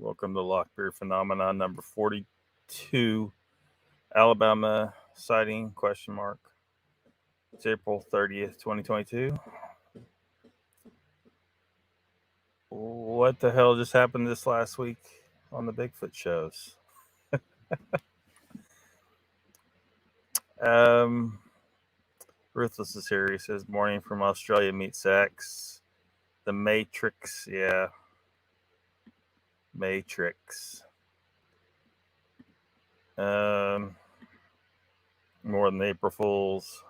Welcome to LOCKBEARD Phenomena number 42. Alabama sighting, question mark. It's April 30th, 2022. What the hell just happened this last week on the Bigfoot shows? Ruthless is here. He says, morning from Australia meets X. The Matrix, yeah. Matrix. More than April Fools.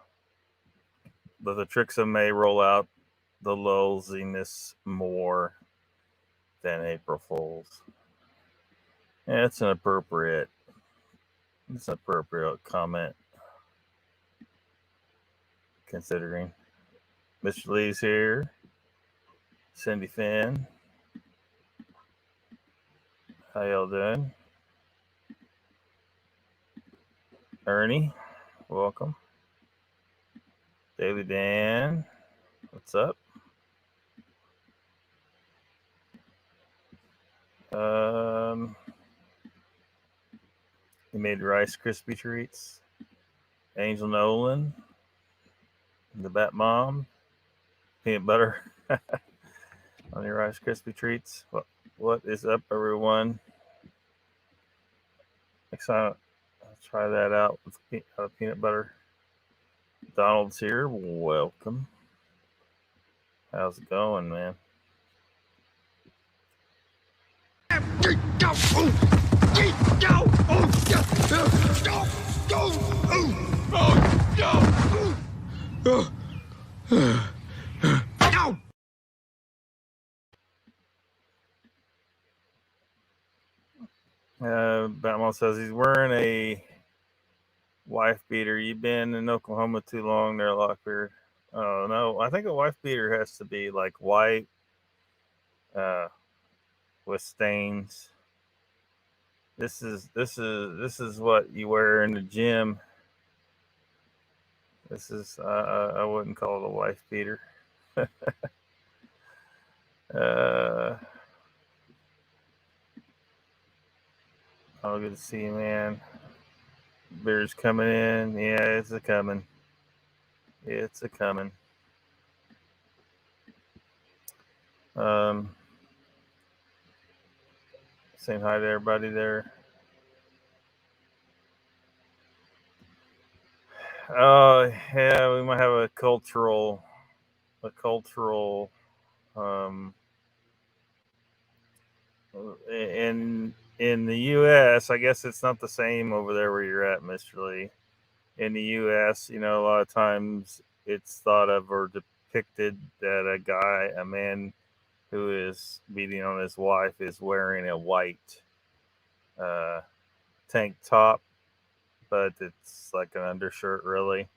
But the tricks of May roll out the lulziness more than April Fools. Yeah, it's an appropriate comment, considering. Mr. Lee's here. Cindy Finn. How y'all doing? Ernie, welcome. Daily Dan, what's up? You made Rice Krispie treats. Angel Nolan, the Bat Mom, peanut butter on your Rice Krispie treats. What is up, everyone? Next time, I'll try that out with peanut butter. Donald's here. Welcome. How's it going, man? Batman says he's wearing a wife beater. You've been in Oklahoma too long there, Lockbeard. Oh no, I think a wife beater has to be like white, with stains. This is what you wear in the gym. This is I wouldn't call it a wife beater. Oh, good to see you, man. Beer's coming in. Yeah, it's a coming. It's a coming. Saying hi to everybody there. Oh, yeah, we might have a cultural in the U.S. I guess it's not the same over there where you're at, Mr. Lee. In the U.S., a lot of times it's thought of or depicted that a man who is beating on his wife is wearing a white tank top, but it's like an undershirt, really.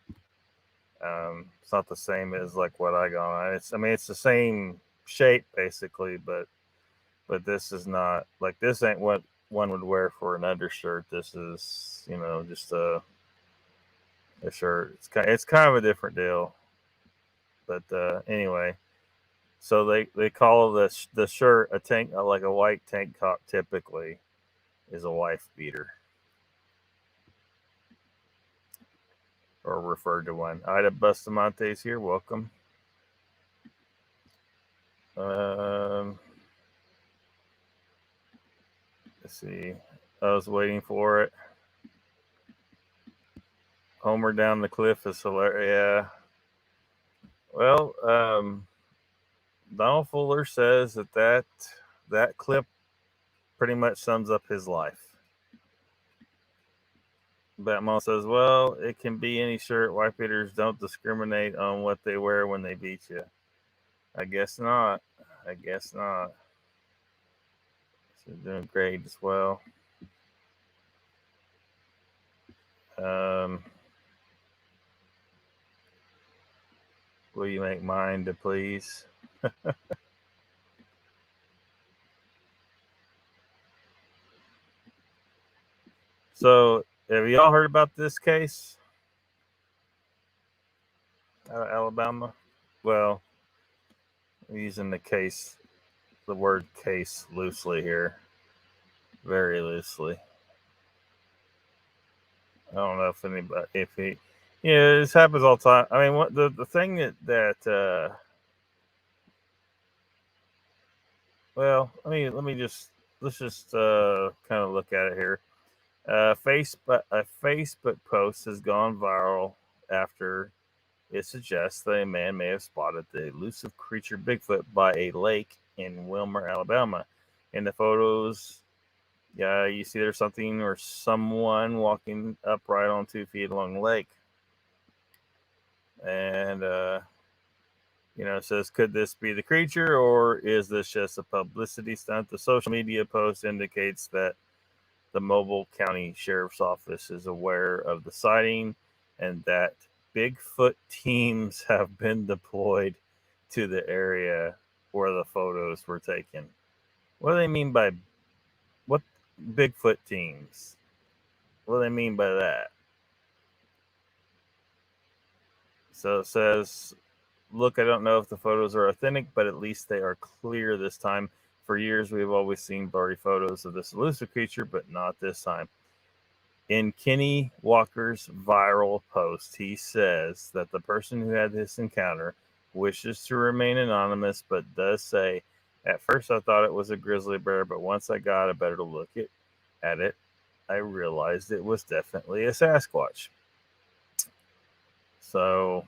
It's not the same as like what I got on. It's the same shape basically, but this is not like, this ain't what one would wear for an undershirt. This is, just a shirt. It's kind of a different deal. But anyway, so they call the shirt a tank, like a white tank top. Typically, is a wife beater, or referred to one. Ida Bustamante's here. Welcome. Let's see. I was waiting for it. Homer down the cliff is hilarious. Yeah. Well, Donald Fuller says that clip pretty much sums up his life. Batman says, well, it can be any shirt. Wife beaters don't discriminate on what they wear when they beat you. I guess not. So doing great as well. Will you make mine to please? So, have y'all heard about this case out of Alabama? Well, I'm using the word case loosely here. very loosely. I don't know if anybody, if he, yeah, this happens all the time. I mean, what the thing that well, let's just kind of look at it here. A Facebook post has gone viral after it suggests that a man may have spotted the elusive creature Bigfoot by a lake in Wilmer, Alabama. In the photos, yeah, you see there's something or someone walking upright on 2 feet along the lake. And, it says, could this be the creature or is this just a publicity stunt? The social media post indicates that the Mobile County Sheriff's Office is aware of the sighting and that Bigfoot teams have been deployed to the area where the photos were taken. What do they mean by what Bigfoot teams? What do they mean by that? So it says, look, I don't know if the photos are authentic, but at least they are clear this time. For years, we've always seen blurry photos of this elusive creature, but not this time. In Kenny Walker's viral post, he says that the person who had this encounter wishes to remain anonymous, but does say, at first I thought it was a grizzly bear, but once I got a better look at it, I realized it was definitely a Sasquatch. So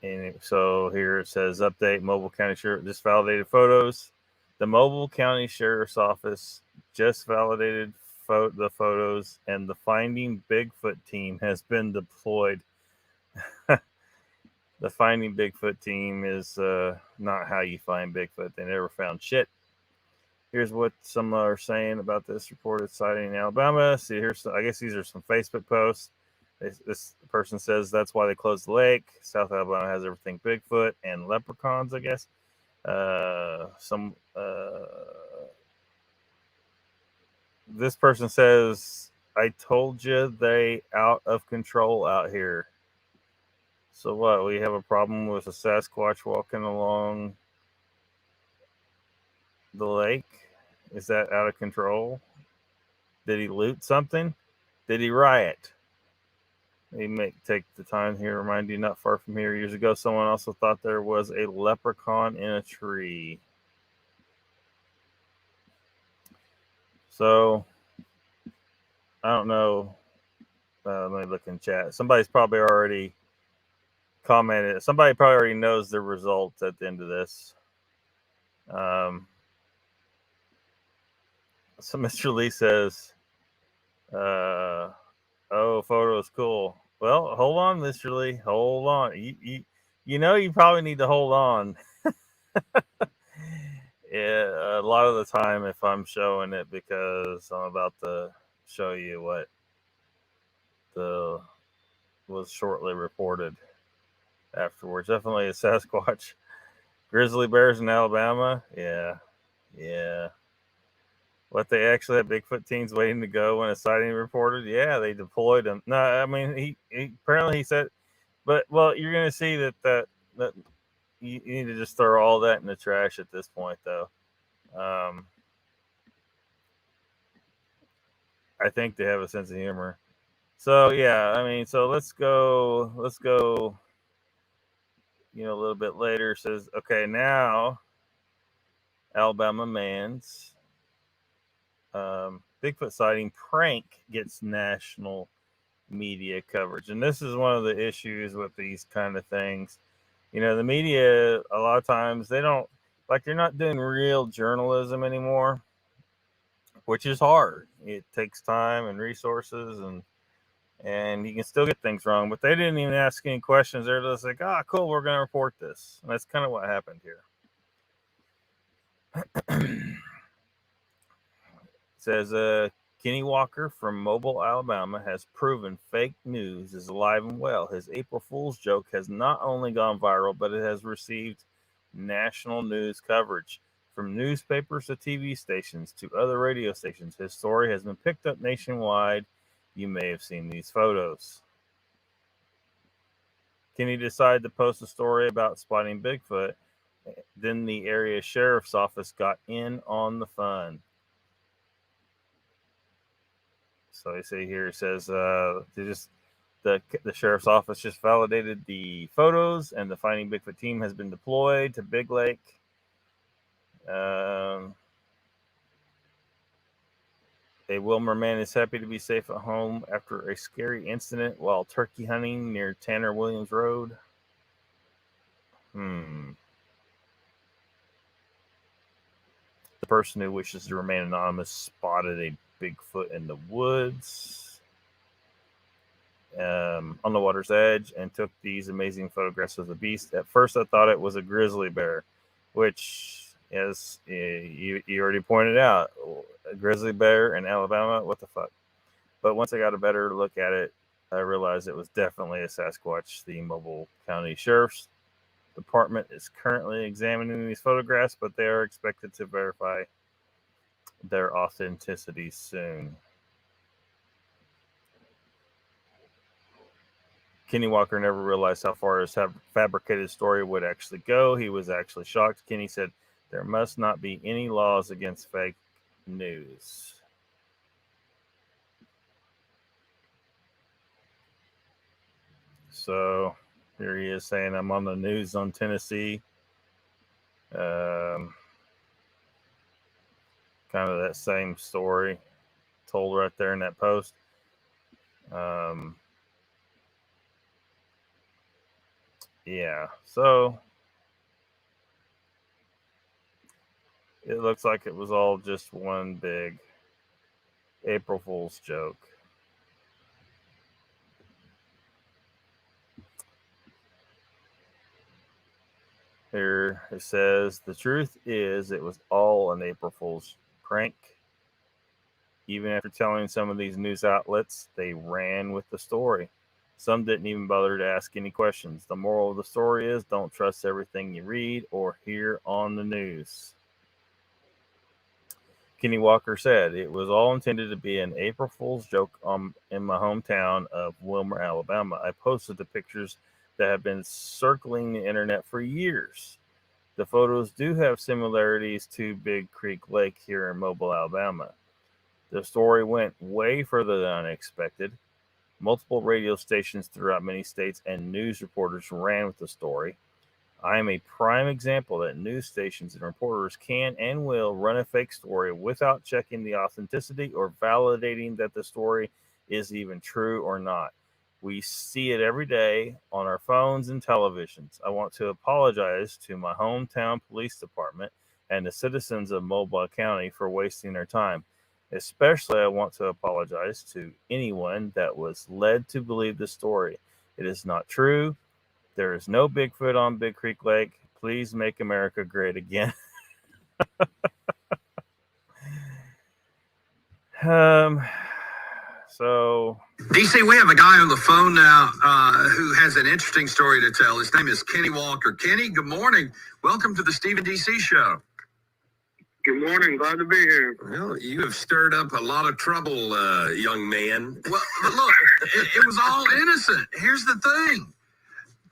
here it says, update, Mobile County Sheriff just validated photos. The Mobile County Sheriff's Office just validated the photos, and the Finding Bigfoot team has been deployed. The Finding Bigfoot team is not how you find Bigfoot. They never found shit. Here's what some are saying about this reported sighting in Alabama. See, I guess these are some Facebook posts. This person says that's why they closed the lake. South Alabama has everything Bigfoot and leprechauns, I guess. This person says, I told you they out of control out here. So what? We have a problem with a Sasquatch walking along the lake? Is that out of control? Did he loot something? Did he riot? He may take the time here to remind you, not far from here, years ago, someone also thought there was a leprechaun in a tree. So, I don't know. Let me look in chat. Somebody's probably already commented. Somebody probably already knows the results at the end of this. So Mr. Lee says, oh, photo is cool. Well, hold on, Mr. Lee. Hold on. You probably need to hold on. Yeah, a lot of the time if I'm showing it, because I'm about to show you what was shortly reported afterwards. Definitely a Sasquatch. Grizzly bears in Alabama. Yeah. What, they actually had Bigfoot teams waiting to go when a sighting reported? Yeah, they deployed them. No, I mean he apparently he said, but well, you're gonna see that you need to just throw all that in the trash at this point, though. I think they have a sense of humor. So yeah, I mean, so let's go. A little bit later says, okay, now Alabama man's Bigfoot sighting prank gets national media coverage, and this is one of the issues with these kind of things. The media, a lot of times they're not doing real journalism anymore, which is hard. It takes time and resources, and you can still get things wrong, but they didn't even ask any questions. They're just like, cool, we're going to report this. And that's kind of what happened here. It says, Kenny Walker from Mobile, Alabama has proven fake news is alive and well. His April Fool's joke has not only gone viral, but it has received national news coverage. From newspapers to TV stations to other radio stations, his story has been picked up nationwide. You may have seen these photos. Kenny decided to post a story about spotting Bigfoot Then the area sheriff's office got in on the fun. So they say here, it says the sheriff's office just validated the photos, and the Finding Bigfoot team has been deployed to Big Lake. A Wilmer man is happy to be safe at home after a scary incident while turkey hunting near Tanner Williams Road. The person who wishes to remain anonymous spotted a Bigfoot in the woods on the water's edge and took these amazing photographs of the beast. At first, I thought it was a grizzly bear, which, as you already pointed out, a grizzly bear in Alabama, what the fuck? But once I got a better look at it, I realized it was definitely a Sasquatch. The Mobile County Sheriff's Department is currently examining these photographs, but they are expected to verify their authenticity soon. Kenny Walker never realized how far his fabricated story would actually go. He was actually shocked. Kenny said, "There must not be any laws against fake news." So here he is saying, "I'm on the news on Tennessee." Kind of that same story told right there in that post. Yeah, so it looks like it was all just one big April Fool's joke. Here it says, the truth is it was all an April Fool's prank. Even after telling some of these news outlets, they ran with the story. Some didn't even bother to ask any questions. The moral of the story is don't trust everything you read or hear on the news. Kenny Walker said, it was all intended to be an April Fool's joke in my hometown of Wilmer, Alabama. I posted the pictures that have been circling the internet for years. The photos do have similarities to Big Creek Lake here in Mobile, Alabama. The story went way further than unexpected. Multiple radio stations throughout many states and news reporters ran with the story. I am a prime example that news stations and reporters can and will run a fake story without checking the authenticity or validating that the story is even true or not. We see it every day on our phones and televisions. I want to apologize to my hometown police department and the citizens of Mobile County for wasting their time. Especially, I want to apologize to anyone that was led to believe the story. It is not true. There is no Bigfoot on Big Creek Lake. Please make America great again. So, DC, we have a guy on the phone now who has an interesting story to tell. His name is Kenny Walker. Kenny, good morning. Welcome to the Stephen DC Show. Good morning. Glad to be here. Well, you have stirred up a lot of trouble, young man. Well, look, it was all innocent. Here's the thing.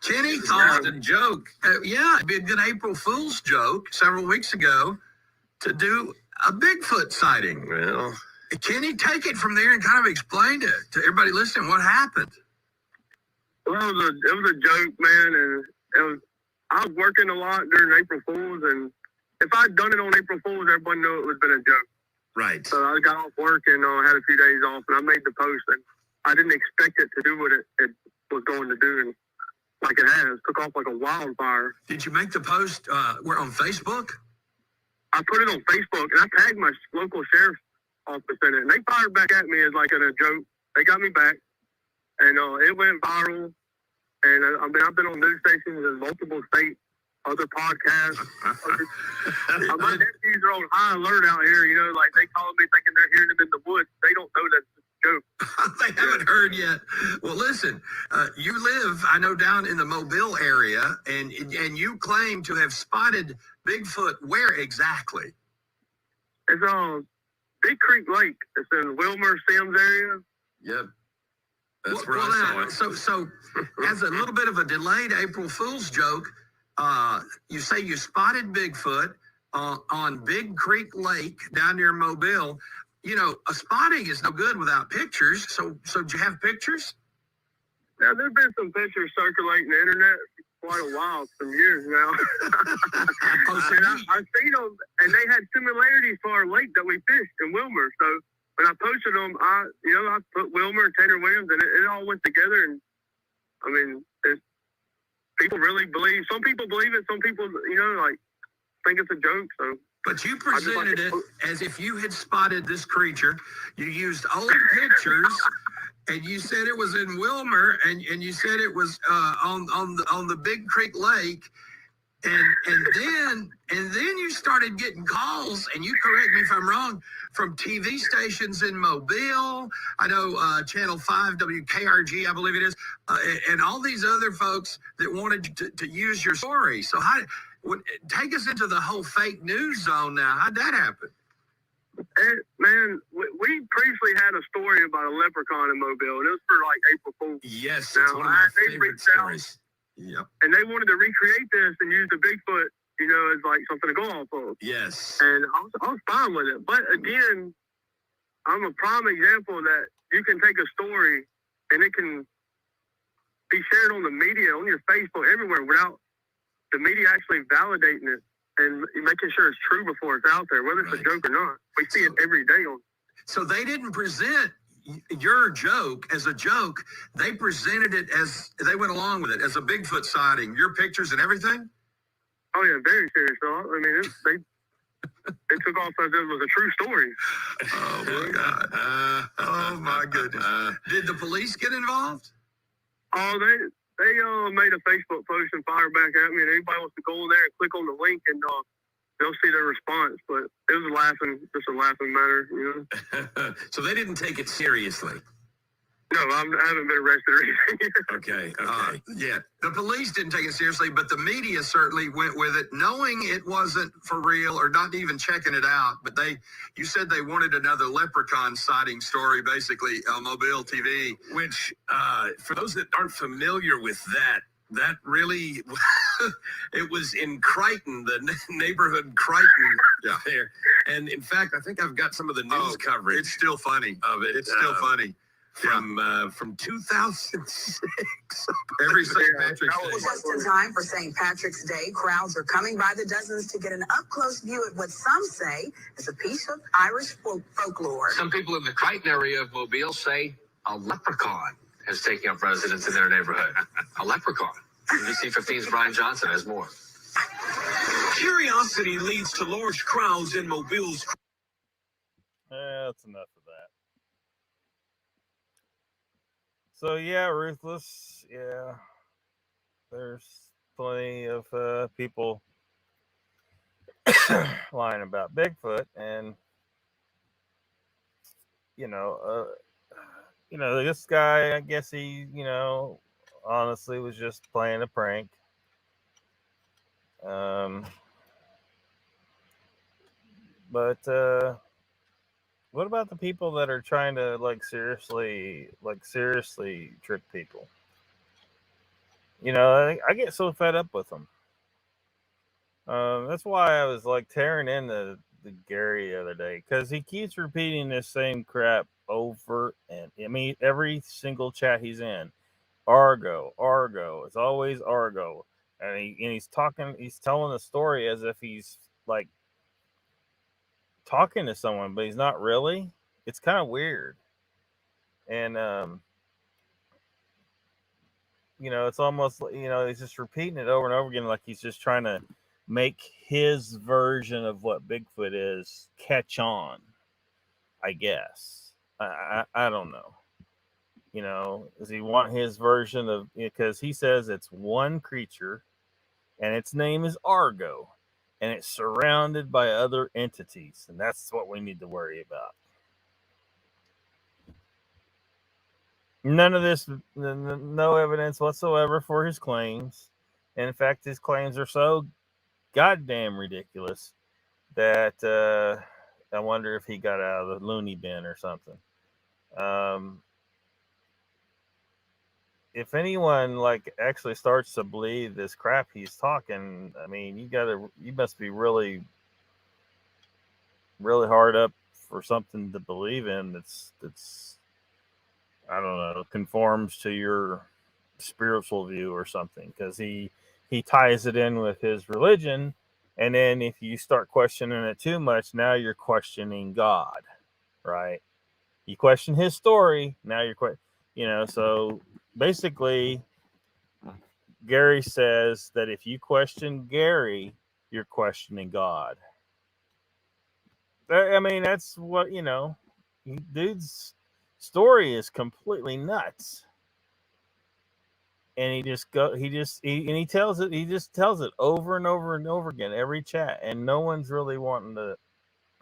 Kenny thought a joke. It'd be a good April Fool's joke several weeks ago to do a Bigfoot sighting. Well, Kenny, take it from there and kind of explain it to everybody listening. What happened? Well, it was a joke, man, and I was working a lot during April Fool's, and if I'd done it on April Fool's, everybody knew it would have been a joke. Right. So I got off work and had a few days off, and I made the post, and I didn't expect it to do what it was going to do, and like it has, took off like a wildfire. Did you make the post? We're on Facebook? I put it on Facebook, and I tagged my local sheriff's office in it, and they fired back at me as like a joke. They got me back, and it went viral. And I've been on news stations in multiple states, other podcasts. My nephews are on high alert out here. You know, like they call me thinking they're hearing them in the woods. They don't know that's a joke. They haven't heard yet. Well, listen, you live, I know, down in the Mobile area, and you claim to have spotted Bigfoot. Where exactly? It's on Big Creek Lake. It's in Wilmer, Sims area. Yep. That's where I saw it. So as a little bit of a delayed April Fool's joke, You say you spotted Bigfoot on Big Creek Lake down near Mobile. You know, a spotting is no good without pictures. So did you have pictures? Yeah, there's been some pictures circulating the internet for quite a while, some years now. And I've seen them, and they had similarities to our lake that we fished in Wilmer. So when I posted them, I put Wilmer and Tanner Williams, and it all went together. And I mean, people really believe. Some people believe it. Some people, think it's a joke. So. But you presented it as if you had spotted this creature. You used old pictures, and you said it was in Wilmer, and you said it was on the Big Creek Lake, and then you started getting calls, and you correct me if I'm wrong, from TV stations in Mobile. I know Channel 5 WKRG, I believe it is, and all these other folks that wanted to use your story. So take us into the whole fake news zone now. How'd that happen? Man, we previously had a story about a leprechaun in Mobile, and it was for like April Fool's. Yes, it's one of my favorite stories. Yep. And they wanted to recreate this and use the Bigfoot, as like something to go off of. Yes. And I was fine with it. But again, I'm a prime example that you can take a story and it can be shared on the media, on your Facebook, everywhere, without the media actually validating it and making sure it's true before it's out there, whether it's a joke or not. We see it every day on. So they didn't present your joke as a joke. They presented it as, they went along with it as a Bigfoot sighting, your pictures and everything? Oh, yeah, very serious. So, I mean, they took off as it was a true story. Oh, my God. Oh, my goodness. Did the police get involved? Oh, they made a Facebook post and fired back at me, and anybody wants to go in there and click on the link, and they'll see their response. But it was just a laughing matter, So they didn't take it seriously. No, I haven't been arrested or anything. Okay. Yeah, the police didn't take it seriously, but the media certainly went with it, knowing it wasn't for real or not even checking it out. But you said they wanted another leprechaun sighting story, basically, on Mobile TV. Which, for those that aren't familiar with that really, it was in Crichton, the neighborhood Crichton there. And in fact, I think I've got some of the news coverage. It's still funny. Of it. It's still funny. From 2006. Every St. Patrick's Day. Just in time for St. Patrick's Day, crowds are coming by the dozens to get an up-close view at what some say is a piece of Irish folklore. Some people in the Crichton area of Mobile say a leprechaun has taken up residence in their neighborhood. A leprechaun. NBC 15's Brian Johnson has more. Curiosity leads to large crowds in Mobile's. That's enough of that. So yeah, Ruthless. Yeah, there's plenty of people lying about Bigfoot, and this guy. I guess he, honestly was just playing a prank. But what about the people that are trying to seriously trick people? I get so fed up with them. That's why I was tearing in the Gary the other day, because he keeps repeating this same crap over, and every single chat he's in, Argo. It's always Argo, and he's telling the story as if he's talking to someone, but he's not really. It's kind of weird. And it's almost he's just repeating it over and over again, like he's just trying to make his version of what Bigfoot is catch on, I guess. I don't know. Does he want his version of, because he says it's one creature and its name is Argo, and it's surrounded by other entities, and that's what we need to worry about. None of this, no evidence whatsoever for his claims. And in fact, his claims are so goddamn ridiculous that I wonder if he got out of the loony bin or something. if anyone like actually starts to believe this crap he's talking, I mean, you must be really, really hard up for something to believe in that's I don't know, conforms to your spiritual view or something, because he ties it in with his religion, and then if you start questioning it too much, now you're questioning God, right? You question his story, now you're so basically Gary says that if you question Gary, you're questioning God. I mean, that's what, dude's story is completely nuts. And he just tells it over and over and over again, every chat. And no one's really wanting to,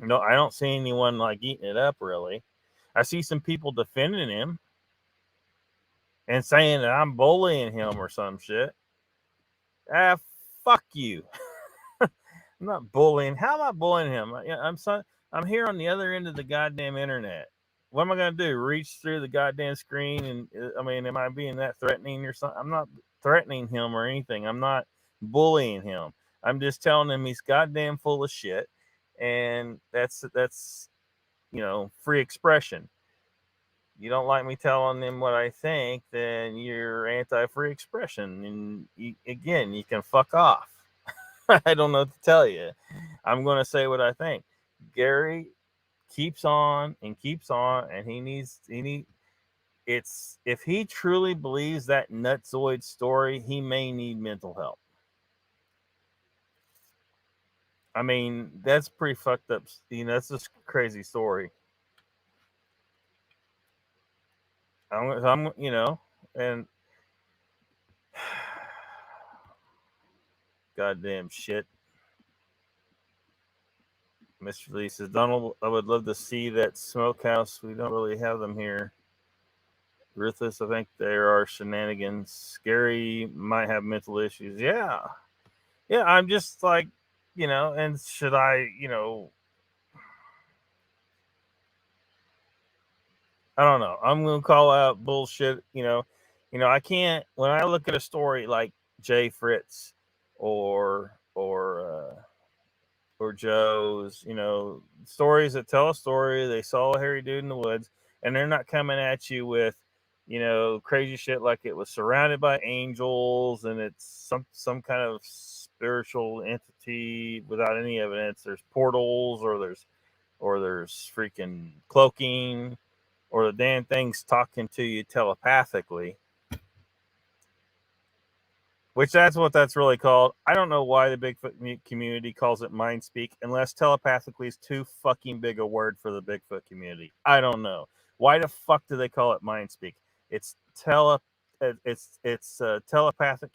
I don't see anyone like eating it up really. I see some people defending him and saying that I'm bullying him or some shit. Fuck you. I'm not bullying. How am I bullying him? I'm here on the other end of the goddamn internet. What am I going to do? Reach through the goddamn screen? And I mean, am I being that threatening or something? I'm not threatening him or anything. I'm not bullying him. I'm just telling him he's goddamn full of shit. And that's free expression. You don't like me telling them what I think, then you're anti-free expression. And you can fuck off. I don't know what to tell you. I'm going to say what I think. Gary keeps on, and if he truly believes that nutzoid story, he may need mental help. I mean, that's pretty fucked up. That's just a crazy story. I'm and goddamn shit. Mr. Lee says, Donald, I would love to see that smokehouse. We don't really have them here. Ruthless, I think there are shenanigans. Gary might have mental issues. Yeah. I'm just like, and should I, I don't know. I'm going to call out bullshit. I can't, when I look at a story like Jay Fritz or Joe's, stories that tell a story. They saw a hairy dude in the woods, and they're not coming at you with, crazy shit like it was surrounded by angels and it's some kind of spiritual entity without any evidence. There's portals, or there's freaking cloaking, or the damn thing's talking to you telepathically. Which that's what that's really called. I don't know why the Bigfoot community calls it mind speak, unless telepathically is too fucking big a word for the Bigfoot community. I don't know. Why the fuck do they call it mind speak? It's telepathic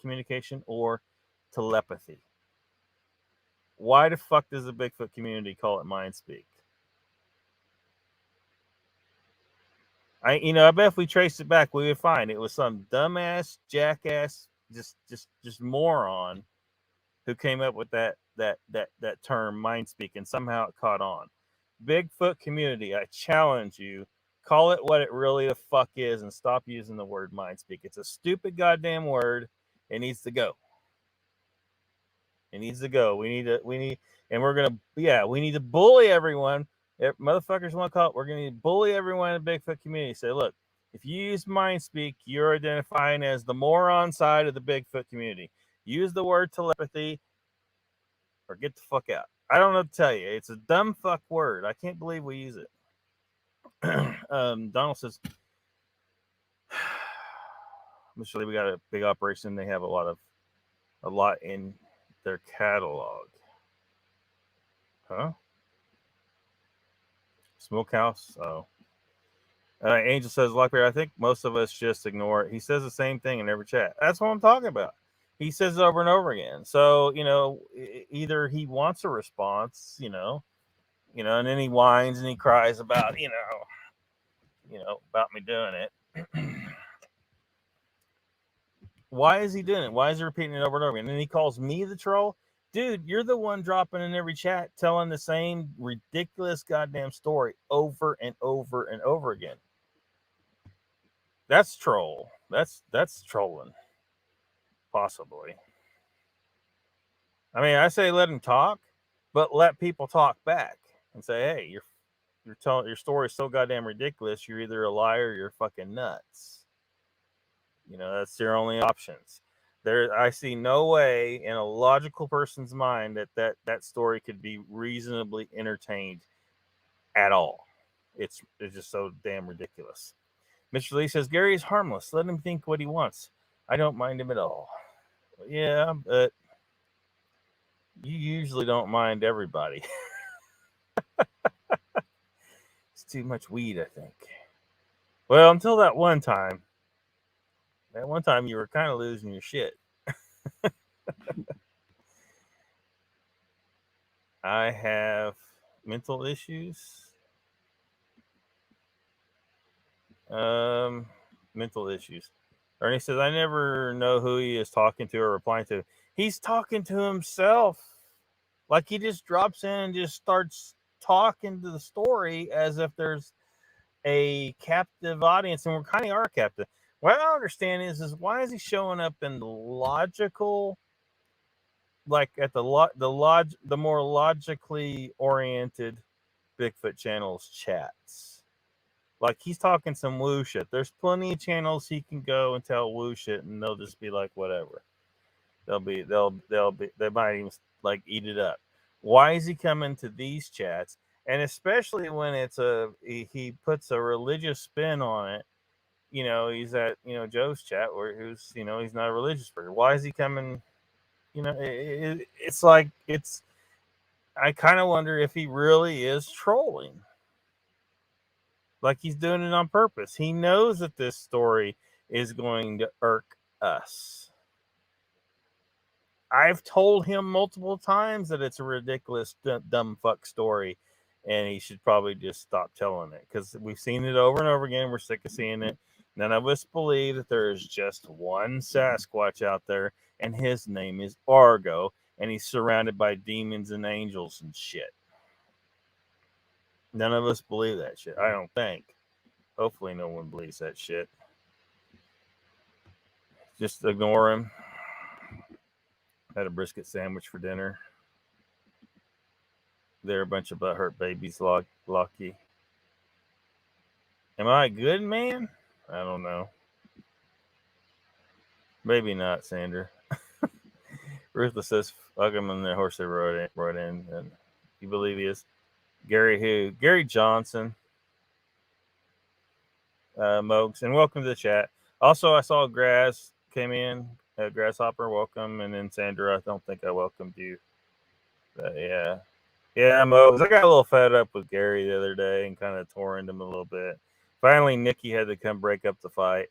communication or telepathy. Why the fuck does the Bigfoot community call it mind speak? I bet if we traced it back, we would find it was some dumbass, jackass, just moron who came up with that term mind speak, and somehow it caught on. Bigfoot community, I challenge you, call it what it really the fuck is and stop using the word mind speak. It's a stupid goddamn word. It needs to go. We need, and we need to bully everyone. If motherfuckers want to call it, we're going to bully everyone in the Bigfoot community. Say, look, if you use mind speak, you're identifying as the moron side of the Bigfoot community. Use the word telepathy or get the fuck out. I don't know what to tell you. It's a dumb fuck word. I can't believe we use it. Donald says, Mr. Lee, we got a big operation. They have a lot in their catalog. Huh? Smokehouse? Oh. Angel says, Lockbeard, I think most of us just ignore it. He says the same thing in every chat. That's what I'm talking about. He says it over and over again. So, either he wants a response, and then he whines and he cries about, about me doing it. Why is he doing it? Why is he repeating it over and over again? And then he calls me the troll. Dude, you're the one dropping in every chat telling the same ridiculous goddamn story over and over and over again. That's troll. That's trolling, possibly. I mean, I say let him talk, but let people talk back and say, "Hey, you're telling your story is so goddamn ridiculous. You're either a liar or you're fucking nuts." You know, that's your only options. I see no way in a logical person's mind that story could be reasonably entertained at all. It's just so damn ridiculous. Mr. Lee says Gary is harmless. Let him think what he wants. I don't mind him at all. Yeah, but you usually don't mind everybody. It's too much weed, I think. Well, until that one time. That one time you were kind of losing your shit. I have mental issues. Mental issues. Ernie says, I never know who he is talking to or replying to. He's talking to himself. Like he just drops in and just starts talking to the story as if there's a captive audience, and we're kind of are captive. What I don't understand is why is he showing up in the logical, like at the more logically oriented Bigfoot channels chats? Like he's talking some woo shit. There's plenty of channels he can go and tell woo shit, and they'll just be like whatever. They might even like eat it up. Why is he coming to these chats? And especially when he puts a religious spin on it. You know, he's at Joe's chat where he's not a religious person. Why is he coming? You know, it's like I kind of wonder if he really is trolling. Like he's doing it on purpose. He knows that this story is going to irk us. I've told him multiple times that it's a ridiculous, dumb fuck story, and he should probably just stop telling it because we've seen it over and over again. We're sick of seeing it. None of us believe that there is just one Sasquatch out there, and his name is Argo, and he's surrounded by demons and angels and shit. None of us believe that shit. I don't think. Hopefully no one believes that shit. Just ignore him. Had a brisket sandwich for dinner. They're a bunch of butthurt babies, Lucky. Am I a good man? I don't know. Maybe not, Sandra. Ruthless says, fuck him on the horse they rode in. And you believe he is? Gary who? Gary Johnson. Mogs. And welcome to the chat. Also, I saw Grass came in. Grasshopper, welcome. And then Sandra, I don't think I welcomed you. But yeah. Yeah, Mogs. I got a little fed up with Gary the other day and kind of tore into him a little bit. Finally, Nikki had to come break up the fight.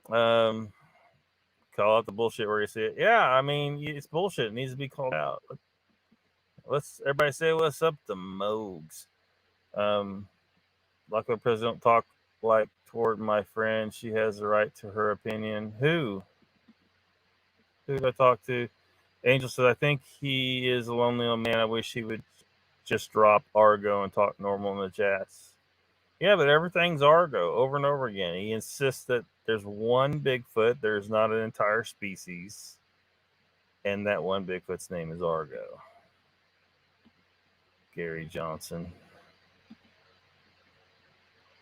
Call out the bullshit where you see it. Yeah, I mean, it's bullshit. It needs to be called out. Let's everybody say what's up to Mogs. Like the president talk like toward my friend. She has the right to her opinion. Who did I talk to? Angel said, I think he is a lonely old man. I wish he would just drop Argo and talk normal in the chats. Yeah, but everything's Argo over and over again. He insists that there's one Bigfoot. There's not an entire species. And that one Bigfoot's name is Argo. Gary Johnson.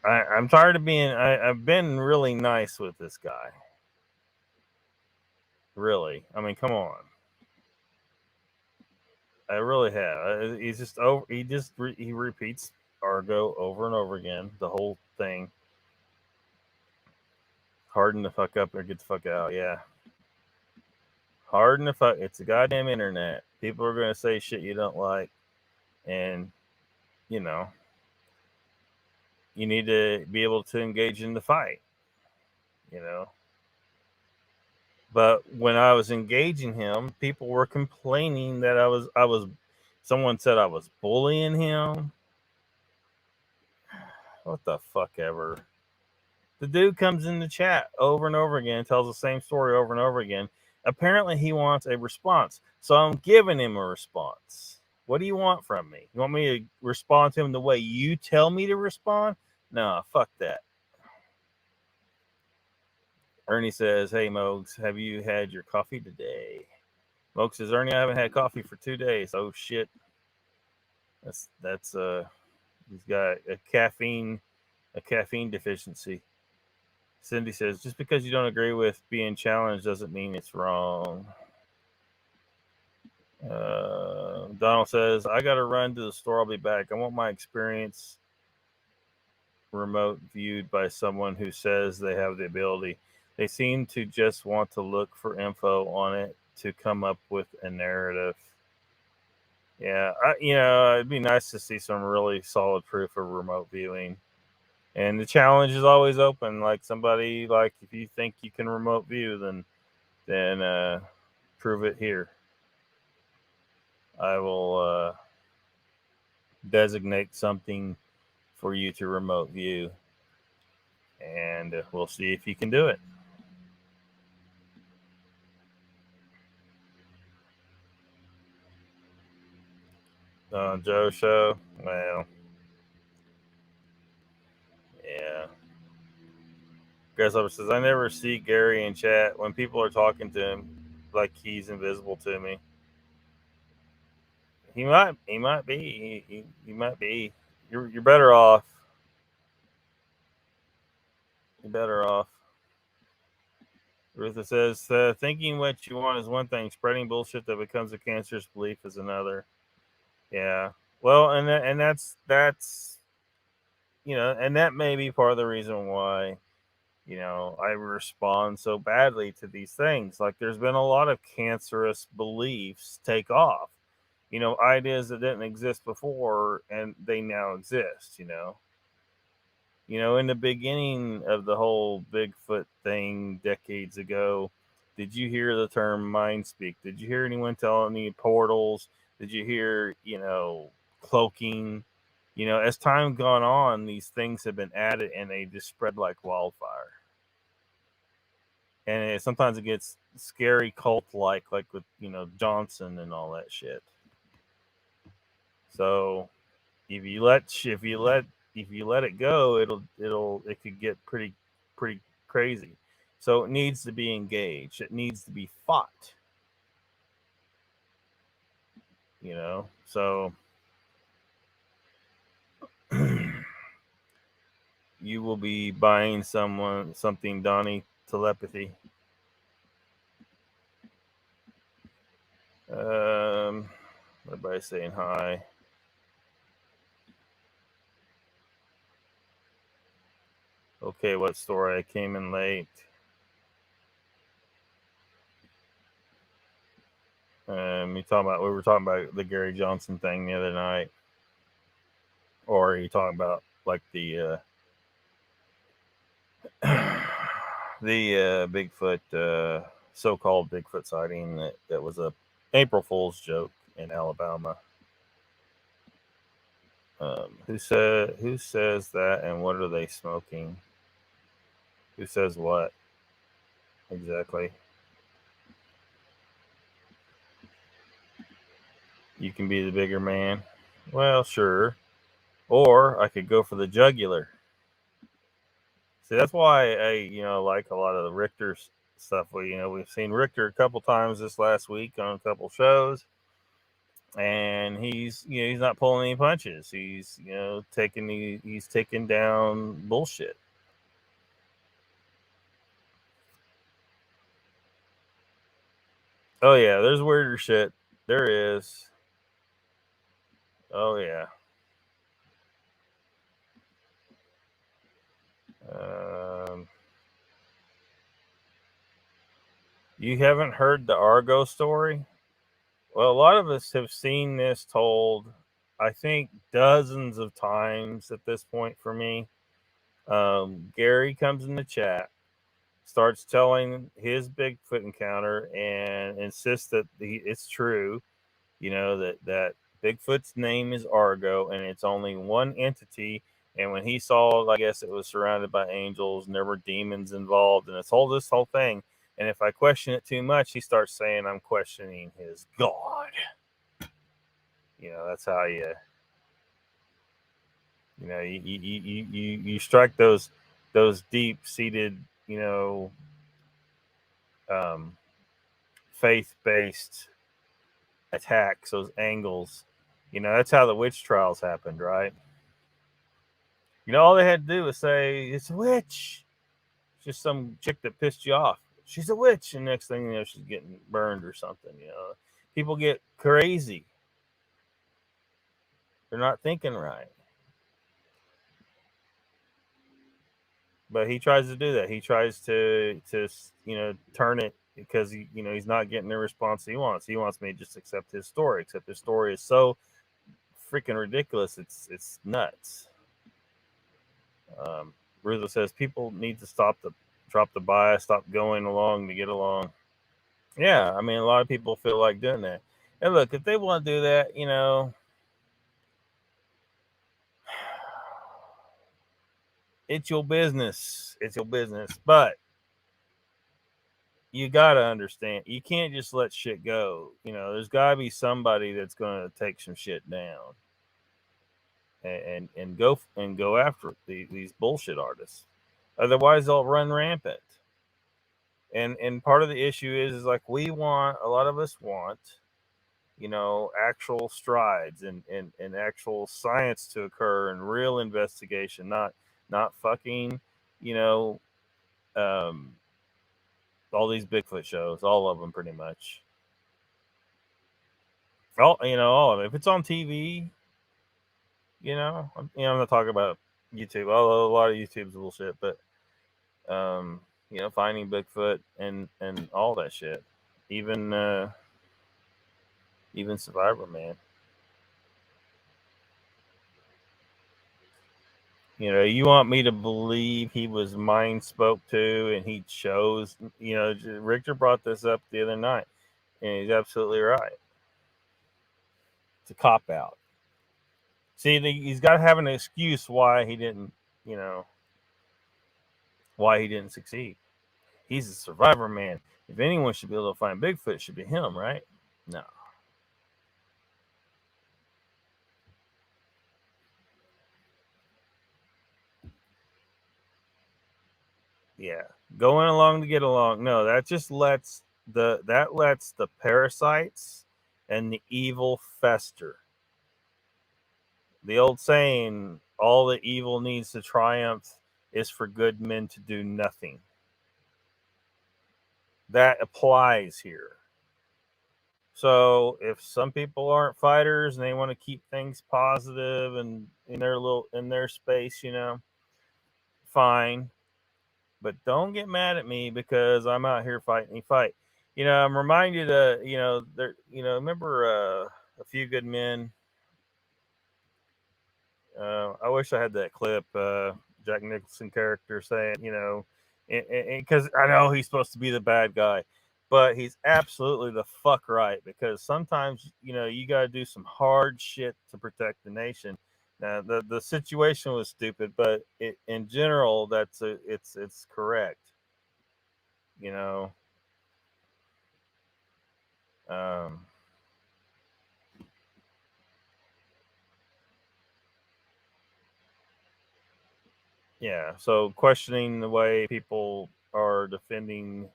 I'm tired of being... I've been really nice with this guy. Really. I mean, come on. I really have. He's just over. He repeats Argo over and over again. The whole thing. Harden the fuck up or get the fuck out. Yeah. Harden the fuck. It's the goddamn internet. People are going to say shit you don't like. And, you know, you need to be able to engage in the fight. You know. But when I was engaging him, people were complaining that I was. Someone said I was bullying him. What the fuck ever. The dude comes in the chat over and over again, tells the same story over and over again. Apparently, he wants a response, so I'm giving him a response. What do you want from me? You want me to respond to him the way you tell me to respond? No, fuck that. Ernie says, "Hey, Mogs, have you had your coffee today?" Mogs says, "Ernie, I haven't had coffee for 2 days." Oh shit, that's he's got a caffeine deficiency. Cindy says, "Just because you don't agree with being challenged doesn't mean it's wrong." Donald says, "I got to run to the store. I'll be back. I want my experience remote viewed by someone who says they have the ability. They seem to just want to look for info on it to come up with a narrative." Yeah, it'd be nice to see some really solid proof of remote viewing. And the challenge is always open. Like somebody, like if you think you can remote view, then prove it here. I will designate something for you to remote view, and we'll see if you can do it. Joe show, well, yeah. Grasshopper says, "I never see Gary in chat when people are talking to him, like he's invisible to me." He might be. He might be. You're better off. You're better off. Rutha says, "Thinking what you want is one thing. Spreading bullshit that becomes a cancerous belief is another." Yeah. Well, and that's and that may be part of the reason why I respond so badly to these things. Like, there's been a lot of cancerous beliefs take off. Ideas that didn't exist before, and they now exist. In the beginning of the whole Bigfoot thing decades ago, did you hear the term mind speak? Did you hear anyone tell any portals? Did you hear, cloaking? As time gone on, these things have been added and they just spread like wildfire. And sometimes it gets scary cult like with, Johnson and all that shit. So if you let it go, it could get pretty crazy. So it needs to be engaged. It needs to be fought. So you will be buying something, Donnie. Telepathy. Everybody saying hi. Okay, what story? I came in late. We were talking about the Gary Johnson thing the other night, or are you talking about like the the Bigfoot, so-called Bigfoot sighting that was a April Fool's joke in Alabama? Who says that, and what are they smoking? Who says what exactly? You can be the bigger man. Well, sure. Or I could go for the jugular. See, that's why I like a lot of the Richter stuff. We've seen Richter a couple times this last week on a couple shows, and he's not pulling any punches. He's taking down bullshit. Oh yeah, there's weirder shit. There is. Oh yeah. You haven't heard the Argo story? Well, a lot of us have seen this told, I think, dozens of times at this point for me. Gary comes in the chat, starts telling his Bigfoot encounter, and insists that it's true. That Bigfoot's name is Argo, and it's only one entity. And when he saw, I guess it was surrounded by angels, and there were demons involved, and it's this whole thing. And if I question it too much, he starts saying I'm questioning his God. That's how you strike those deep seated, faith-based attacks, those angles. That's how the witch trials happened, right? All they had to do was say, it's a witch. It's just some chick that pissed you off. She's a witch. And next thing you know, she's getting burned or something. People get crazy. They're not thinking right. But he tries to do that. He tries to turn it because he's not getting the response he wants. He wants me to just accept his story. Except his story is so freaking ridiculous. It's nuts. Ruther says people need to drop the bias, stop going along to get along. Yeah, I mean, a lot of people feel like doing that. And look, if they want to do that, it's your business. It's your business. But you got to understand, you can't just let shit go. There's got to be somebody that's going to take some shit down and go after these bullshit artists. Otherwise, they'll run rampant. And part of the issue is like a lot of us want, actual strides and actual science to occur and real investigation, not fucking, all these Bigfoot shows, all of them pretty much. All of it. If it's on TV, I'm not talking about YouTube, although a lot of YouTube's bullshit, but finding Bigfoot and all that shit, even Survivor Man. You want me to believe he was mind spoke to and he chose, Richter brought this up the other night and he's absolutely right. It's a cop out. See, he's got to have an excuse why he didn't, why he didn't succeed. He's a Survivor Man. If anyone should be able to find Bigfoot, it should be him, right? No. Yeah, going along to get along. No, that just lets the parasites and the evil fester. The old saying, all the evil needs to triumph is for good men to do nothing. That applies here. So if some people aren't fighters and they want to keep things positive and in their space, fine. But don't get mad at me because I'm out here fighting the fight. I'm reminded remember A Few Good Men. I wish I had that clip, Jack Nicholson character saying, because I know he's supposed to be the bad guy, but he's absolutely the fuck right, because sometimes, you got to do some hard shit to protect the nation. Now, the situation was stupid, but in general, it's correct. Yeah. So questioning the way people are defending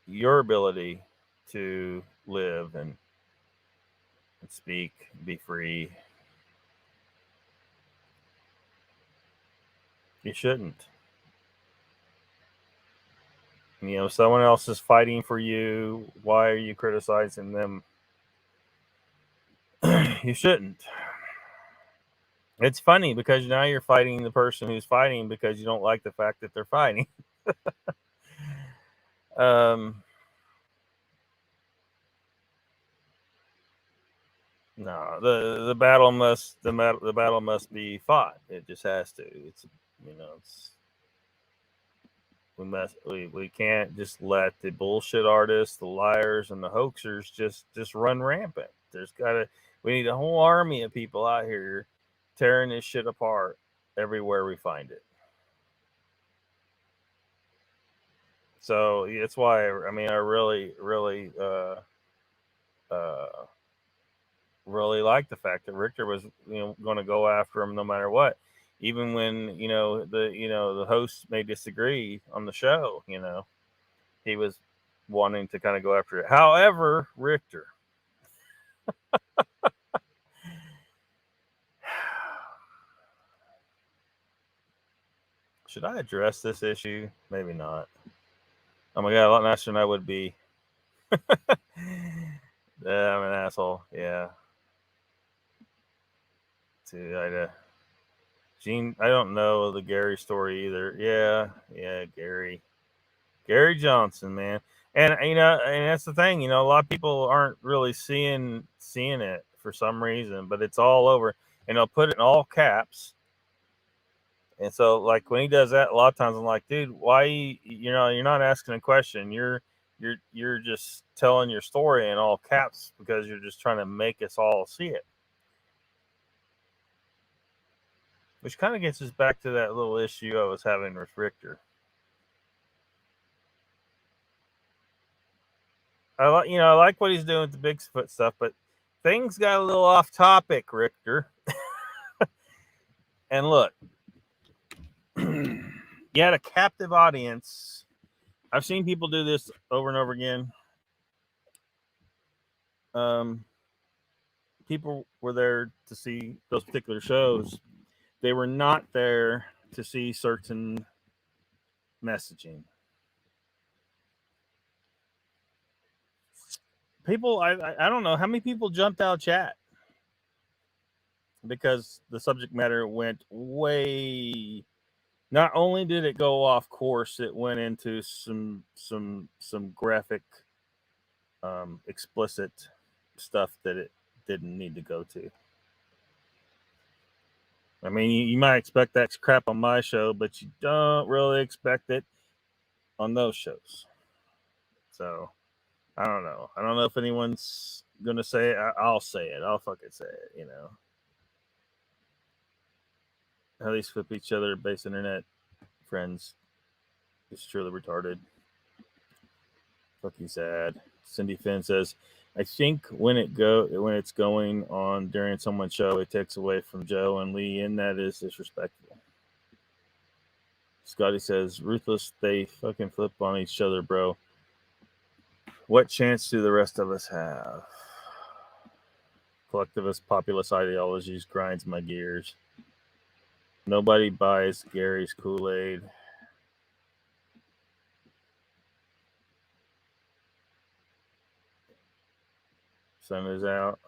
your ability to live and speak, be free. You shouldn't. Someone else is fighting for you. Why are you criticizing them? You shouldn't. It's funny because now you're fighting the person who's fighting because you don't like the fact that they're fighting. No, the battle must be fought. It just has to. We can't just let the bullshit artists, the liars, and the hoaxers just run rampant. We need a whole army of people out here tearing this shit apart everywhere we find it. So that's why I really like the fact that Richter was going to go after him no matter what, even when the hosts may disagree on the show. he was wanting to kind of go after it. However, Richter, should I address this issue? Maybe not. Oh my God, a lot nicer than I would be. Yeah, I'm an asshole. Yeah. Gene, I don't know the Gary story either. Yeah, Gary Johnson, man. And and that's the thing. A lot of people aren't really seeing it for some reason, but it's all over, and they'll put it in all caps. And so, like when he does that, a lot of times I'm like, dude, why? You're not asking a question. You're just telling your story in all caps because you're just trying to make us all see it. Which kind of gets us back to that little issue I was having with Richter. I like what he's doing with the Bigfoot stuff, but things got a little off topic, Richter. And look, you had a captive audience. I've seen people do this over and over again. People were there to see those particular shows. They were not there to see certain messaging. People, I don't know how many people jumped out of chat because the subject matter went way. Not only did it go off course, it went into some graphic, explicit stuff that it didn't need to go to. I mean, you might expect that crap on my show, but you don't really expect it on those shows. So, I don't know. I don't know if anyone's going to say it. I'll say it. I'll fucking say it, How these flip each other base internet friends is truly retarded. Fucking sad. Cindy Finn says, I think when it's going on during someone's show, it takes away from Joe and Lee, and that is disrespectful. Scotty says, ruthless, they fucking flip on each other, bro. What chance do the rest of us have? Collectivist populist ideologies grinds my gears. Nobody buys Gary's Kool-Aid. Sun is out.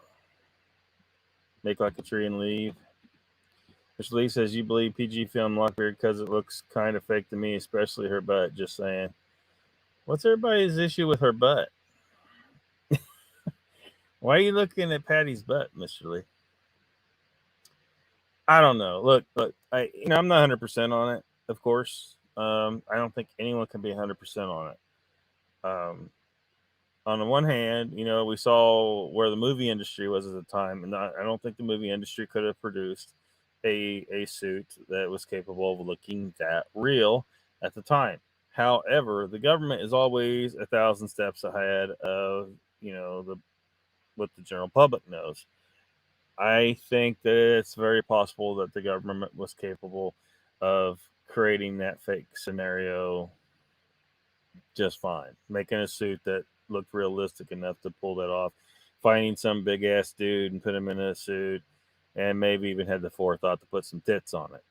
Make like a tree and leave. Mr. Lee says, you believe PG filmed Lockbeard because it looks kind of fake to me, especially her butt. Just saying. What's everybody's issue with her butt? Why are you looking at Patty's butt, Mr. Lee? I don't know. Look, I'm not 100% on it, of course. I don't think anyone can be 100% on it. On the one hand, we saw where the movie industry was at the time, and I don't think the movie industry could have produced a suit that was capable of looking that real at the time. However, the government is always 1,000 steps ahead of what the general public knows. I think that it's very possible that the government was capable of creating that fake scenario just fine, making a suit that looked realistic enough to pull that off, finding some big ass dude and put him in a suit, and maybe even had the forethought to put some tits on it.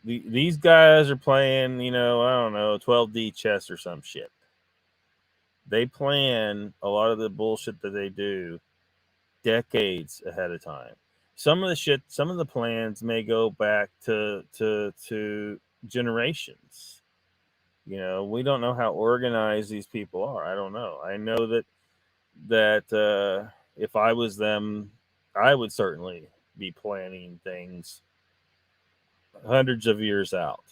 These guys are playing, I don't know, 12D chess or some shit. They plan a lot of the bullshit that they do decades ahead of time. Some of the plans may go back to generations. We don't know how organized these people are. I don't know. I know that if I was them, I would certainly be planning things hundreds of years out.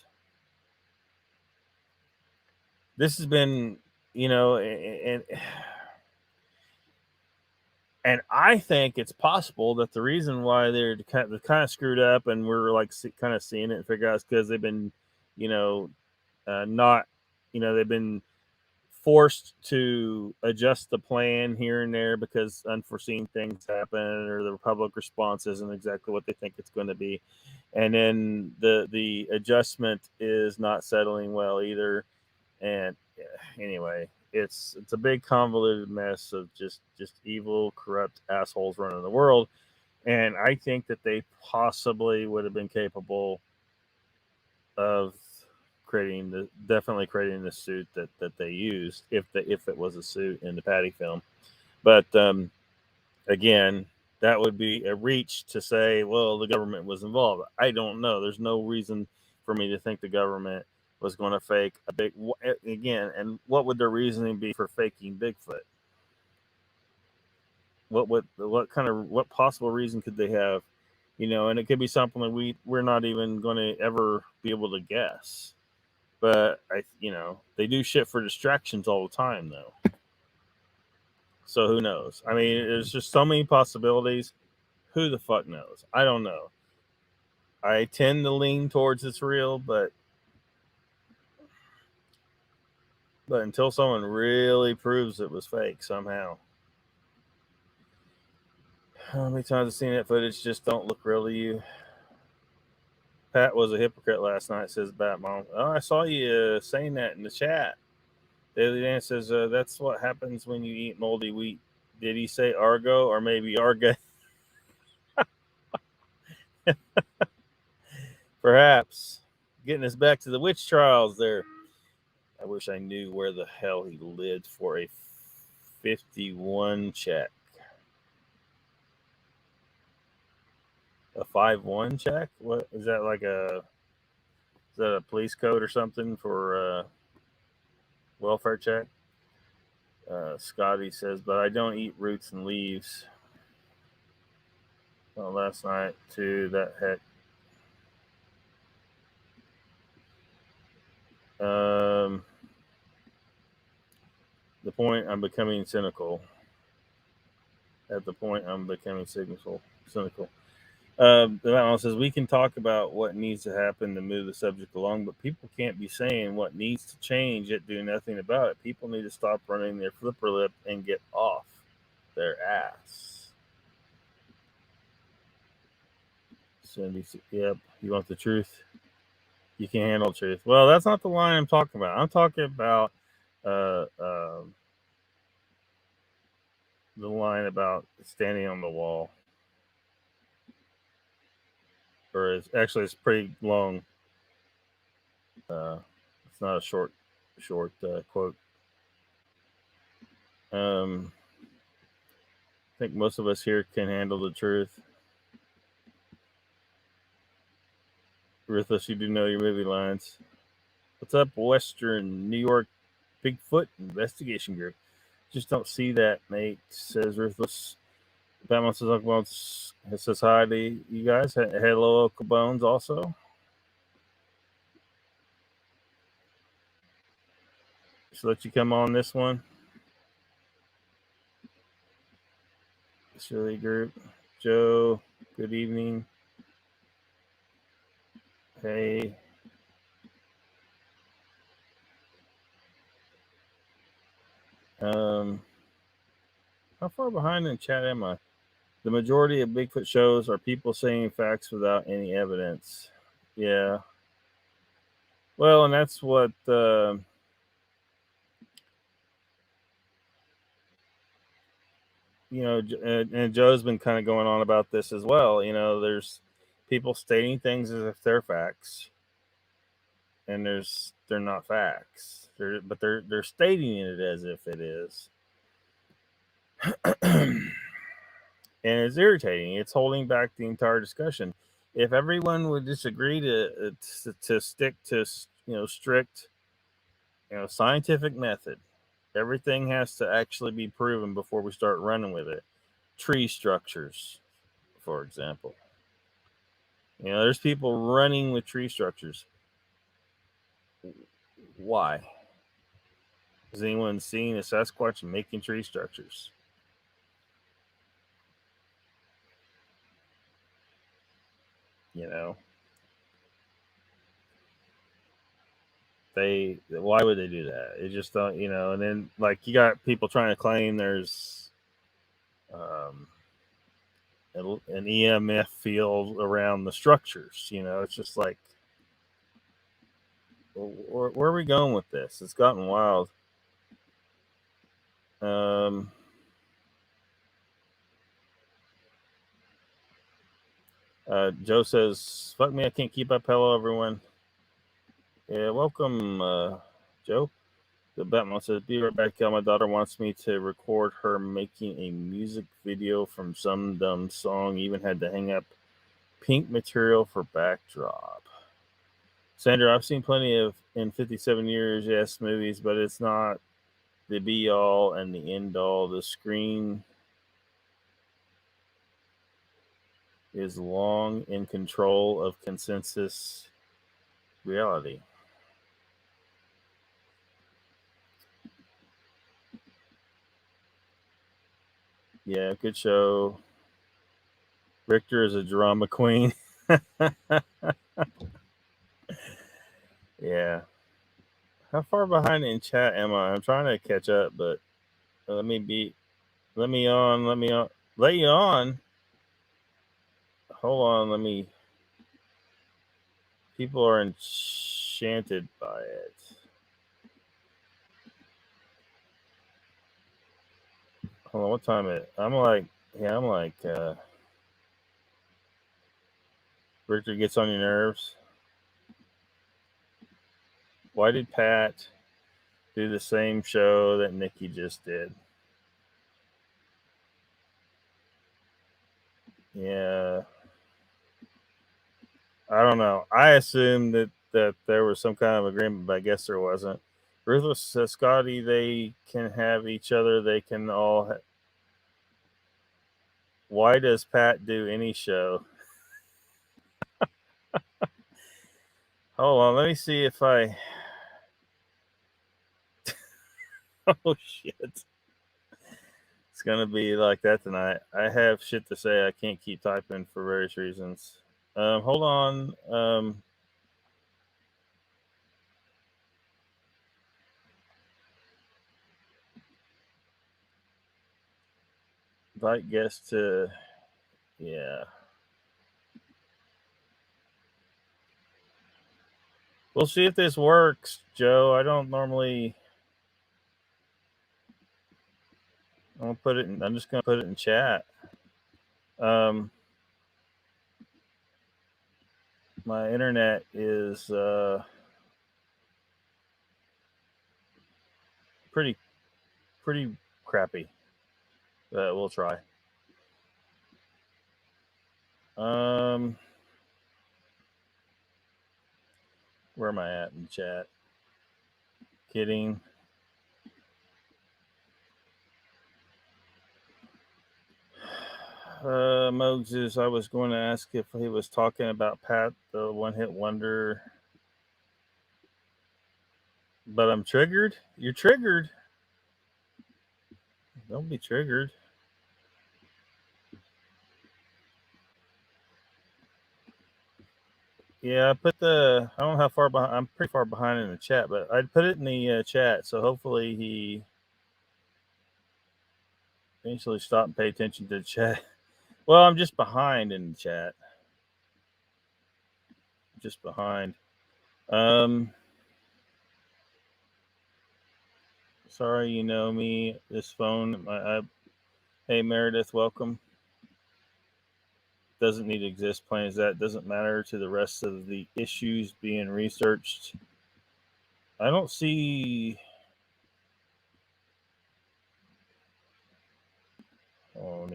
This has been, and I think it's possible that the reason why they're kind of screwed up and we're like kind of seeing it and figure out is because they've been, not, they've been forced to adjust the plan here and there because unforeseen things happen or the public response isn't exactly what they think it's going to be, and then the adjustment is not settling well either. And anyway, it's a big convoluted mess of just evil, corrupt assholes running the world. And I think that they possibly would have been capable of definitely creating the suit that they used if it was a suit in the Patty film. But again, that would be a reach to say, well, the government was involved. I don't know. There's no reason for me to think the government was going to fake a big again. And what would their reasoning be for faking Bigfoot? What possible reason could they have? And it could be something that we're not even going to ever be able to guess. But they do shit for distractions all the time, though. So who knows? I mean, there's just so many possibilities. Who the fuck knows? I don't know. I tend to lean towards it's real, but until someone really proves it was fake somehow. How many times I've seen that footage just don't look real to you? Pat was a hypocrite last night, says Batmom. Oh, I saw you saying that in the chat. Daily Dan says, that's what happens when you eat moldy wheat. Did he say Argo or maybe Arga? Perhaps. Getting us back to the witch trials there. I wish I knew where the hell he lived for a 51 check. A 5-1 check? What is that, like is that a police code or something for welfare check? Scotty says, but I don't eat roots and leaves. Well, last night too, that heck. The point I'm becoming cynical. At the point I'm becoming cynical. The one says we can talk about what needs to happen to move the subject along, but people can't be saying what needs to change yet do nothing about it. People need to stop running their flipper lip and get off their ass. Cindy, yep. You want the truth? You can handle truth. Well, that's not the line I'm talking about. I'm talking about the line about standing on the wall. Or it's pretty long. It's not a short quote. I think most of us here can handle the truth. Ruthless, you do know your movie lines. What's up, Western New York Bigfoot Investigation Group? Just don't see that, mate, says Ruthless. Batman says Uncle Bones says hi to you guys. Hello, Uncle Bones, also. Just let you come on this one. Silly group. Joe, good evening. Hey. How far behind in chat am I? The majority of Bigfoot shows are people saying facts without any evidence. Yeah. Well, and that's what and Joe's been kind of going on about this as well. There's people stating things as if they're facts, and they're not facts. They're stating it as if it is. And it's irritating. It's holding back the entire discussion. If everyone would disagree to stick to strict scientific method, everything has to actually be proven before we start running with it. Tree structures, for example. There's people running with tree structures. Why? Has anyone seen a Sasquatch making tree structures? Why would they do that? It just don't, and then like you got people trying to claim there's an EMF field around the structures. It's just like, where are we going with this? It's gotten wild. Joe says, "Fuck me, I can't keep up." Hello, everyone. Yeah, welcome, Joe. The Batman says, "Be right back, y'all. My daughter wants me to record her making a music video from some dumb song. Even had to hang up pink material for backdrop." Sandra, I've seen plenty of in 57 years, yes, movies, but it's not the be all and the end all. The screen is long in control of consensus reality. Yeah, good show. Richter is a drama queen. Yeah. How far behind in chat am I? I'm trying to catch up, but let you on. Hold on, people are enchanted by it. Hold on, what time is it? I'm like, Richter gets on your nerves. Why did Pat do the same show that Nikki just did? Yeah. I don't know. I assumed that there was some kind of agreement, but I guess there wasn't. Ruthless says, Scotty, they can have each other. They can all. Why does Pat do any show? Hold on. Let me see if I. Oh, shit. It's going to be like that tonight. I have shit to say. I can't keep typing for various reasons. Hold on. Invite guests to. Yeah. We'll see if this works, Joe. I don't normally. I'm just gonna put it in chat. My internet is pretty crappy, but we'll try. Where am I at in chat? Kidding. Moses, I was going to ask if he was talking about Pat, the one-hit wonder, but I'm triggered. You're triggered. Don't be triggered. Yeah, I don't know how far behind. I'm pretty far behind in the chat, but I put it in the chat, so hopefully he eventually stop and pay attention to the chat. Well, I'm just behind in the chat. Just behind. Sorry, you know me. This phone. Hey, Meredith, welcome. Doesn't need to exist. Plain as that. Doesn't matter to the rest of the issues being researched. I don't see. Oh,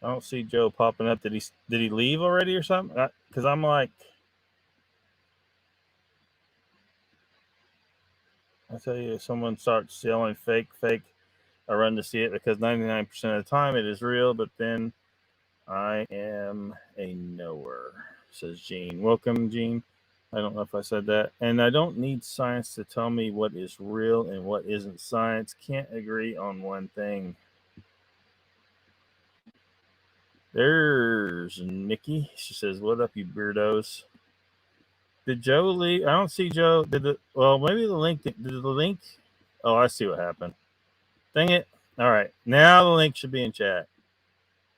I don't see Joe popping up. Did he leave already or something? Because I'm like, I tell you, if someone starts selling fake, I run to see it because 99% of the time it is real. But then I am a knower, says Gene. Welcome, Gene. I don't know if I said that. And I don't need science to tell me what is real and what isn't science. Can't agree on one thing. There's Nikki. She says, what up, you weirdos? Did Joe leave? I don't see Joe. Well, maybe the link. Did the link? Oh, I see what happened. Dang it. All right. Now the link should be in chat.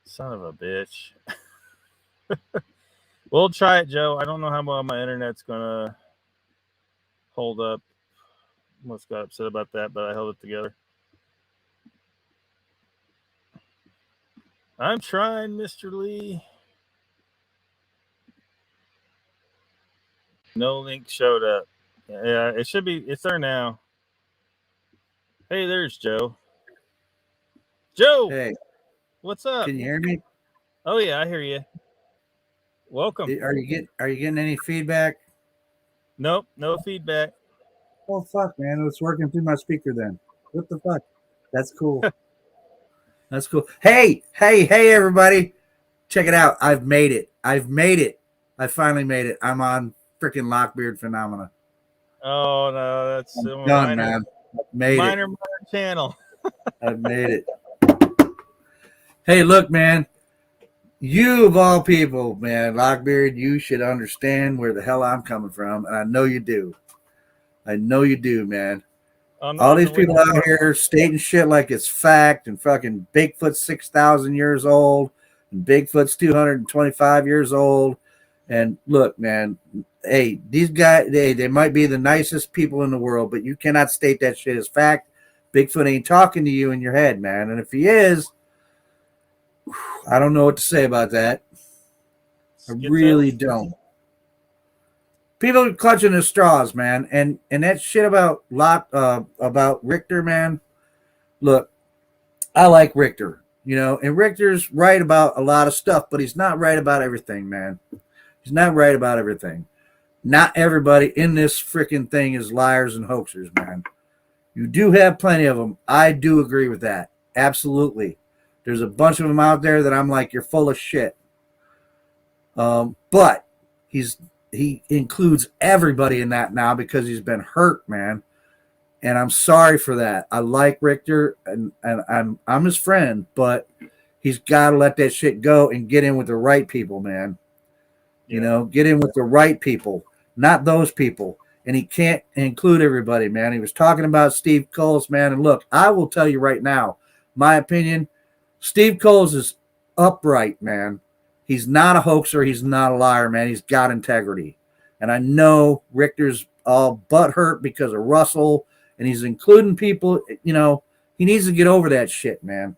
Son of a bitch. We'll try it, Joe. I don't know how well my internet's going to hold up. Almost got upset about that, but I held it together. I'm trying, Mr. Lee. No link showed up. Yeah, it should be. It's there now. Hey, there's Joe. Joe! Hey. What's up? Can you hear me? Oh, yeah, I hear you. Welcome. Are you getting any feedback? Nope, no feedback. Oh, fuck, man. It's working through my speaker then. What the fuck? That's cool. That's cool. Hey, everybody. Check it out. I've made it. I finally made it. I'm on freaking LOCKBEARD Phenomena. Oh, no, that's done, man. Minor channel. I've made it. Hey, look, man. You of all people, man, LOCKBEARD, you should understand where the hell I'm coming from, and I know you do. I know you do, man. All these people out here stating shit like it's fact, and fucking Bigfoot's 6,000 years old, and Bigfoot's 225 years old. And look, man, hey, these guys, they might be the nicest people in the world, but you cannot state that shit as fact. Bigfoot ain't talking to you in your head, man. And if he is, I don't know what to say about that. I really don't. People are clutching at straws, man, and that shit about Richter, man. Look, I like Richter, and Richter's right about a lot of stuff, but he's not right about everything, man. He's not right about everything. Not everybody in this freaking thing is liars and hoaxers, man. You do have plenty of them. I do agree with that. Absolutely. There's a bunch of them out there that I'm like, you're full of shit. But he includes everybody in that now because he's been hurt, man. And I'm sorry for that. I like Richter, and I'm his friend, but he's got to let that shit go and get in with the right people, man. Yeah. Get in with the right people, not those people. And he can't include everybody, man. He was talking about Steve Coles, man. And look, I will tell you right now, my opinion, Steve Coles is upright, man. He's not a hoaxer. He's not a liar, man. He's got integrity. And I know Richter's all butthurt because of Russell, and he's including people, he needs to get over that shit, man,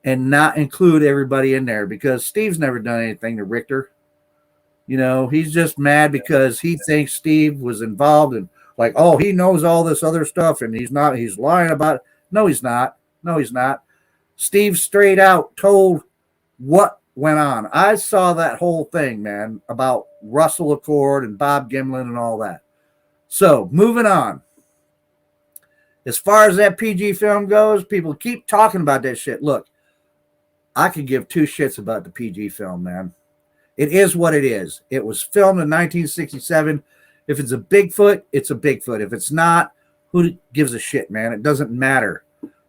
and not include everybody in there because Steve's never done anything to Richter. He's just mad because he thinks Steve was involved and like, oh, he knows all this other stuff and he's lying about it. No, he's not. Steve straight out told what went on. I saw that whole thing, man, about Russell Accord and Bob Gimlin and all that. So moving on. As far as that PG film goes, people keep talking about that shit. Look, I could give two shits about the PG film, man. It is what it is. It was filmed in 1967. If it's a Bigfoot, it's a Bigfoot. If it's not, who gives a shit, man? It doesn't matter.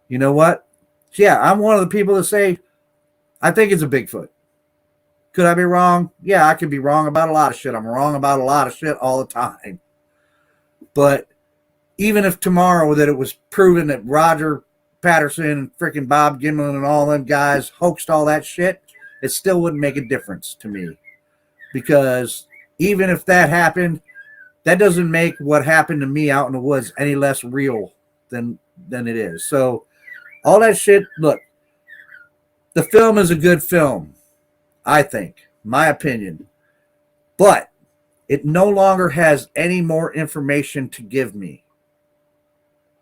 You know what? Yeah, I'm one of the people that say, I think it's a Bigfoot. Could I be wrong? Yeah, I could be wrong about a lot of shit. I'm wrong about a lot of shit all the time. But even if tomorrow that it was proven that Roger Patterson and freaking Bob Gimlin and all them guys hoaxed all that shit, it still wouldn't make a difference to me. Because even if that happened, that doesn't make what happened to me out in the woods any less real than it is. So all that shit, look, the film is a good film, I think, my opinion. But it no longer has any more information to give me.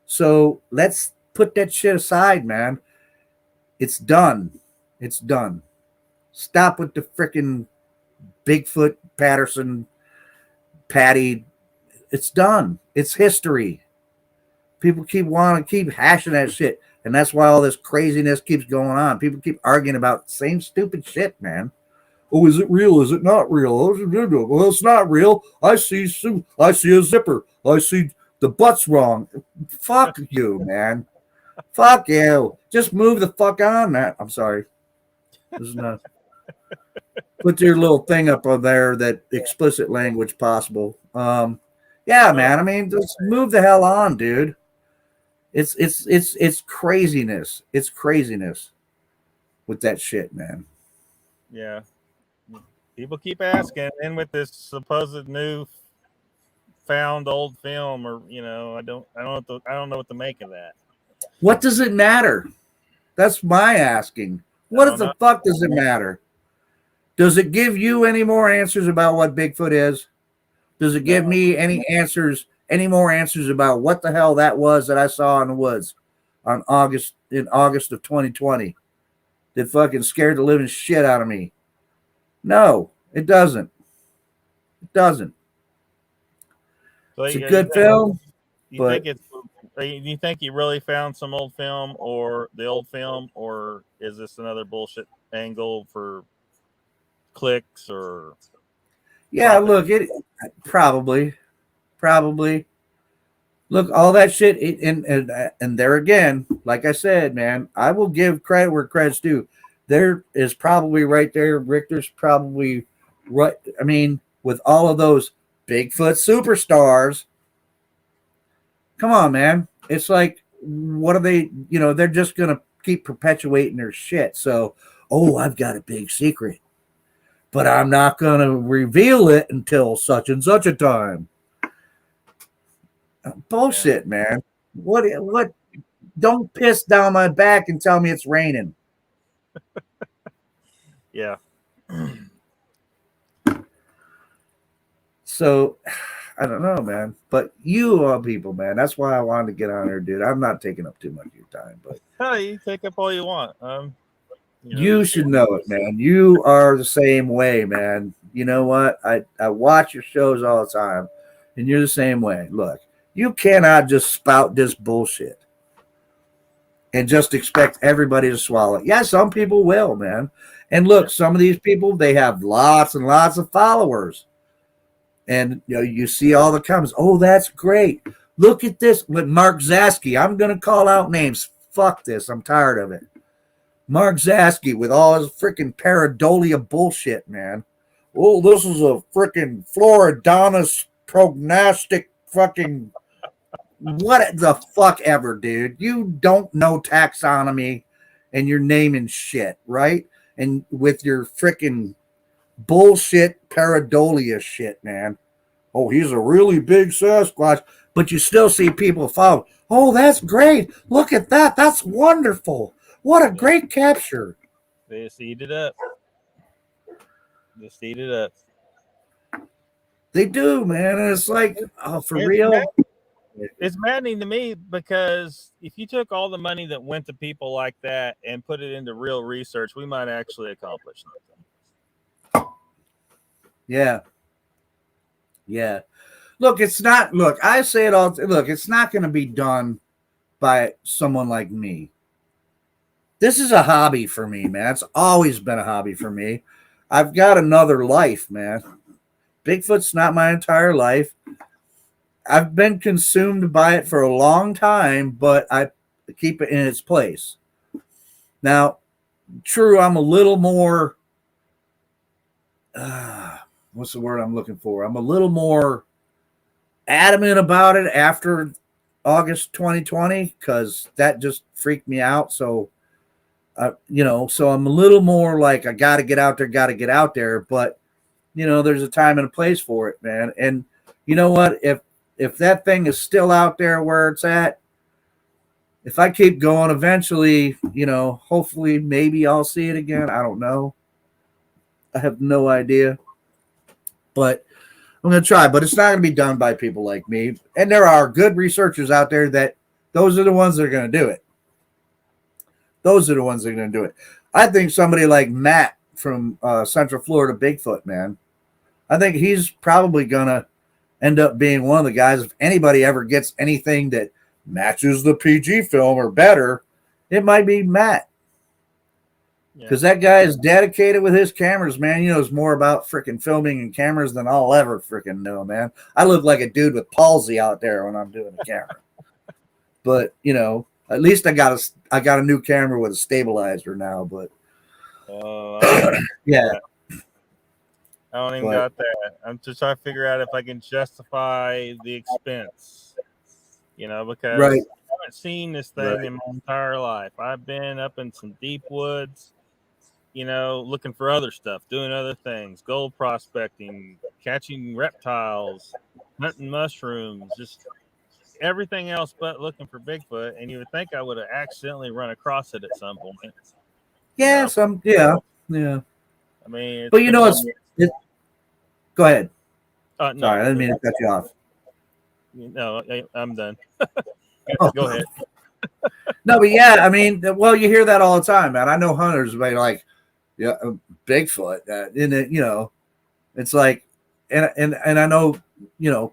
So let's put that shit aside, man. It's done. It's done. Stop with the freaking Bigfoot, Patterson, Patty. It's done. It's history. People keep hashing that shit. And that's why all this craziness keeps going on. People keep arguing about the same stupid shit, man. Oh, is it real? Is it not real? Well, it's not real. I see a zipper. I see the butt's wrong. Fuck you, man. Fuck you. Just move the fuck on, man. I'm sorry. This is not. put your little thing up on there that explicit language possible. Yeah, man. I mean, just move the hell on, dude. It's craziness. It's craziness with that shit, man. Yeah. People keep asking, and with this supposed new found old film, or I don't know what to make of that. What does it matter? That's my asking. What the fuck does it matter? Does it give you any more answers about what Bigfoot is? Does it give me any more answers about what the hell that was that I saw in the woods in August of 2020 that fucking scared the living shit out of me? No, it doesn't. It doesn't. So it's a good film. Do you think you really found some old film, or the old film, or is this another bullshit angle for clicks or? Yeah, look, it probably. Look, all that shit, and there again, like I said, man, I will give credit where credit's due. There is probably right there. Richter's probably right. I mean, with all of those Bigfoot superstars, come on, man. It's like, what are they? They're just gonna keep perpetuating their shit. So, I've got a big secret, but I'm not gonna reveal it until such and such a time. Bullshit, man. What? Don't piss down my back and tell me it's raining. Yeah. So, I don't know, man. But you are people, man. That's why I wanted to get on here, dude. I'm not taking up too much of your time, but you take up all you want. You should know it, man. You are the same way, man. You know what? I watch your shows all the time, and you're the same way. Look, you cannot just spout this bullshit and just expect everybody to swallow it. Yeah, some people will, man. And look, some of these people, they have lots and lots of followers. And you see all the comments. Oh, that's great. Look at this with Mark Zasky. I'm going to call out names. Fuck this. I'm tired of it. Mark Zasky with all his freaking pareidolia bullshit, man. Oh, this is a freaking Floridonus prognostic fucking what the fuck ever, dude. You don't know taxonomy and you're naming shit, right? And with your freaking bullshit pareidolia shit, man. Oh, he's a really big Sasquatch, but you still see people follow. Oh, that's great. Look at that. That's wonderful. What a great capture. They just eat it up. Just eat it up. They do, man. And it's like, oh, for real? It's maddening to me because if you took all the money that went to people like that and put it into real research, we might actually accomplish something. Yeah. Yeah. Look, it's not, look, I say it all, look, it's not going to be done by someone like me. This is a hobby for me, man. It's always been a hobby for me. I've got another life, man. Bigfoot's not my entire life. I've been consumed by it for a long time, but I keep it in its place. Now, true, I'm a little more, what's the word I'm looking for? I'm a little more adamant about it after August 2020 because that just freaked me out. So, so I'm a little more like, I got to get out there. But, there's a time and a place for it, man. And you know what? If that thing is still out there where it's at, if I keep going, eventually, hopefully, maybe I'll see it again. I don't know. I have no idea. But I'm going to try. But it's not going to be done by people like me. And there are good researchers out there that those are the ones that are going to do it. Those are the ones that are going to do it. I think somebody like Matt from Central Florida Bigfoot, man, I think he's probably going to end up being one of the guys. If anybody ever gets anything that matches the PG film or better, it might be Matt. Because that guy is dedicated with his cameras, man. He knows more about freaking filming and cameras than I'll ever freaking know, man. I look like a dude with palsy out there when I'm doing the camera. But, at least I got a new camera with a stabilizer now. But, yeah. I don't even But- got that. I'm just trying to figure out if I can justify the expense. Because Right. I haven't seen this thing in my entire life. I've been up in some deep woods, looking for other stuff, doing other things, gold prospecting, catching reptiles, hunting mushrooms, just everything else but looking for Bigfoot. And you would think I would have accidentally run across it at some point. Yeah, yeah. I mean, But go ahead. No, Sorry, I didn't mean to cut you off. No, I'm done. Oh. Go ahead. No, but yeah, I mean, well, you hear that all the time, man. I know hunters be like, yeah, Bigfoot, and it, it's like, and I know,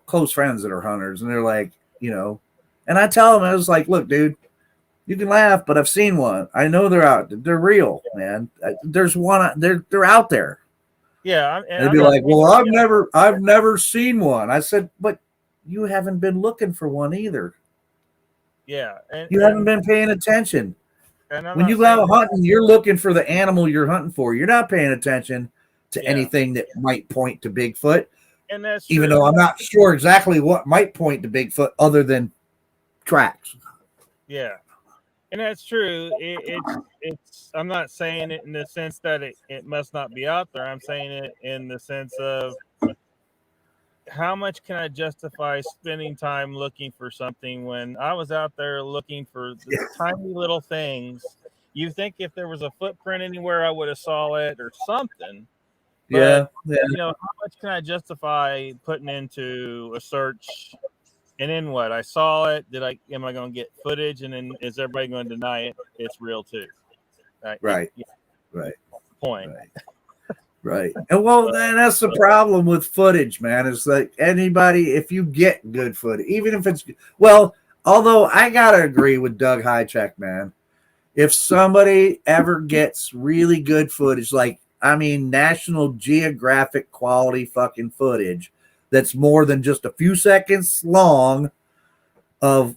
close friends that are hunters, and they're like, and I tell them, I was like, look, dude, you can laugh, but I've seen one. I know they're out. They're real, man. There's one. They're out there. Yeah, and they'd be like, well, I've never seen one. I said, but you haven't been looking for one either. Yeah, you haven't been paying attention. When you go out hunting, you're looking for the animal you're hunting for. You're not paying attention to anything that might point to Bigfoot. And that's even true. though I'm not sure exactly what might point to Bigfoot other than tracks. Yeah, and that's true. It's. I'm not saying it in the sense that it must not be out there. I'm saying it in the sense of how much can I justify spending time looking for something when I was out there looking for the tiny little things. You think if there was a footprint anywhere, I would have saw it or something. But, how much can I justify putting into a search? And then what? I saw it. Am I going to get footage? And then is everybody going to deny it? It's real too. Right. Point. Right. And well, then that's the problem with footage, man. Is like anybody, if you get good footage, even if it's, although I got to agree with Doug Highcheck, man. If somebody ever gets really good footage, National Geographic quality fucking footage that's more than just a few seconds long of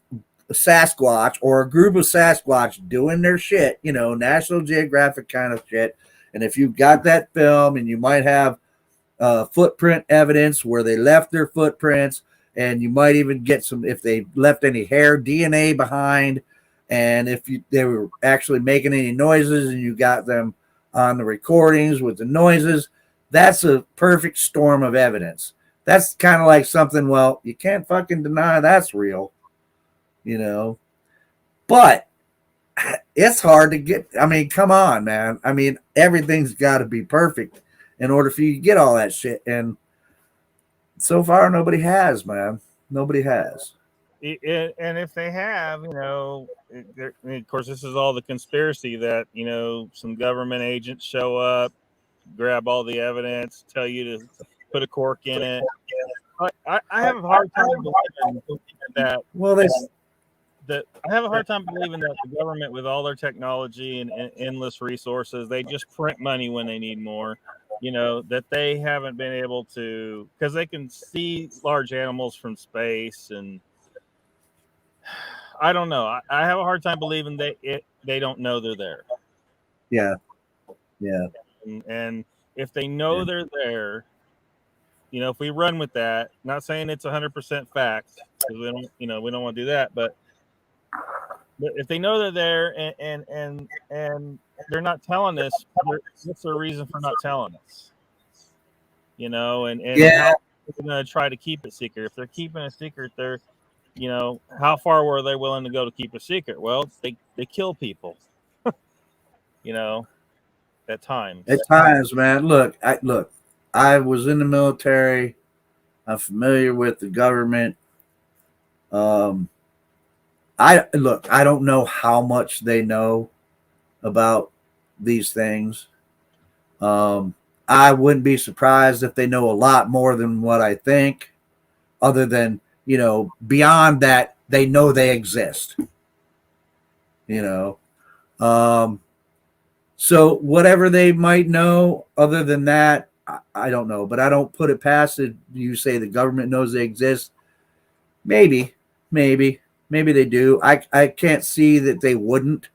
Sasquatch or a group of Sasquatch doing their shit, National Geographic kind of shit. And if you've got that film and you might have footprint evidence where they left their footprints, and you might even get some, if they left any hair DNA behind, and if they were actually making any noises and you got them on the recordings with the noises, that's a perfect storm of evidence. That's kind of like something, you can't fucking deny that's real, But it's hard to get. I mean, come on, man. I mean, everything's got to be perfect in order for you to get all that shit. And so far, nobody has, man. Nobody has. And if they have, of course, this is all the conspiracy that, some government agents show up, grab all the evidence, tell you to put a cork in it. I have a hard time believing that. I have a hard time believing that the government, with all their technology and endless resources, they just print money when they need more. That they haven't been able to, because they can see large animals from space, and I don't know. I have a hard time believing they don't know they're there. Yeah. And if they know they're there, if we run with that, not saying it's 100% fact, because we don't want to do that, but if they know they're there and they're not telling us, what's their reason for not telling us? And how are they going to try to keep it secret? If they're keeping a secret, they're, how far were they willing to go to keep a secret? Well, they kill people, at times. At times, man. Look, I was in the military. I'm familiar with the government. I don't know how much they know about these things. I wouldn't be surprised if they know a lot more than what I think, other than, beyond that, they know they exist. So whatever they might know, other than that, I don't know. But I don't put it past it. You say the government knows they exist. Maybe they do. I can't see that they wouldn't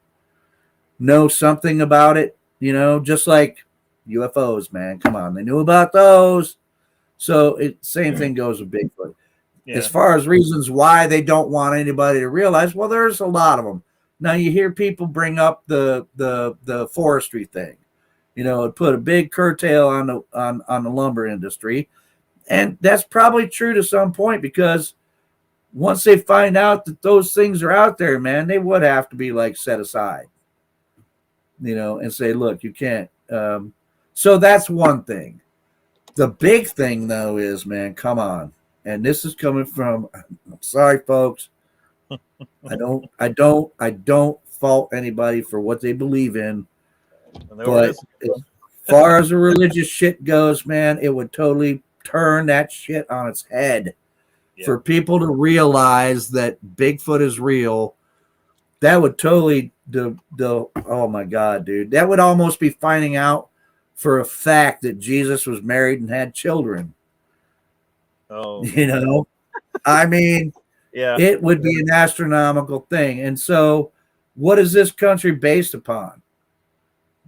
know something about it. Just like UFOs, man. Come on. They knew about those. So same thing goes with Bigfoot. Yeah. As far as reasons why they don't want anybody to realize, well, there's a lot of them. Now you hear people bring up the forestry thing. You know, it put a big curtail on the lumber industry. And that's probably true to some point, because once they find out that those things are out there, man, they would have to be like set aside, you know, and say, look, you can't. So that's one thing. The big thing, though, is, man, come on. And this is coming from, I'm sorry, folks. I don't fault anybody for what they believe in. But as far as the religious shit goes, man, it would totally turn that shit on its head. Yeah. For people to realize that Bigfoot is real. That would totally oh my God, dude. That would almost be finding out for a fact that Jesus was married and had children. Oh, you know, I mean, yeah, it would be an astronomical thing. And so, what is this country based upon?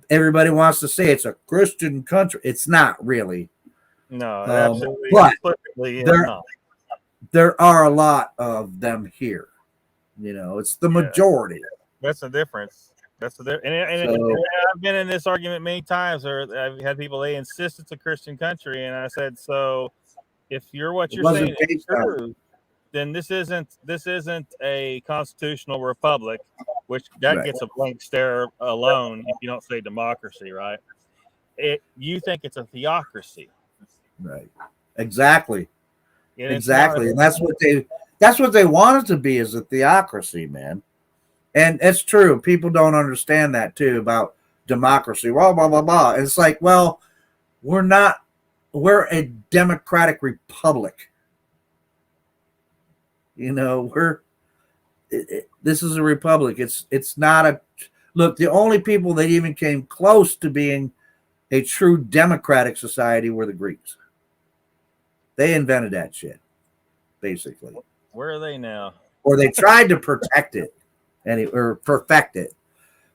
Everybody wants to say it's a Christian country. It's not really. No, absolutely. But there are a lot of them here. You know, it's the majority. That's the difference. That's the and I've been in this argument many times, or I've had people, they insist it's a Christian country, and I said, so if what you're saying is true, then this isn't a constitutional republic, which that gets a blank stare alone if you don't say democracy, right? You think it's a theocracy, right? Exactly, and exactly, and that's what they want it to be, is a theocracy, man. And it's true. People don't understand that too about democracy. Blah blah blah blah. And it's like, well, we're not. We're a democratic republic. You know, this is a republic. It's not a look. The only people that even came close to being a true democratic society were the Greeks. They invented that shit, basically. Where are they now? Or they tried to protect it or perfect it.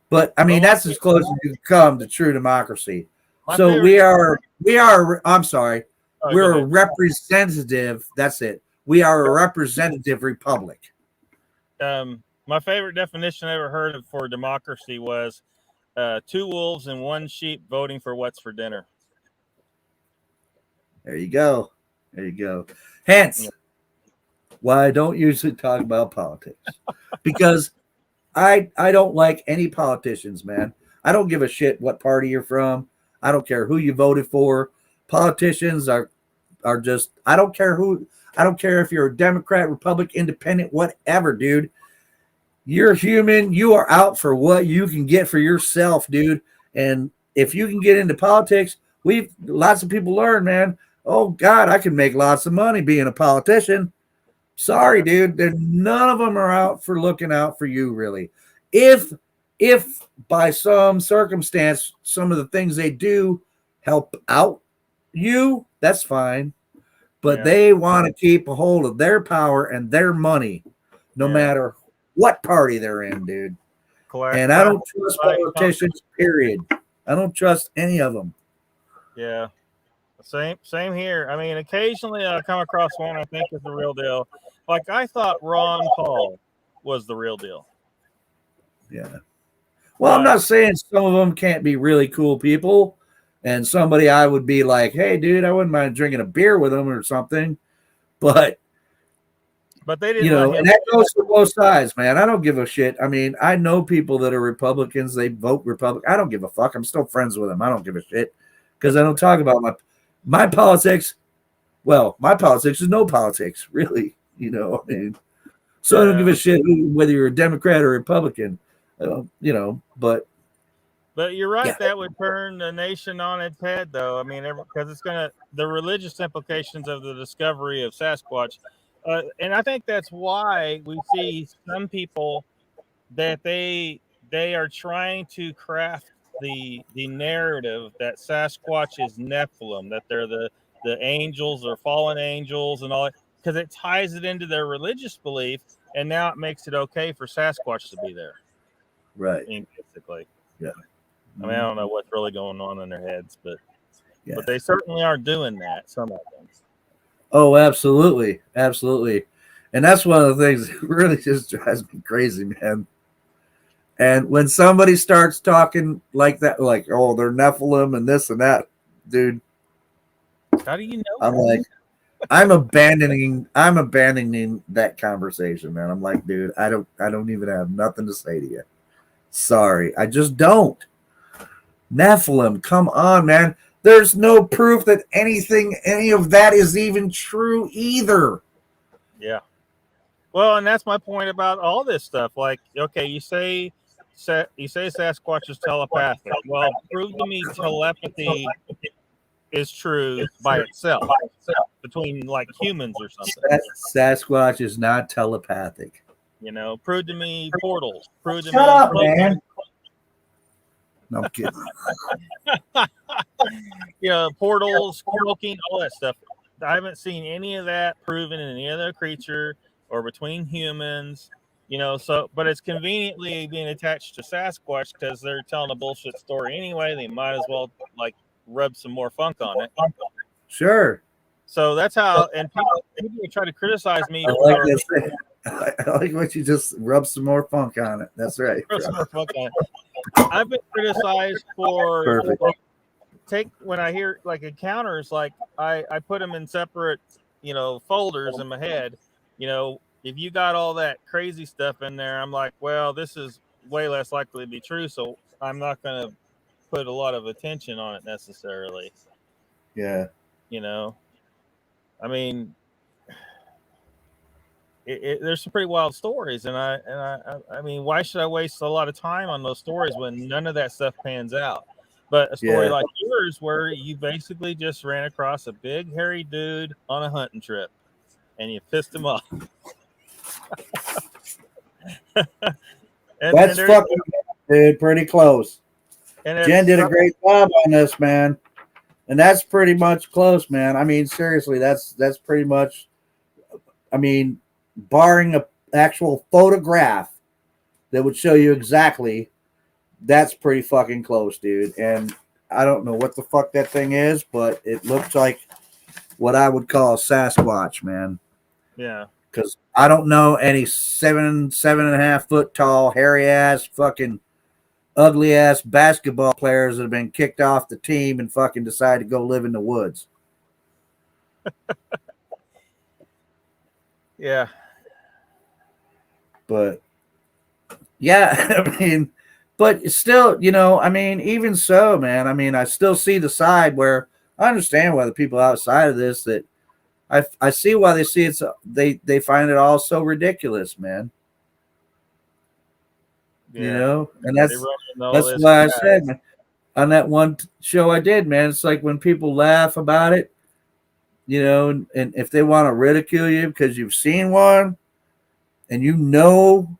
But I mean, that's as close as you come to true democracy. So we are. I'm sorry. We're a representative. That's it. We are a representative republic. My favorite definition I ever heard for democracy was 2 wolves and 1 sheep voting for what's for dinner. There you go. There you go. Hence, why I don't usually talk about politics, because I don't like any politicians, man. I don't give a shit what party you're from. I don't care who you voted for. Politicians are just, I don't care if you're a Democrat, Republican, Independent, whatever, dude. You're human. You are out for what you can get for yourself, dude. And if you can get into politics, lots of people learn, man. Oh God, I can make lots of money being a politician. Sorry, dude. None of them are out for looking out for you, really. If by some circumstance, some of the things they do help out you, that's fine. But they want to keep a hold of their power and their money, no matter what party they're in, dude. And I don't trust politicians, period. I don't trust any of them. Yeah. Same here. I mean, occasionally I come across one I think is the real deal. Like, I thought Ron Paul was the real deal. Yeah. Well, I'm not saying some of them can't be really cool people, and somebody I would be like, hey, dude, I wouldn't mind drinking a beer with them or something. But they didn't, you know, and that goes to both sides, man. I don't give a shit. I mean, I know people that are Republicans. They vote Republican. I don't give a fuck. I'm still friends with them. I don't give a shit, because I don't talk about my politics. Well, my politics is no politics, really. You know, I mean, so I don't give a shit whether you're a Democrat or Republican. You know, but you're right. That would turn the nation on its head, though. I mean, because it's the religious implications of the discovery of Sasquatch, and I think that's why we see some people that they are trying to craft the narrative that Sasquatch is Nephilim, that they're the angels or fallen angels and all that, because it ties it into their religious belief, and now it makes it okay for Sasquatch to be there. Right. Basically. Yeah. I mean, I don't know what's really going on in their heads, but Yeah. they certainly are doing that. Some of them. Oh, absolutely, absolutely, and that's one of the things that really just drives me crazy, man. And when somebody starts talking like that, like, oh, they're Nephilim and this and that, dude, How do you know? I'm like, I'm abandoning that conversation, man. I'm like, dude, I don't even have nothing to say to you. Sorry, I just don't. Nephilim, come on, man. There's no proof that any of that is even true either. Yeah. Well, and that's my point about all this stuff. Like, okay, you say Sasquatch is telepathic. Well, prove to me telepathy is true by itself between like humans or something. Sasquatch is not telepathic. You know, prove to me portals. Prove to Shut me up, man. No, I'm kidding. You know, portals, cloaking, all that stuff. I haven't seen any of that proven in any other creature or between humans. You know, so but it's conveniently being attached to Sasquatch because they're telling a bullshit story anyway. They might as well like rub some more funk on it. Sure. So that's how. And people try to criticize me. I like this. I like what you just rub some more funk on it. That's right. Rub some more funk on it. I've been criticized for when I hear like encounters, like I put them in separate, you know, folders in my head. You know, if you got all that crazy stuff in there, I'm like, well, this is way less likely to be true, so I'm not going to put a lot of attention on it necessarily. Yeah. You know, I mean, there's some pretty wild stories, and I mean, why should I waste a lot of time on those stories when none of that stuff pans out? But a story like yours, where you basically just ran across a big hairy dude on a hunting trip, and you pissed him off. That's fucking, dude, pretty close. And Jen did a great job on this, man. And that's pretty much close, man. I mean, seriously, that's pretty much, I mean, barring an actual photograph that would show you exactly, that's pretty fucking close, dude. And I don't know what the fuck that thing is, but it looks like what I would call a Sasquatch, man. Yeah. Because I don't know any 7.5 foot tall, hairy ass, fucking ugly ass basketball players that have been kicked off the team and fucking decide to go live in the woods. Yeah. But yeah, I mean, but still, you know, I mean, even so, man, I mean, I still see the side where I understand why the people outside of this that I see why they see it. So they find it all so ridiculous, man. Yeah. You know, and that's why I said, man, on that one show I did, man, it's like when people laugh about it, you know, and if they want to ridicule you because you've seen one and you know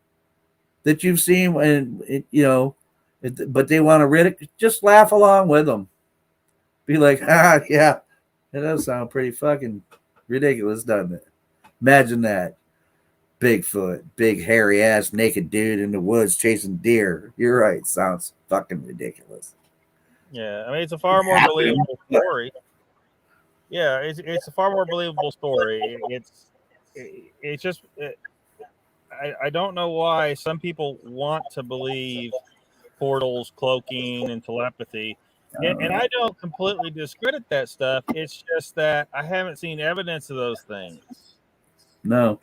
that you've seen one, you know, but they want to ridicule, just laugh along with them. Be like, yeah, that does sound pretty fucking ridiculous, doesn't it? Imagine that. Bigfoot, big hairy ass naked dude in the woods chasing deer. You're right. Sounds fucking ridiculous. Yeah, I mean, it's a far more believable story. Yeah, it's a far more believable story. It's just I don't know why some people want to believe portals, cloaking, and telepathy. And I don't completely discredit that stuff. It's just that I haven't seen evidence of those things. No.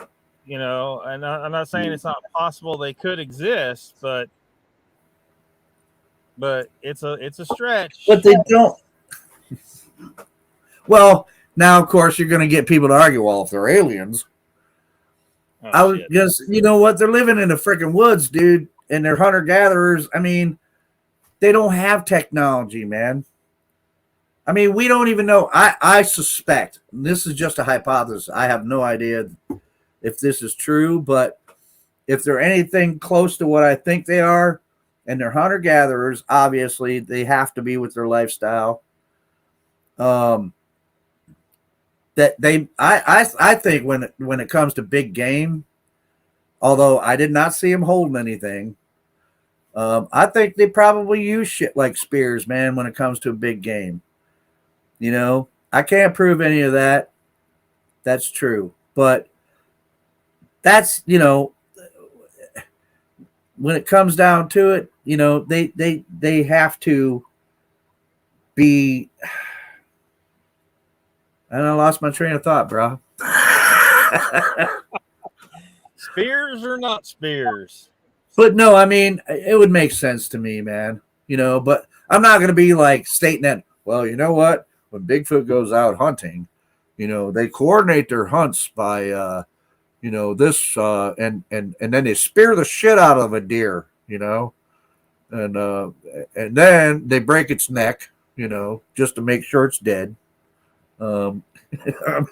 You know, and I'm not saying it's not possible they could exist, but it's a stretch. But they don't. Well, now of course you're going to get people to argue, well, if they're aliens. I was just, you know what? They're living in the freaking woods, dude, and they're hunter gatherers. I mean, they don't have technology, man. I mean, we don't even know. I suspect, and this is just a hypothesis. I have no idea if this is true, but if they're anything close to what I think they are, and they're hunter gatherers, obviously they have to be with their lifestyle. That I think when it comes to big game, although I did not see them holding anything, I think they probably use shit like spears, man, when it comes to a big game. You know, I can't prove any of that. That's true. But that's, you know, when it comes down to it, you know, they have to be. And I lost my train of thought, bro. Spears or not spears? But no, I mean, it would make sense to me, man. You know, but I'm not going to be like stating that, well, you know what? When Bigfoot goes out hunting, you know, they coordinate their hunts by, you know, this, and then they spear the shit out of a deer, you know, and then they break its neck, you know, just to make sure it's dead. I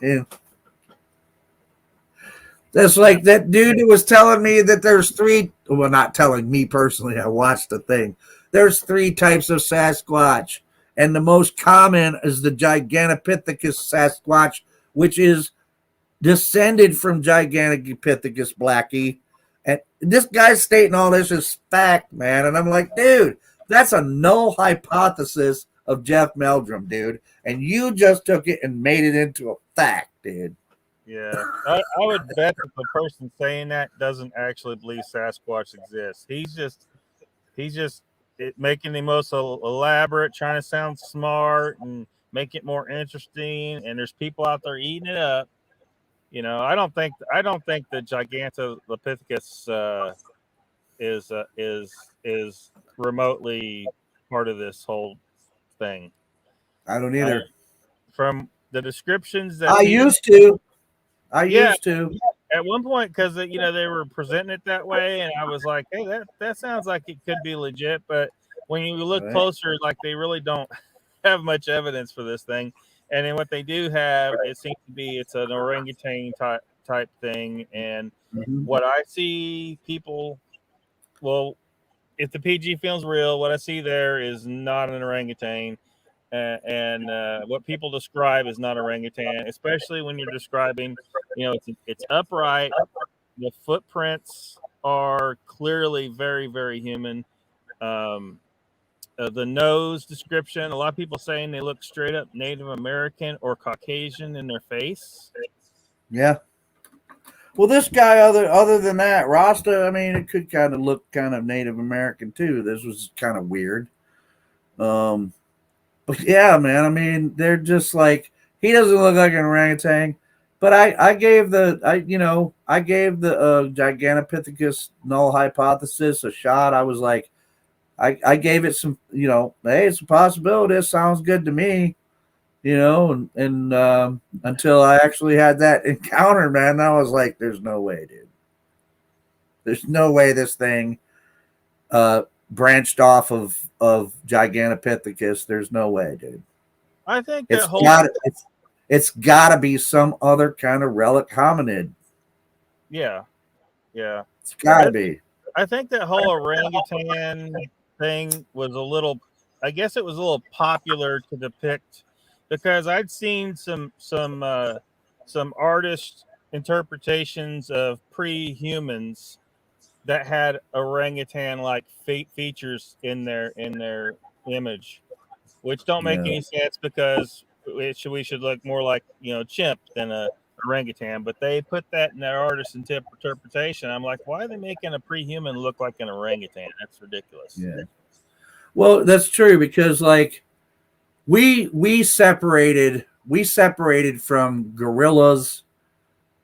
mean, that's like that dude who was telling me that there's three. Well, not telling me personally. I watched the thing. There's 3 types of Sasquatch, and the most common is the Gigantopithecus Sasquatch, which is descended from Gigantopithecus blackie. And this guy's stating all this is fact, man. And I'm like, dude, that's a null hypothesis of Jeff Meldrum, dude. And you just took it and made it into a fact, dude. Yeah, I would bet that the person saying that doesn't actually believe Sasquatch exists. He's just making the most elaborate, trying to sound smart and make it more interesting. And there's people out there eating it up. You know, I don't think the Gigantopithecus is remotely part of this whole thing. I don't either. From the descriptions that I used to. At one point, because you know they were presenting it that way, and I was like, "Hey, that sounds like it could be legit." But when you look closer, like they really don't have much evidence for this thing. And then what they do have, it seems to be it's an orangutan type thing. And what I see people, well, if the PG film's real, what I see there is not an orangutan. And what people describe is not orangutan, especially when you're describing, you know, it's upright. The footprints are clearly very, very human. The nose description, a lot of people saying they look straight up Native American or Caucasian in their face. Yeah. Well, this guy, other than that, Rasta, I mean, it could kind of look kind of Native American too. This was kind of weird. But yeah, man, I mean, they're just like, he doesn't look like an orangutan, but I gave the Gigantopithecus null hypothesis a shot. I was like, I gave it some, you know, hey, it's a possibility. It sounds good to me, you know, and until I actually had that encounter, man, I was like, there's no way, dude. There's no way this thing, branched off of Gigantopithecus. There's no way, dude. I think it's gotta be some other kind of relic hominid. Yeah. It's gotta be. I think that whole orangutan thing was I guess it was a little popular to depict because I'd seen some artist interpretations of pre-humans that had orangutan like features in their image, which don't make any sense because we should look more like, you know, chimp than a orangutan. But they put that in their artist interpretation. I'm like, why are they making a pre-human look like an orangutan? That's ridiculous. Yeah. Well, that's true because like we separated from gorillas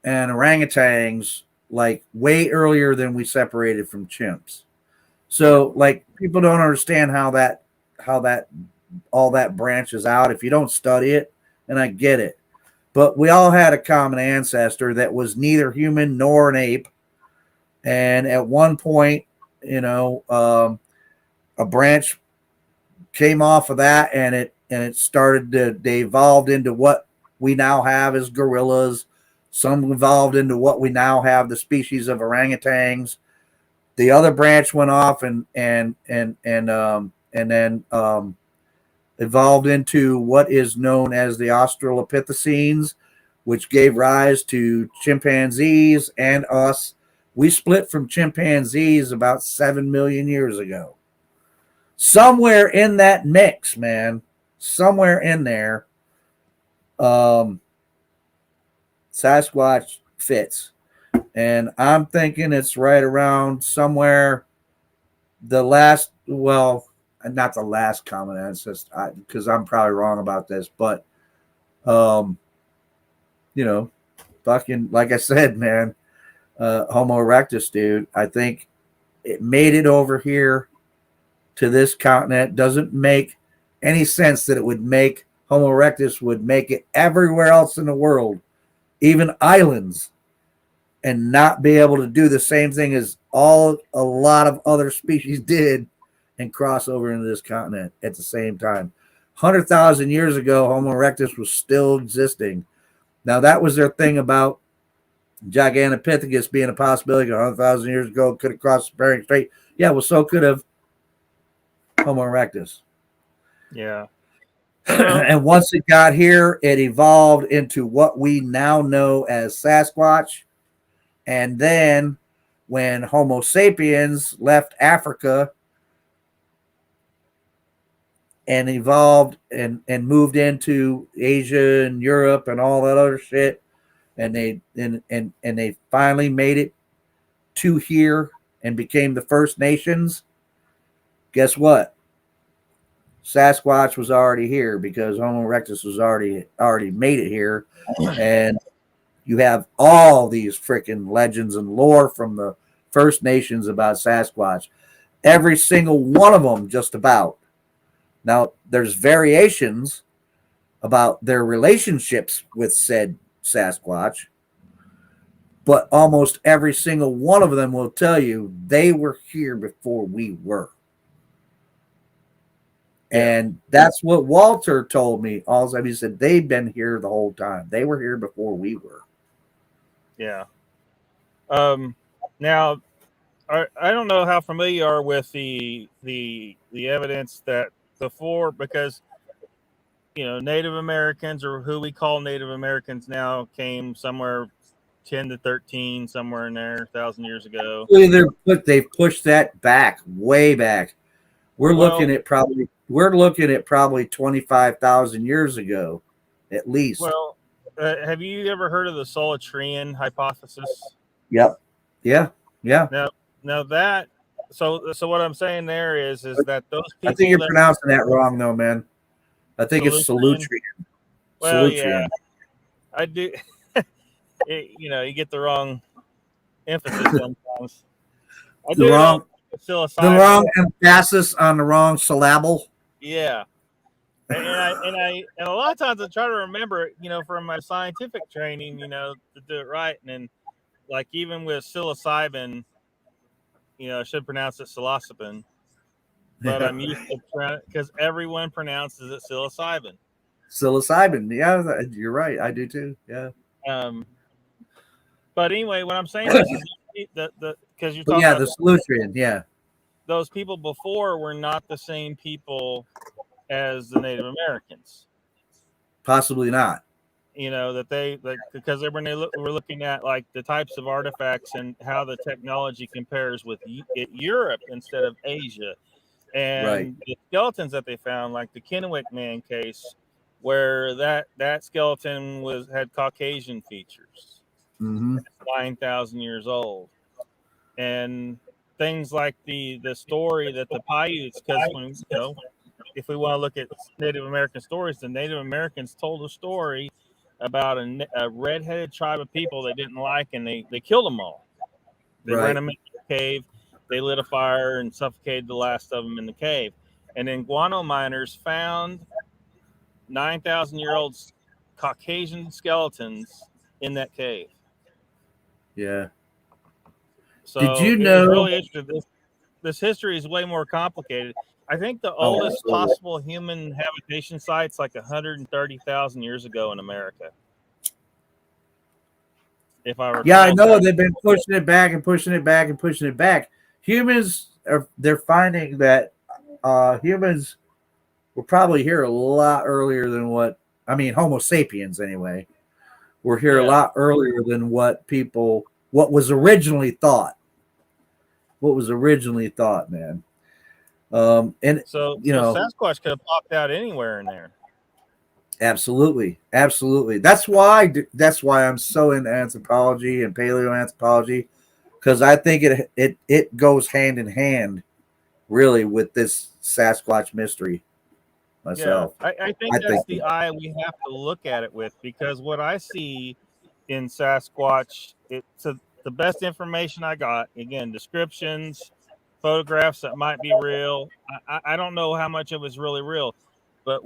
and orangutans like way earlier than we separated from chimps. So like people don't understand how that all that branches out if you don't study it, and I get it. But we all had a common ancestor that was neither human nor an ape. And at one point, you know, a branch came off of that and it started to, they evolved into what we now have as gorillas. Some evolved into what we now have, the species of orangutans. The other branch went off and then evolved into what is known as the Australopithecines, which gave rise to chimpanzees and us. We split from chimpanzees about 7 million years ago. Somewhere in that mix, man, somewhere in there, Sasquatch fits. And I'm thinking it's right around somewhere the last, well, not the last common ancestor, because I'm probably wrong about this, but, you know, fucking, like I said, man, Homo erectus, dude, I think it made it over here to this continent. Doesn't make any sense that it would make Homo erectus would make it everywhere else in the world, even islands, and not be able to do the same thing as a lot of other species did and cross over into this continent at the same time. 100,000 years ago, Homo erectus was still existing. Now, that was their thing about Gigantopithecus being a possibility. 100,000 years ago, could have crossed the Bering Strait. Yeah, well, so could have Homo erectus. Yeah. And once it got here, it evolved into what we now know as Sasquatch. And then when Homo sapiens left Africa and evolved and moved into Asia and Europe and all that other shit, and they finally made it to here and became the First Nations, guess what? Sasquatch was already here because Homo erectus was already made it here. And you have all these freaking legends and lore from the First Nations about Sasquatch. Every single one of them, just about. Now, there's variations about their relationships with said Sasquatch, but almost every single one of them will tell you they were here before we were. And that's what Walter told me. Also, he said they've been here the whole time. They were here before we were. Yeah. Now, I don't know how familiar you are with the evidence that before, because Native Americans, or who we call Native Americans now, came somewhere 10 to 13, somewhere in there, 1,000 years ago. They've pushed that back, way back. We're looking at probably 25,000 years ago, at least. Well, have you ever heard of the Solitrian hypothesis? Yep. Yeah. Now that, so what I'm saying there is that those people. I think you're pronouncing that wrong, though, man. I think it's Solitrian. Well, yeah, I do. You get the wrong emphasis sometimes. The wrong emphasis on the wrong syllable. Yeah. And a lot of times I try to remember, from my scientific training, to do it right. And then, like, even with psilocybin, I should pronounce it psilocybin, but I'm used to because everyone pronounces it psilocybin. Psilocybin, yeah, you're right. I do too. Yeah. But anyway, what I'm saying is because you're talking about the Solitrian, yeah. Those people before were not the same people as the Native Americans. Possibly not. That because when they were looking at like the types of artifacts and how the technology compares with Europe instead of Asia, and the skeletons that they found, like the Kennewick Man case, where that skeleton had Caucasian features, 9,000 years old, and things like the story that the Paiutes, because when if we want to look at Native American stories, the Native Americans told a story about a red-headed tribe of people they didn't like, and they killed them all. They ran them into the cave, they lit a fire and suffocated the last of them in the cave. And then guano miners found 9,000-year-old Caucasian skeletons in that cave. Yeah. So did you know? Really interesting. This history is way more complicated. I think the oldest possible human habitation site's like 130,000 years ago in America. If I recall. Yeah, I know they've been pushing it back and pushing it back and pushing it back. They're finding that humans were probably here a lot earlier than Homo sapiens anyway. Were here a lot earlier than what people what was originally thought. What was originally thought, man. And So you know, Sasquatch could have popped out anywhere in there. absolutely, absolutely. That's why I'm so into anthropology and paleoanthropology, because I think it goes hand in hand, really, with this Sasquatch mystery. Myself, Yeah, I think that's the eye we have to look at it with, because what I see in Sasquatch, it's the best information I got. Again, descriptions, photographs that might be real. I don't know how much of it's really real, but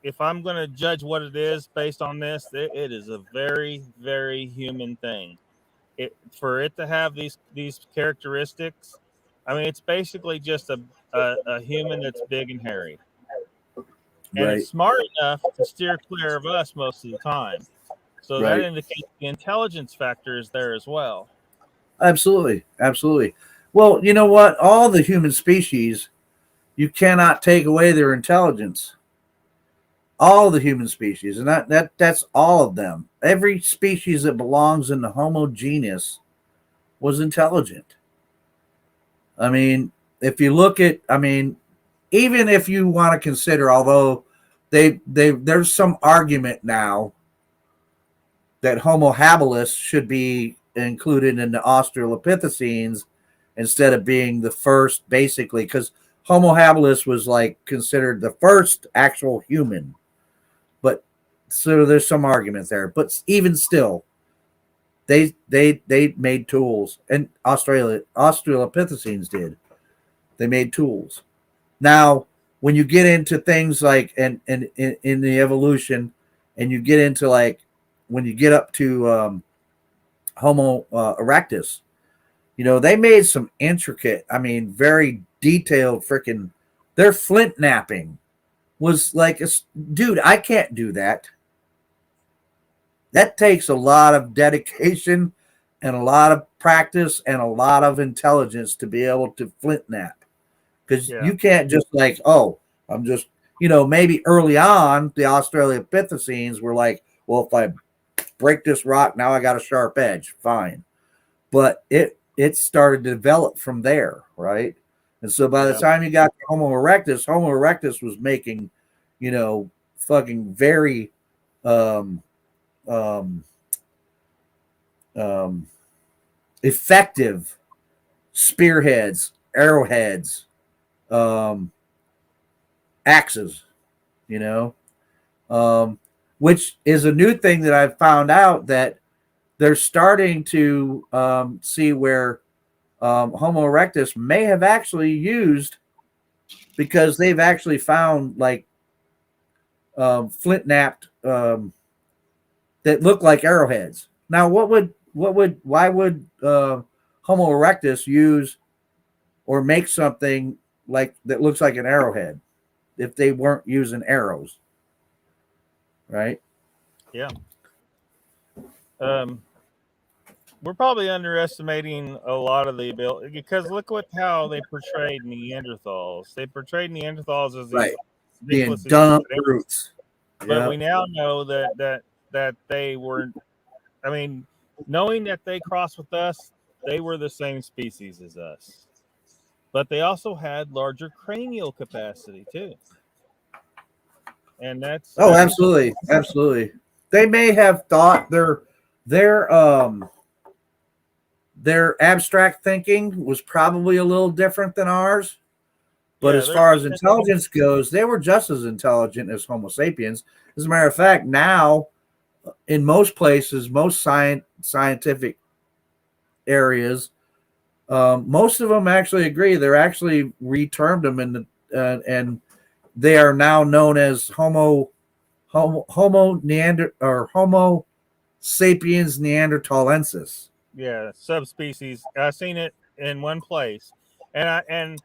if I'm going to judge what it is based on this, it is a very, very human thing. For it to have these characteristics, I mean, it's basically just a human that's big and hairy. And right, it's smart enough to steer clear of us most of the time. So that right. indicates the intelligence factor is there as well. Absolutely, absolutely. Well, you know what? All the human species, you cannot take away their intelligence. All the human species, and that's all of them. Every species that belongs in the Homo genus was intelligent. I mean, if you look at, I mean, even if you want to consider, although there's some argument now that Homo habilis should be included in the Australopithecines instead of being the first, basically, because Homo habilis was like considered the first actual human. But so there's some argument there. But even still, they made tools, and Australopithecines did. They made tools. Now, when you get into things like and in the evolution, and you get into like when you get up to Homo erectus, you know, they made some intricate, I mean, very detailed freaking. Their flint napping was like, dude, I can't do that. That takes a lot of dedication and a lot of practice and a lot of intelligence to be able to flint nap. Because you can't just like, oh, I'm just, you know, maybe early on the Australopithecines were like, well, if I break this rock, now I got a sharp edge, fine. But it started to develop from there, right? And so by the time you got to Homo erectus was making, you know, fucking very effective spearheads, arrowheads, axes, you know, which is a new thing that I've found out, that they're starting to see where Homo erectus may have actually used, because they've actually found like flint napped that look like arrowheads. Now, why would Homo erectus use or make something like that looks like an arrowhead if they weren't using arrows? Right? Yeah. We're probably underestimating a lot of the ability, because look how they portrayed Neanderthals. They portrayed Neanderthals as these being dumb brutes. But we now know that they were, I mean, knowing that they crossed with us, they were the same species as us. But they also had larger cranial capacity too. And that's absolutely, absolutely. They may have thought their abstract thinking was probably a little different than ours. But as far as intelligence goes, they were just as intelligent as Homo sapiens. As a matter of fact, now in most places, most scientific areas, most of them actually agree. They're actually retermed them in the and they are now known as Homo sapiens neanderthalensis. Yeah, subspecies. I've seen it in one place, and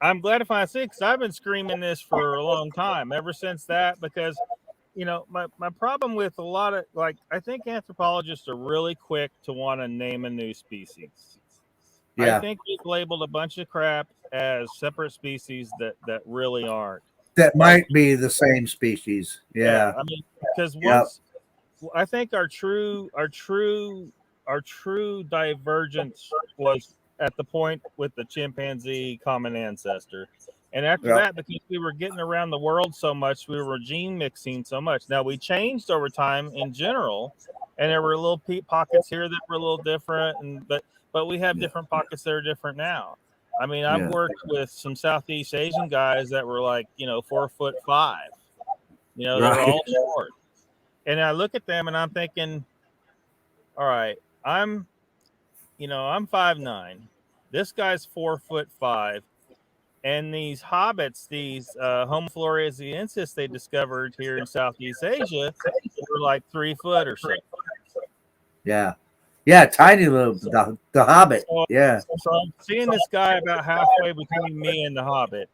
I'm glad to find it, because I've been screaming this for a long time, ever since that, because, you know, my problem with a lot of, like, I think anthropologists are really quick to want to name a new species. I think we've labeled a bunch of crap as separate species that really aren't. That might be the same species. Yeah. I mean, because once I think our true our true divergence was at the point with the chimpanzee common ancestor. And after Yeah. that, because we were getting around the world so much, we were gene mixing so much. Now we changed over time in general, and there were little pockets here that were a little different, and but we have different pockets that are different now. I mean, I've worked with some Southeast Asian guys that were like, 4'5". They were all short. And I look at them and I'm thinking, all right, I'm 5'9". This guy's 4'5". And these hobbits, these Homo floresiensis they discovered here in Southeast Asia were like 3 foot or so. Yeah. Yeah, tiny little the Hobbit. So, yeah. So I'm seeing this guy about halfway between me and the Hobbit.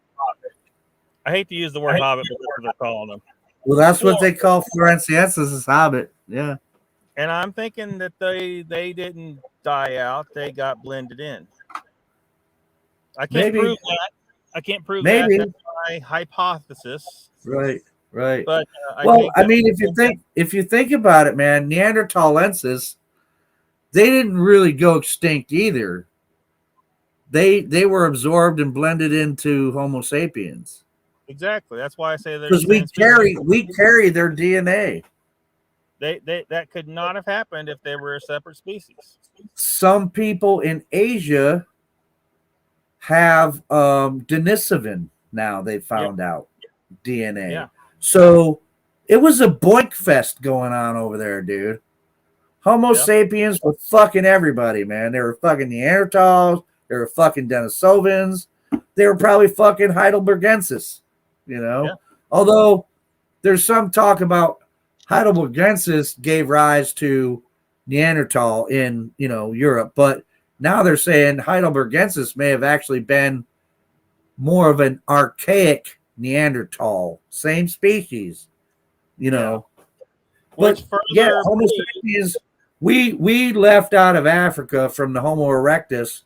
I hate to use the word Hobbit, but that's what they're calling him. Well, that's what they call Floresiensis is Hobbit. Yeah. And I'm thinking that they didn't die out; they got blended in. I can't prove that. I can't prove that. That's my hypothesis. Right. But I mean, if you think about it, man, Neanderthalensis, they didn't really go extinct either. They were absorbed and blended into Homo sapiens. Exactly. That's why I say that because we carry their DNA. That could not have happened if they were a separate species. Some people in Asia have Denisovan now. They found out DNA. Yeah. So it was a boink fest going on over there, dude. Homo sapiens were fucking everybody, man. They were fucking Neanderthals. They were fucking Denisovans. They were probably fucking Heidelbergensis, Although there's some talk about Heidelbergensis gave rise to Neanderthal in, Europe. But now they're saying Heidelbergensis may have actually been more of an archaic Neanderthal, same species, But Homo sapiens, we left out of Africa from the Homo erectus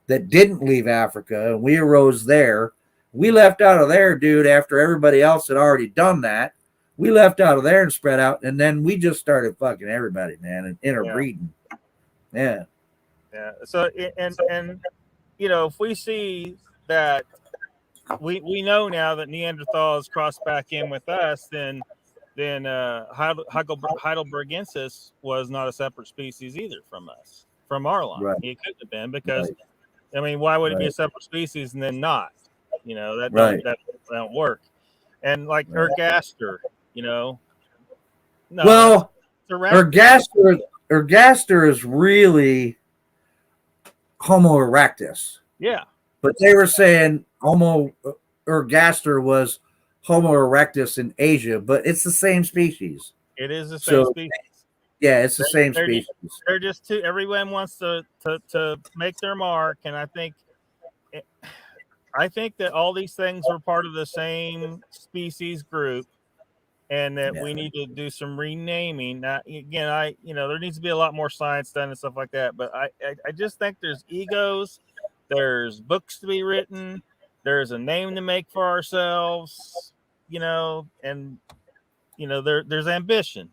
that didn't leave Africa, and we arose there. We left out of there, dude, after everybody else had already done that. We left out of there and spread out, and then we just started fucking everybody, man, and interbreeding. Yeah. Yeah. So and if we see that we know now that Neanderthals crossed back in with us, then Heidelbergensis was not a separate species either from us, from our line. Right. It couldn't have been because, I mean, why would it be a separate species and then not? That don't work. And like ergaster, no. Well, ergaster is really Homo erectus. Yeah. But they were saying Homo ergaster was Homo erectus in Asia, but it's the same species. It is the same species. Yeah, it's the same species. They're just two. Everyone wants to make their mark, and I think that all these things were part of the same species group, and that we need to do some renaming. Now, again, there needs to be a lot more science done and stuff like that. But I just think there's egos, there's books to be written, there's a name to make for ourselves, and there's ambition.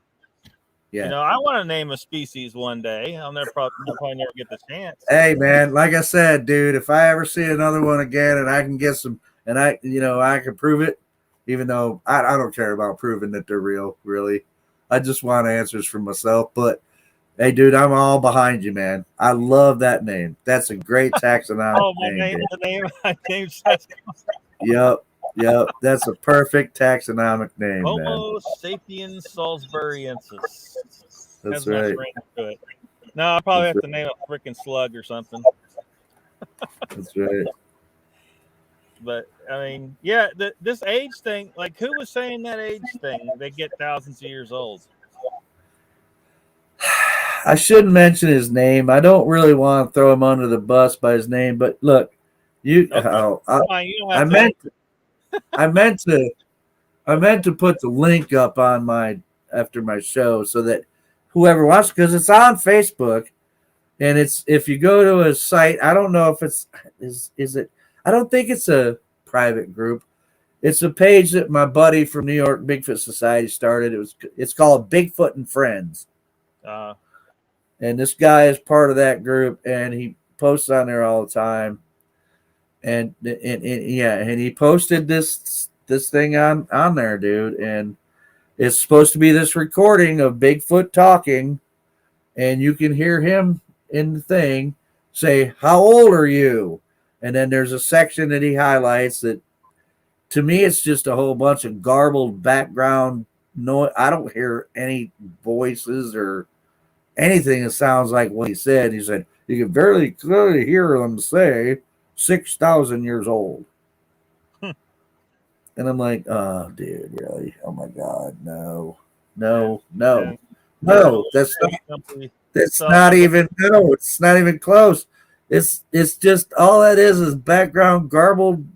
Yeah. I want to name a species one day. I'll probably never get the chance. Hey, man, like I said, dude, if I ever see another one again and I can get some, and I can prove it, even though I don't care about proving that they're real, really. I just want answers from myself. But, hey, dude, I'm all behind you, man. I love that name. That's a great taxonomic name. Yep. That's a perfect taxonomic name, Homo sapiens salisburyensis. That's right. No, I'll probably have to name a freaking slug or something. That's right. But I mean, this age thing, like who was saying that age thing? They get thousands of years old. I shouldn't mention his name. I don't really want to throw him under the bus by his name, but look, I meant to put the link up on after my show so that whoever wants, because it's on Facebook, and it's, if you go to his site, I don't know if is it. I don't think it's a private group. It's a page that my buddy from New York Bigfoot Society started. It's called Bigfoot and Friends. And this guy is part of that group, and he posts on there all the time. And he posted this thing on there, dude. And it's supposed to be this recording of Bigfoot talking, and you can hear him in the thing say, "How old are you?" And then there's a section that he highlights that, to me, it's just a whole bunch of garbled background noise. I don't hear any voices or anything that sounds like what he said. He said, you can very clearly hear them say 6,000 years old. And I'm like, oh, dude, really? Oh, my God, no. It's not even close. It's just all that is background garbled.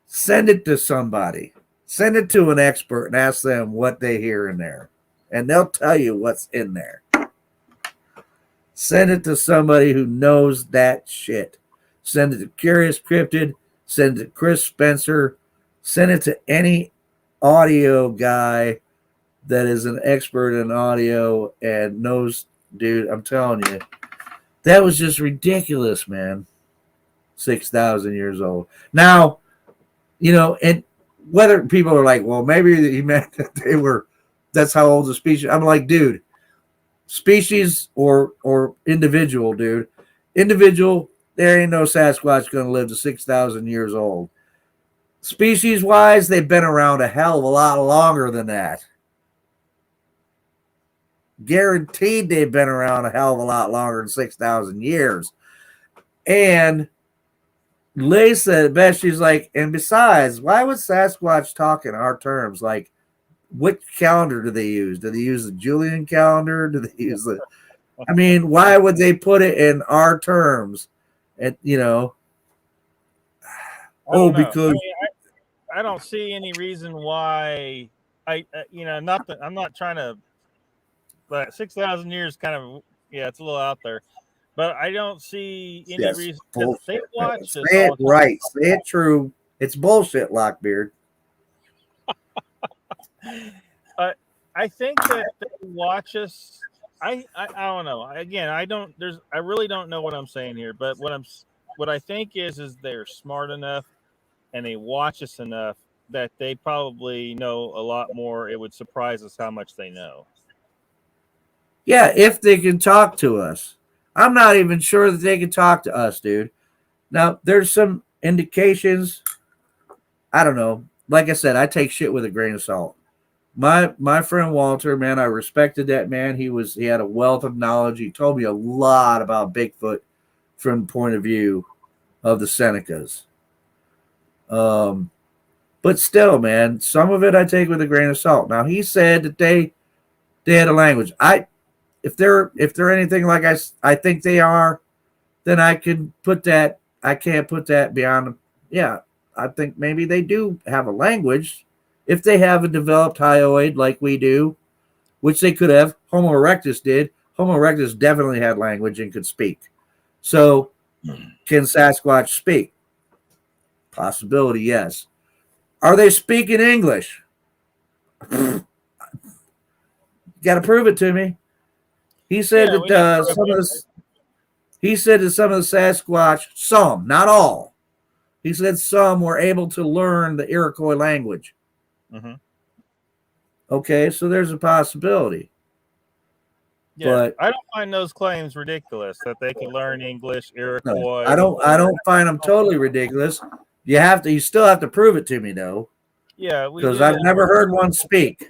Send it to somebody. Send it to an expert and ask them what they hear in there. And they'll tell you what's in there. Send it to somebody who knows that shit. Send it to Curious Cryptid. Send it to Chris Spencer. Send it to any audio guy that is an expert in audio and knows, dude, I'm telling you, that was just ridiculous, man. 6,000 years old. Now, and whether people are like, well, maybe he meant that that's how old the species. I'm like, dude, species or individual, dude. Individual, there ain't no Sasquatch going to live to 6,000 years old. Species-wise, they've been around a hell of a lot longer than that. Guaranteed they've been around a hell of a lot longer than 6,000 years. And Lay said it best. She's like, and besides, why would Sasquatch talk in our terms? Like, what calendar do they use? Do they use the Julian calendar? Do they use why would they put it in our terms? And, because I don't see any reason why I'm not trying to, but 6,000 years kind of, it's a little out there, but I don't see any reason. They watch Say it right. Say it true. It's bullshit, Lockbeard. I think that they watch us. I don't know. Again, I really don't know what I'm saying here, but what I think is they're smart enough and they watch us enough that they probably know a lot more. It would surprise us how much they know. Yeah, if they can talk to us. I'm not even sure that they can talk to us, dude. Now, there's some indications. I don't know. Like I said, I take shit with a grain of salt. My friend Walter, man, I respected that man. He had a wealth of knowledge. He told me a lot about Bigfoot from the point of view of the Senecas. But still, man, some of it I take with a grain of salt. Now, he said that they had a language. If they're anything like I think they are, then I can put that. I can't put that beyond. Yeah, I think maybe they do have a language. If they have a developed hyoid like we do, which they could have, Homo erectus did. Homo erectus definitely had language and could speak. So, can Sasquatch speak? Possibility, yes. Are they speaking English? Got to prove it to me. He said that some of the Sasquatch, some, not all. He said some were able to learn the Iroquois language. Mm-hmm. Okay, so there's a possibility. Yeah, but I don't find those claims ridiculous that they can learn English, Iroquois. No, I don't find them totally ridiculous. You still have to prove it to me though. Yeah, because I've never heard one speak.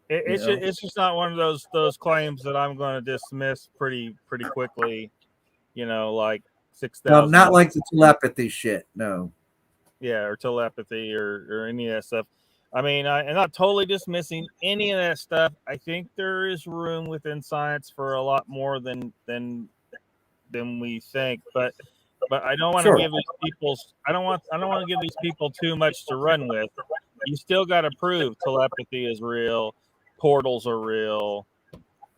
It's just not one of those claims that I'm going to dismiss pretty quickly. Like 6,000. Not like the telepathy shit. No. Yeah, or telepathy or any of that stuff. I mean, I'm not totally dismissing any of that stuff. I think there is room within science for a lot more than we think. But I don't want to give these people. I don't want to give these people too much to run with. You still got to prove telepathy is real, portals are real,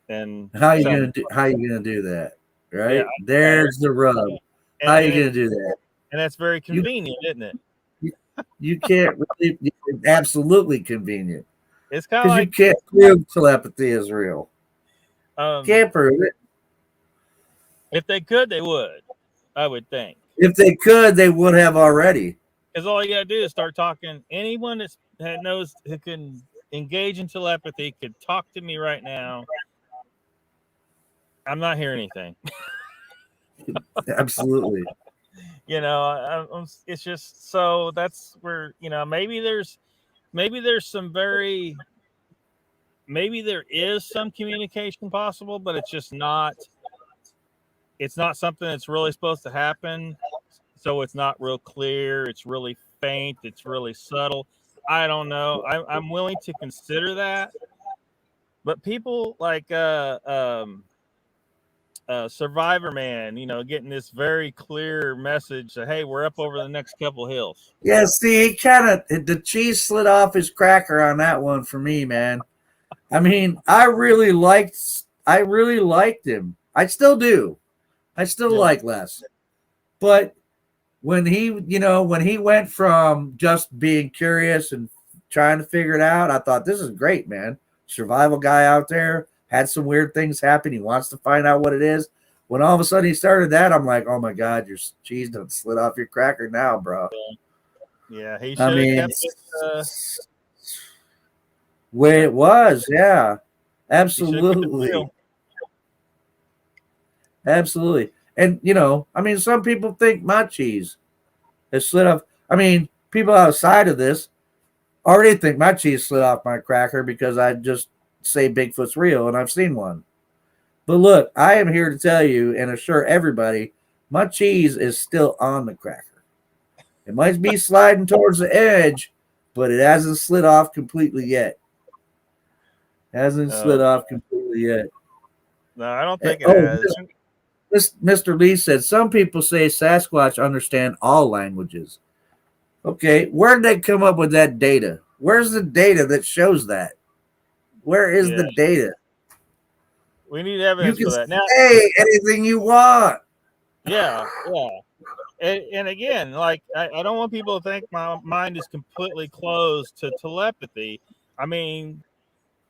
and how you gonna do that? Right? Yeah, there's the rub. How you gonna do that? And that's very convenient, isn't it? You can't really. Absolutely convenient. It's kind of Because you like can't prove telepathy is real. um, Can't prove it. if they could, they would. I would think. If they could, they would have already. Because all you gotta do is start talking. Anyone that knows who can engage in telepathy could talk to me right now. I'm not hearing anything. Absolutely. You know, it's just so that's where maybe there's some maybe there is some communication possible, but it's just not. It's not something that's really supposed to happen. So it's not real clear. It's really faint. It's really subtle. I don't know. I'm willing to consider that. But people like Survivor Man, getting this very clear message that, hey, we're up over the next couple hills. Yeah, see, the cheese slid off his cracker on that one for me, man. I mean, I really liked him. I still do. I still like Les. But when he went from just being curious and trying to figure it out, I thought, this is great, man. Survival guy out there, had some weird things happen. He wants to find out what it is. When all of a sudden he started that, I'm like, oh my God, your cheese done slid off your cracker now, bro. Yeah, he should have kept it way it was. Yeah, absolutely. Absolutely. And, some people think my cheese has slid off. I mean, people outside of this already think my cheese slid off my cracker because I just say Bigfoot's real and I've seen one. But look, I am here to tell you and assure everybody my cheese is still on the cracker. It might be sliding towards the edge, but it hasn't slid off completely yet. Slid off completely yet. No, I don't think it has. Mr. Lee said, some people say Sasquatch understand all languages. Okay, where did they come up with that data? Where's the data that shows that? Where is the data? We need evidence for that. Now, say anything you want. Yeah. And again, like, I don't want people to think my mind is completely closed to telepathy. I mean,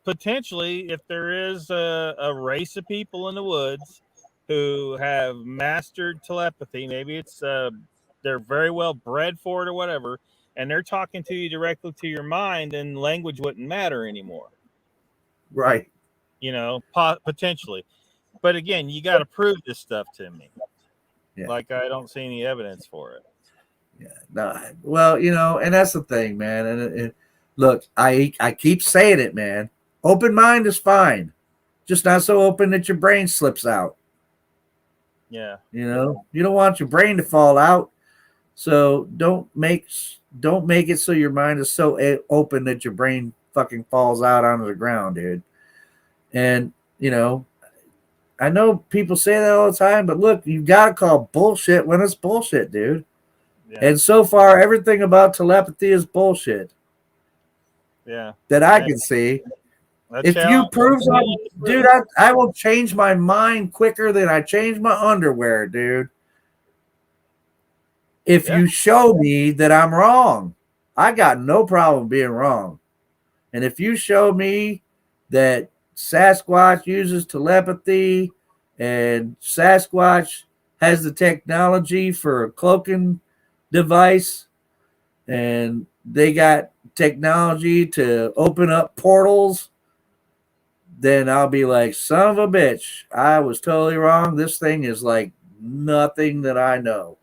potentially, if there is a race of people in the woods who have mastered telepathy, maybe it's they're very well bred for it or whatever, and they're talking to you directly to your mind, and language wouldn't matter anymore. Right. Potentially. But again, you got to prove this stuff to me. Yeah. Like, I don't see any evidence for it. Yeah. No. Well, and that's the thing, man. And look, I keep saying it, man. Open mind is fine, just not so open that your brain slips out. Yeah. You don't want your brain to fall out. So don't make it so your mind is so open that your brain fucking falls out onto the ground, dude. And, I know people say that all the time, but look, you got to call bullshit when it's bullshit, dude. Yeah. And so far, everything about telepathy is bullshit. Yeah. That I can see. If you prove something, dude, I will change my mind quicker than I change my underwear, dude. If you show me that I'm wrong, I got no problem being wrong. And if you show me that Sasquatch uses telepathy and Sasquatch has the technology for a cloaking device and they got technology to open up portals, then I'll be like, son of a bitch, I was totally wrong. This thing is like nothing that I know.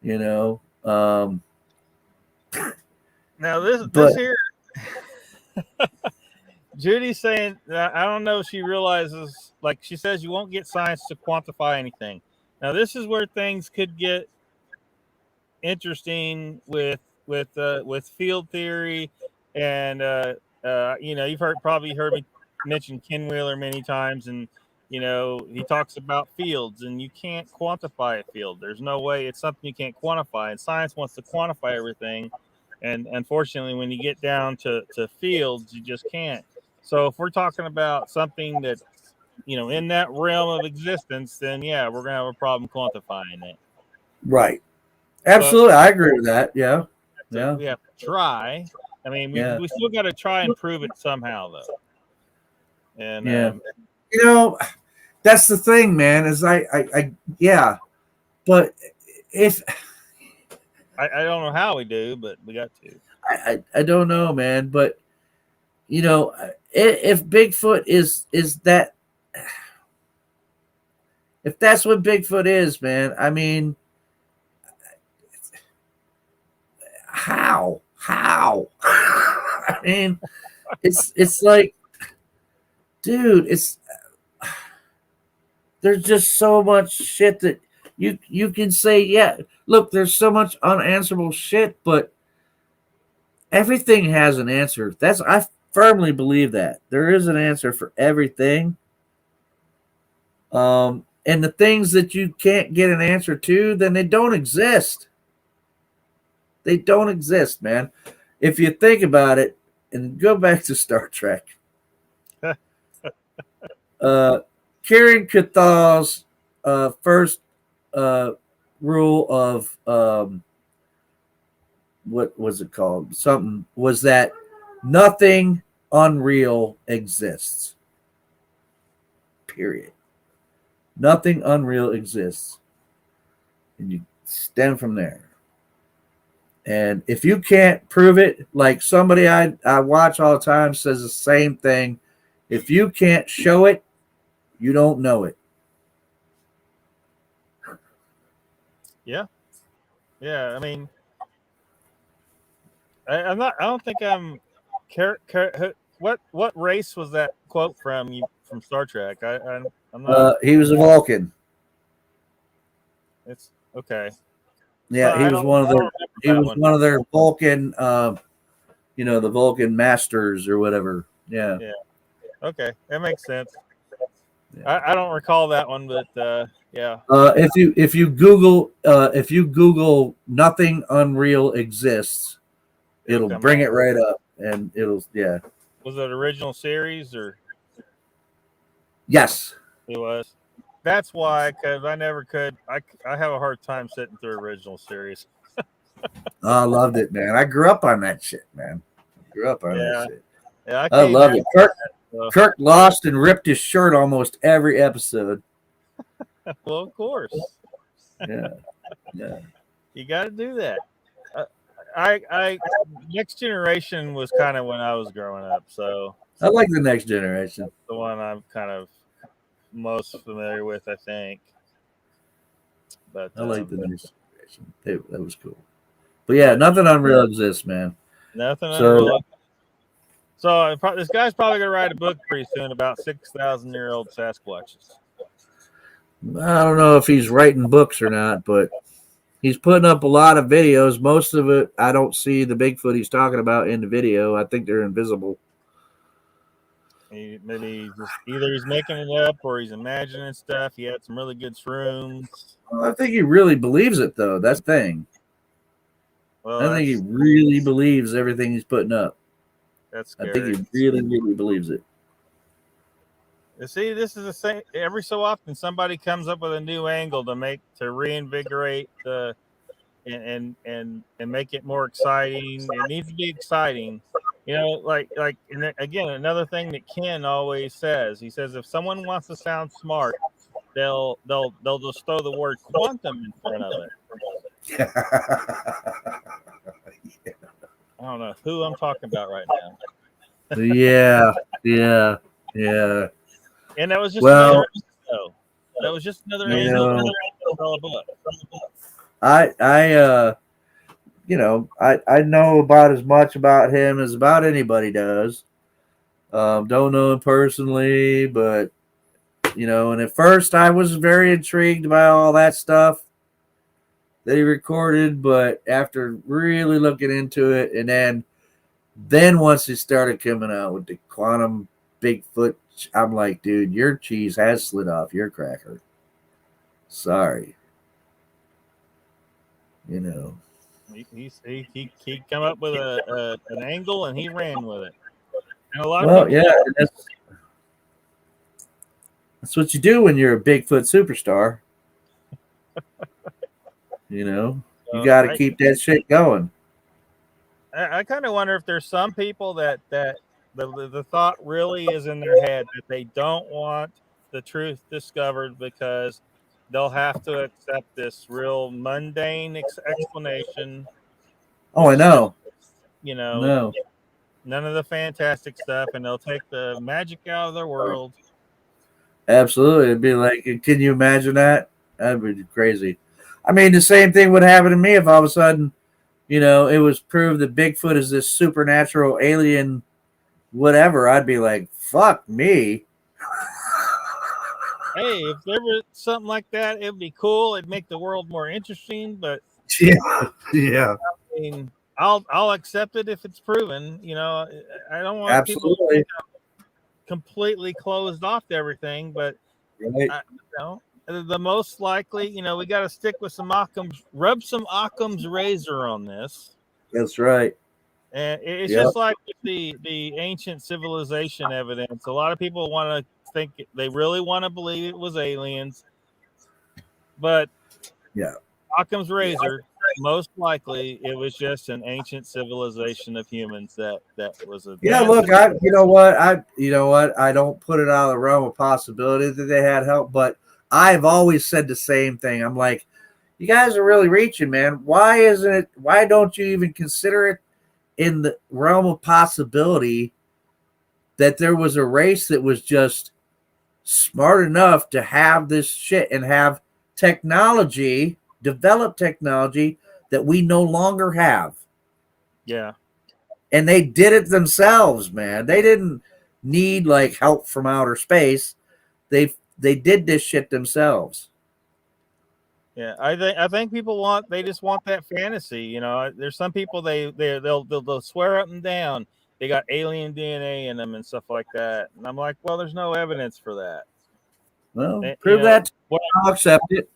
Now this here, Judy's saying, I don't know if she realizes, like she says, you won't get science to quantify anything. Now this is where things could get interesting with field theory, and you've probably heard me mention Ken Wheeler many times, and he talks about fields, and you can't quantify a field. There's no way. It's something you can't quantify, and science wants to quantify everything, and unfortunately when you get down to fields, you just can't. So if we're talking about something that's in that realm of existence, then yeah, we're gonna have a problem quantifying it. Right. Absolutely. I agree with that. Yeah. We have to try. I mean, Yeah. we still got to try and prove it somehow, though. And Yeah. You know, that's the thing, man, is yeah. But if I don't know how we do, but we got to. I don't know, man, but you know, if Bigfoot is that, if that's what Bigfoot is, man, I mean, how? I mean, it's like, dude, there's just so much shit that you can say, yeah, look, there's so much unanswerable shit, but everything has an answer. I firmly believe that there is an answer for everything. And the things that you can't get an answer to, then they don't exist. They don't exist, man. If you think about it, and go back to Star Trek. Kieran Cathal's first rule of what was it called? Something was that nothing unreal exists. Period. Nothing unreal exists. And you stem from there. And if you can't prove it, like somebody I watch all the time says the same thing. If you can't show it, you don't know it. Yeah. Yeah. I mean, I'm not. I don't think I'm. What race was that quote from? You from Star Trek? I'm not. He was a Vulcan. It's okay. Yeah, he was one of their. He was one of their Vulcan. The Vulcan masters or whatever. Yeah. Yeah. Okay, that makes sense. Yeah. I don't recall that one, but yeah. If you Google nothing unreal exists, it'll bring it right up, and it'll Was it original series or? Yes, it was. That's why, because I never could. I have a hard time sitting through original series. I loved it, man. I grew up on that shit, man. That shit. Yeah, I love it. Kirk lost and ripped his shirt almost every episode. Well, of course. Yeah. You got to do that. I Next Generation was kind of when I was growing up, so I like the Next Generation. The one I'm kind of most familiar with, I think. But I like the Next Generation. That was cool. But yeah, nothing unreal exists, man. Nothing unreal. So this guy's probably gonna write a book pretty soon about 6,000-year-old Sasquatches. I don't know if he's writing books or not, but he's putting up a lot of videos. Most of it, I don't see the Bigfoot he's talking about in the video. I think they're invisible. Maybe either he's making it up or he's imagining stuff. He had some really good shrooms. Well, I think he really believes it, though. That's the thing. Well, I think he really believes everything he's putting up. That's scary. I think he really, really believes it. You see, this is the same. Every so often, somebody comes up with a new angle to reinvigorate the and make it more exciting. It needs to be exciting, like and again, another thing that Ken always says. He says if someone wants to sound smart, they'll just throw the word quantum in front of it. I don't know who I'm talking about right now. Yeah. And that was just another episode. That was just another angle. I know about as much about him as about anybody does. Don't know him personally, but and at first I was very intrigued by all that stuff that he recorded, but after really looking into it, and then once he started coming out with the quantum Bigfoot, I'm like, dude, your cheese has slid off your cracker. Sorry. He come up with an angle and he ran with it. And a lot of people that's what you do when you're a Bigfoot superstar. You got to keep that shit going. I kind of wonder if there's some people that the thought really is in their head that they don't want the truth discovered because they'll have to accept this real mundane explanation. Oh, I know. You know, No, none of the fantastic stuff, and they'll take the magic out of their world. absolutely. It'd be like, can you imagine that? That'd be crazy. I mean, the same thing would happen to me if all of a sudden, it was proved that Bigfoot is this supernatural alien, whatever. I'd be like, fuck me. Hey, if there was something like that, it'd be cool. It'd make the world more interesting. But Yeah, yeah, I mean, I'll accept it if it's proven. I don't want people absolutely. completely closed off to everything. But Right. the most likely, we got to stick with some Occam's, rub some Occam's razor on this. That's right. And it's Yep. just like the ancient civilization evidence. A lot of people want to think they really want to believe it was aliens, but Yeah. Occam's razor, most likely it was just an ancient civilization of humans that was a Yeah, look, you know what? I don't put it out of the realm of possibility that they had help, but I've always said the same thing. I'm like, you guys are really reaching, man. Why don't you even consider it in the realm of possibility that there was a race that was just smart enough to have this shit and have technology, develop technology that we no longer have. Yeah. And they did it themselves, man. They didn't need like help from outer space. They did this shit themselves. Yeah, I think people just want that fantasy. There's some people they'll swear up and down they got alien DNA in them and stuff like that, and I'm like, well, there's no evidence for that. Well, prove that. I'll accept it.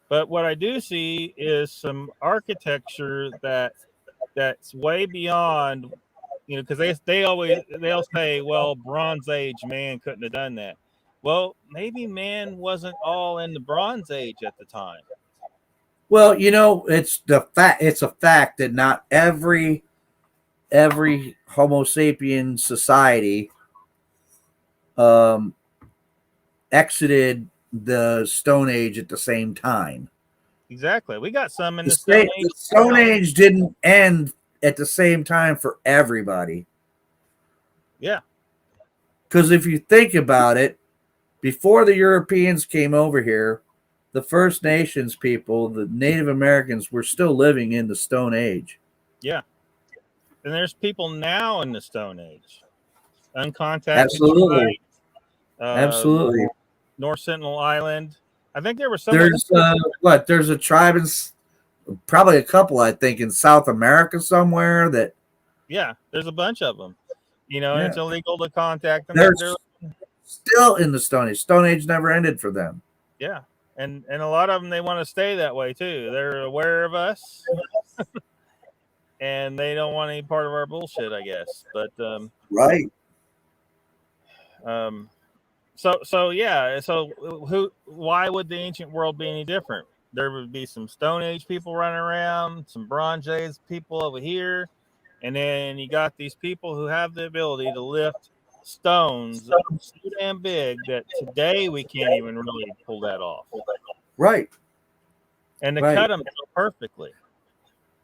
But what I do see is some architecture that's way beyond, because they'll say, well, Bronze Age man couldn't have done that. Well, maybe man wasn't all in the Bronze Age at the time. Well, it's a fact that not every Homo sapien society exited the Stone Age at the same time. Exactly. We got some in the Stone Age. The Stone Age didn't end at the same time for everybody. Yeah. Because if you think about it, before the Europeans came over here, the First Nations people, the Native Americans, were still living in the Stone Age. Yeah. And there's people now in the Stone Age. Uncontacted. Absolutely. Absolutely. North Sentinel Island. I think there was some. There's a tribe in probably a couple, I think, in South America somewhere that. Yeah, there's a bunch of them. And it's illegal to contact them. They're still in the Stone Age. Stone Age never ended for them. Yeah, and a lot of them, they want to stay that way too. They're aware of us, and they don't want any part of our bullshit, I guess. But right. Why would the ancient world be any different? There would be some Stone Age people running around, some Bronze Age people over here, and then you got these people who have the ability to lift stones so damn big that today we can't even really pull that off. Right. And to cut them so perfectly.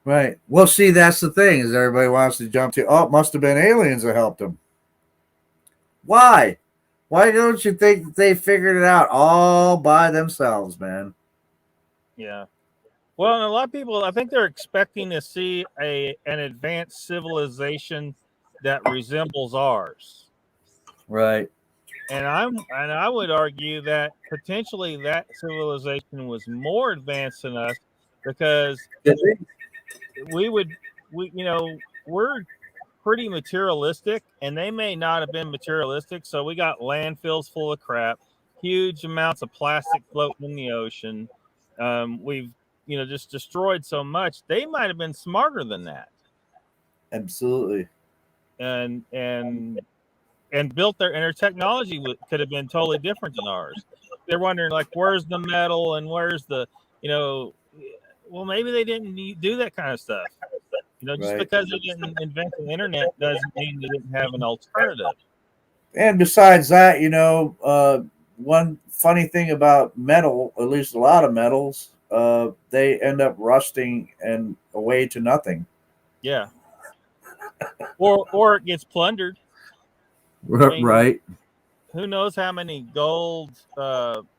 Right. Well, see, that's the thing is everybody wants to jump to, it must have been aliens that helped them. Why? Why don't you think that they figured it out all by themselves, man? Yeah. Well, and a lot of people, I think they're expecting to see an advanced civilization that resembles ours. Right. And I would argue that potentially that civilization was more advanced than us because we're pretty materialistic, and they may not have been materialistic. So we got landfills full of crap, huge amounts of plastic floating in the ocean. We've just destroyed so much. They might have been smarter than that. Absolutely. And built their technology could have been totally different than ours. They're wondering, like, where's the metal and where's the, well, maybe they didn't do that kind of stuff. Just Right. because they didn't invent the internet doesn't mean they didn't have an alternative. And besides that, one funny thing about metal, at least a lot of metals, they end up rusting and away to nothing. Yeah. Or it gets plundered. I mean, Right. who knows how many gold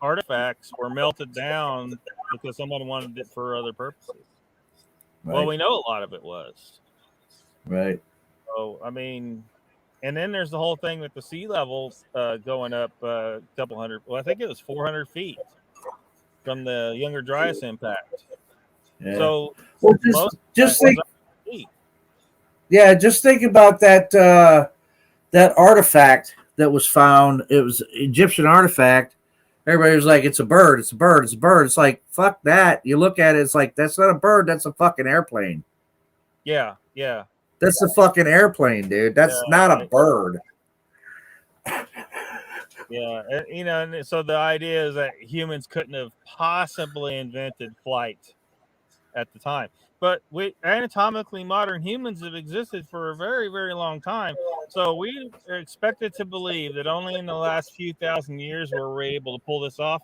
artifacts were melted down because someone wanted it for other purposes. Right. Well, we know a lot of it was. Right. So, I mean, and then there's the whole thing with the sea level going up a couple hundred. Well, I think it was 400 feet from the Younger Dryas impact. Yeah. So, well, just think. Feet. Yeah, just think about that that artifact that was found. It was an Egyptian artifact. Everybody was like, "It's a bird. It's a bird. It's a bird." It's like, fuck that. You look at it, it's like, that's not a bird. That's a fucking airplane. Yeah, yeah. That's a fucking airplane, dude. That's not a bird. Yeah, and so the idea is that humans couldn't have possibly invented flight at the time. But anatomically modern humans have existed for a very, very long time. So we are expected to believe that only in the last few thousand years were we able to pull this off.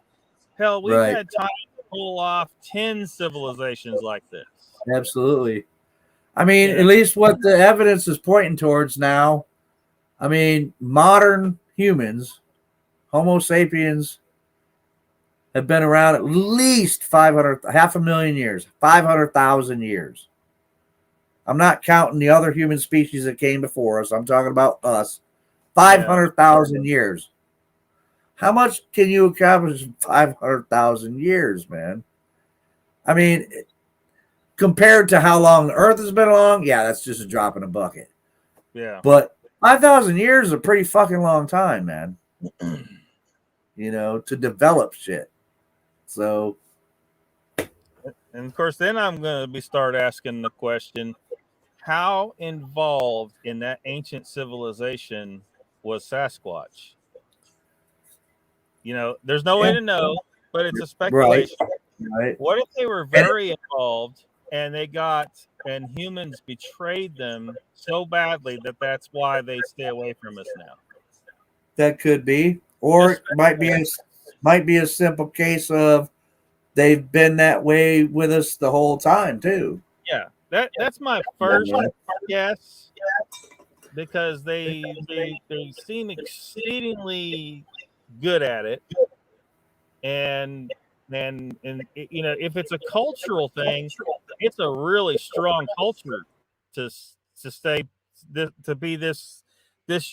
Hell, we've had time to pull off 10 civilizations like this. Absolutely. I mean, at least what the evidence is pointing towards now, I mean, modern humans, Homo sapiens, have been around at least 500,000 years, 500,000 years. I'm not counting the other human species that came before us. I'm talking about us. 500,000 years. How much can you accomplish in 500,000 years, man? I mean, compared to how long the Earth has been along, yeah, that's just a drop in a bucket. Yeah. But 5,000 years is a pretty fucking long time, man. To develop shit. So, and of course, then I'm going to start asking the question: how involved in that ancient civilization was Sasquatch? There's no way to know, but it's a speculation. Right. What if they were very involved and humans betrayed them so badly that that's why they stay away from us now? That could be, or it might be a simple case of they've been that way with us the whole time too. Yeah, that's my first guess, because they seem exceedingly good at it, and if it's a cultural thing, it's a really strong culture to be this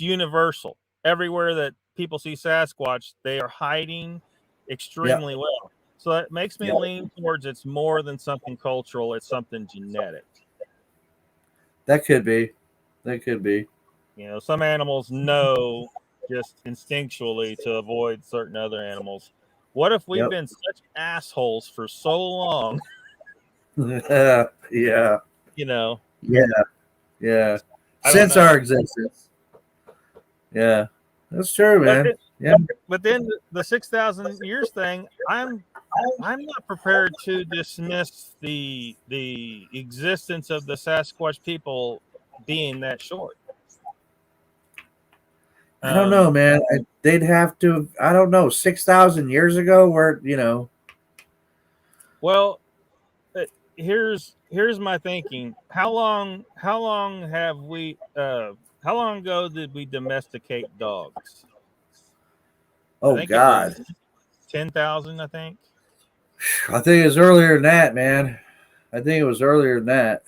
universal. Everywhere that people see Sasquatch, they are hiding extremely well. So it makes me lean towards it's more than something cultural. It's something genetic. That could be. Some animals know just instinctually to avoid certain other animals. What if we've been such assholes for so long? Yeah. Yeah. Since our existence. Yeah. That's true, man. But then the 6,000 years thing, I'm not prepared to dismiss the existence of the Sasquatch people being that short. I don't know, man. They'd have to. I don't know. 6,000 years ago, where Well, here's my thinking. How long have we? How long ago did we domesticate dogs? Oh God, 10,000. I think it was earlier than that, man. I think it was earlier than that.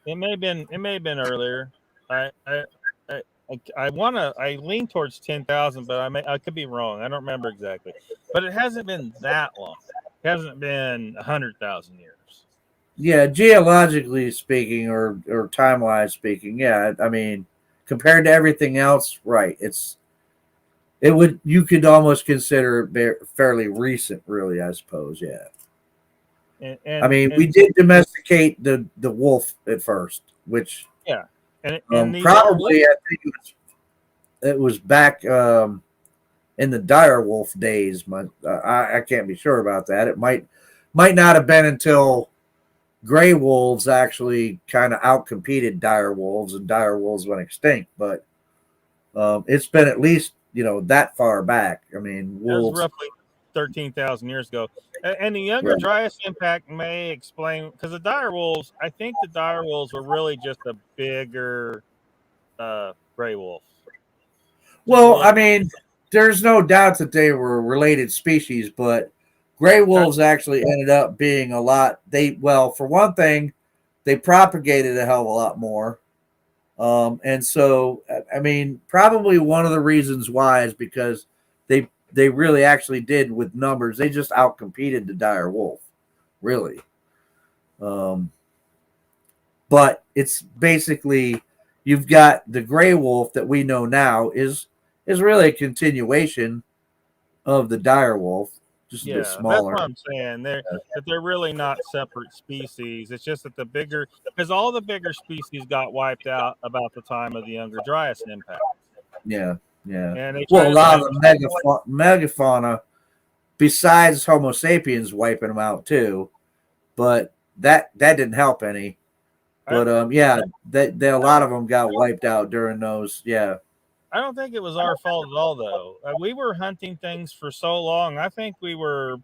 It may have been earlier. I lean towards 10,000, but I could be wrong. I don't remember exactly. But it hasn't been that long. It hasn't been 100,000 years. Yeah, geologically speaking, or time-wise speaking, yeah. I mean, compared to everything else, right? You could almost consider it fairly recent, really. I suppose, yeah. We did domesticate the wolf at first, which probably I think it was back in the dire wolf days. I can't be sure about that. It might not have been until gray wolves actually kind of outcompeted dire wolves, and dire wolves went extinct. But it's been at least, that far back. I mean, That was wolves. roughly 13,000 years ago. And the Younger Right. Dryas impact may explain, because the dire wolves, I think the dire wolves were really just a bigger gray wolf. Well, I mean, there's no doubt that they were related species, but gray wolves actually ended up being a lot. For one thing, they propagated a hell of a lot more. And so, I mean, probably one of the reasons why is because they really actually did with numbers. They just outcompeted the dire wolf, really. But it's basically, you've got the gray wolf that we know now is really a continuation of the dire wolf, just a bit smaller. That's what I'm saying. They're really not separate species. It's just that because all the bigger species got wiped out about the time of the Younger Dryas impact. Yeah. And A lot of the megafauna, besides Homo sapiens wiping them out too, but that didn't help any. But a lot of them got wiped out during those. Yeah. I don't think it was our fault at all, though. We were hunting things for so long. I think we were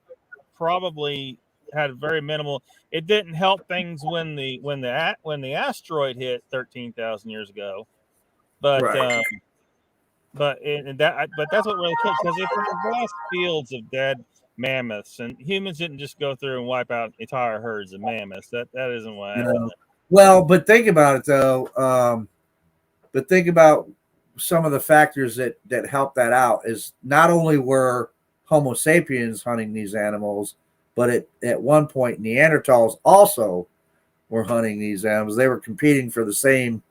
probably had very minimal. It didn't help things when the asteroid hit 13,000 years ago, but Right. but that's what really killed, because if there were vast fields of dead mammoths, and humans didn't just go through and wipe out entire herds of mammoths. That isn't what happened. Well, but think about it though. But think about some of the factors that help that out. Is not only were Homo sapiens hunting these animals, but at one point Neanderthals also were hunting these animals. They were competing for the same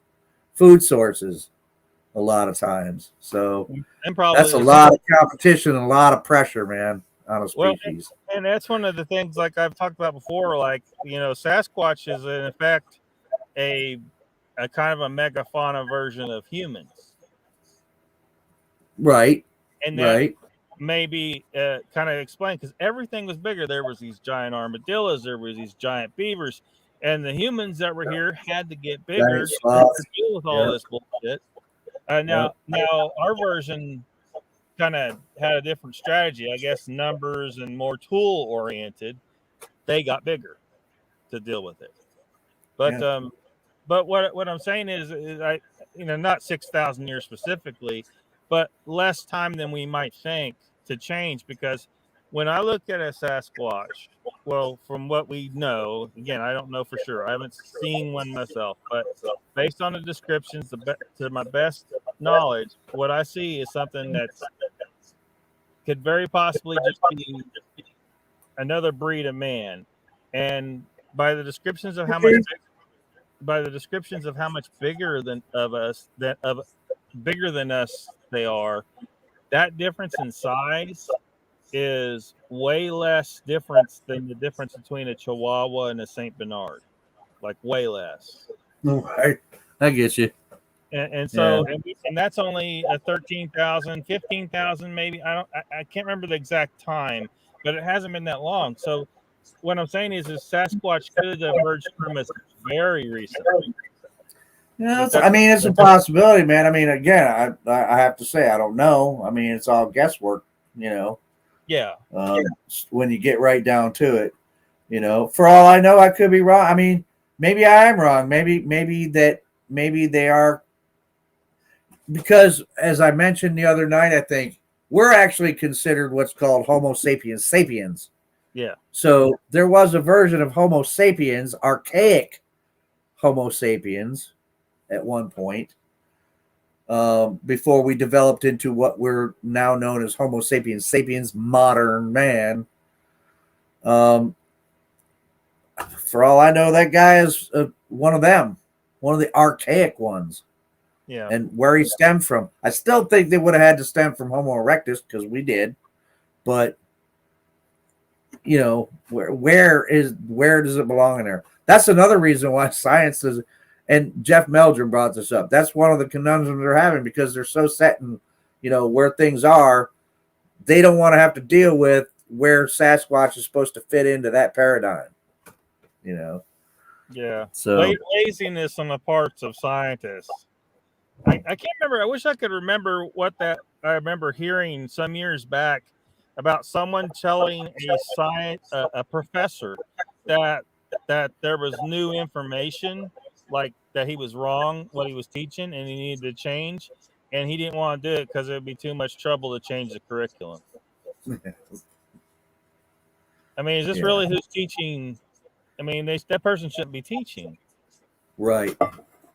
food sources a lot of times. So that's a lot of competition and a lot of pressure, man, on a species. Well, and that's one of the things, like I've talked about before, like, Sasquatch is in effect a kind of a megafauna version of humans. Right. And that maybe kind of explain, because everything was bigger. There was these giant armadillos, there was these giant beavers, and the humans that were here had to get bigger to deal with all this bullshit. Now our version kind of had a different strategy, I guess, numbers and more tool oriented. They got bigger to deal with it. But what I'm saying is I not 6,000 years specifically, but less time than we might think to change. Because when I look at a Sasquatch, well, from what we know, again, I don't know for sure. I haven't seen one myself, but based on the descriptions, to my best knowledge, what I see is something that could very possibly just be another breed of man. And by the descriptions of how much bigger than us they are, that difference in size is way less difference than the difference between a Chihuahua and a Saint Bernard, like way less. Right. I get you. And so and that's only a 13,000, 15,000 maybe. I can't remember the exact time, but it hasn't been that long. So what I'm saying is Sasquatch could have emerged from us very recently. Yeah, I mean, it's a possibility, man. I mean, again, I have to say I don't know. I mean, it's all guesswork, Yeah. When you get right down to it, for all I know, I could be wrong. I mean, maybe I am wrong. Maybe they are, because as I mentioned the other night, I think we're actually considered what's called Homo sapiens sapiens. Yeah. So there was a version of Homo sapiens, archaic Homo sapiens, at one point, before we developed into what we're now known as Homo sapiens sapiens, modern man. For all I know, that guy is one of them, one of the archaic ones. Yeah. And where he stemmed from, I still think they would have had to stem from Homo erectus, because we did. But where does it belong in there? That's another reason why science is. And Jeff Meldrum brought this up. That's one of the conundrums they're having, because they're so set in, where things are. They don't want to have to deal with where Sasquatch is supposed to fit into that paradigm. Yeah. So Laziness on the parts of scientists. I can't remember. I wish I could remember what that. I remember hearing some years back about someone telling a professor that there was new information, like that he was wrong what he was teaching and he needed to change, and he didn't want to do it because it would be too much trouble to change the curriculum. I mean, is this Yeah. really who's teaching? I mean, that person shouldn't be teaching. Right.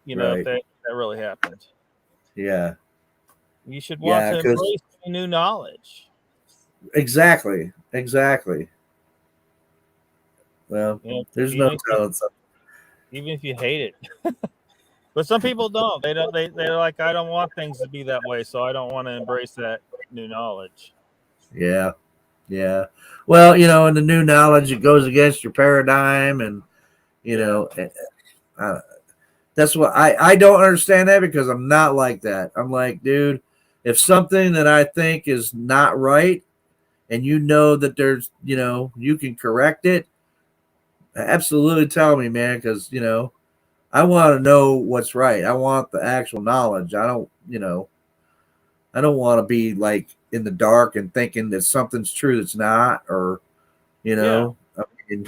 You know, if Right. that really happened. Yeah. You should want Yeah. to Because embrace new knowledge. exactly. Well, You know, there's no even if telling something. you hate it. But some people don't. They don't. They're like, I don't want things to be that way, so I don't want to embrace that new knowledge. Yeah. Yeah. Well, and the new knowledge, it goes against your paradigm, and uh, that's what I don't understand that, because I'm not like that. I'm like, dude, if something that I think is not right, and that there's, you can correct it, absolutely tell me, man, because I want to know what's right. I want the actual knowledge. I don't want to be like in the dark and thinking that something's true that's not, or Yeah, I mean,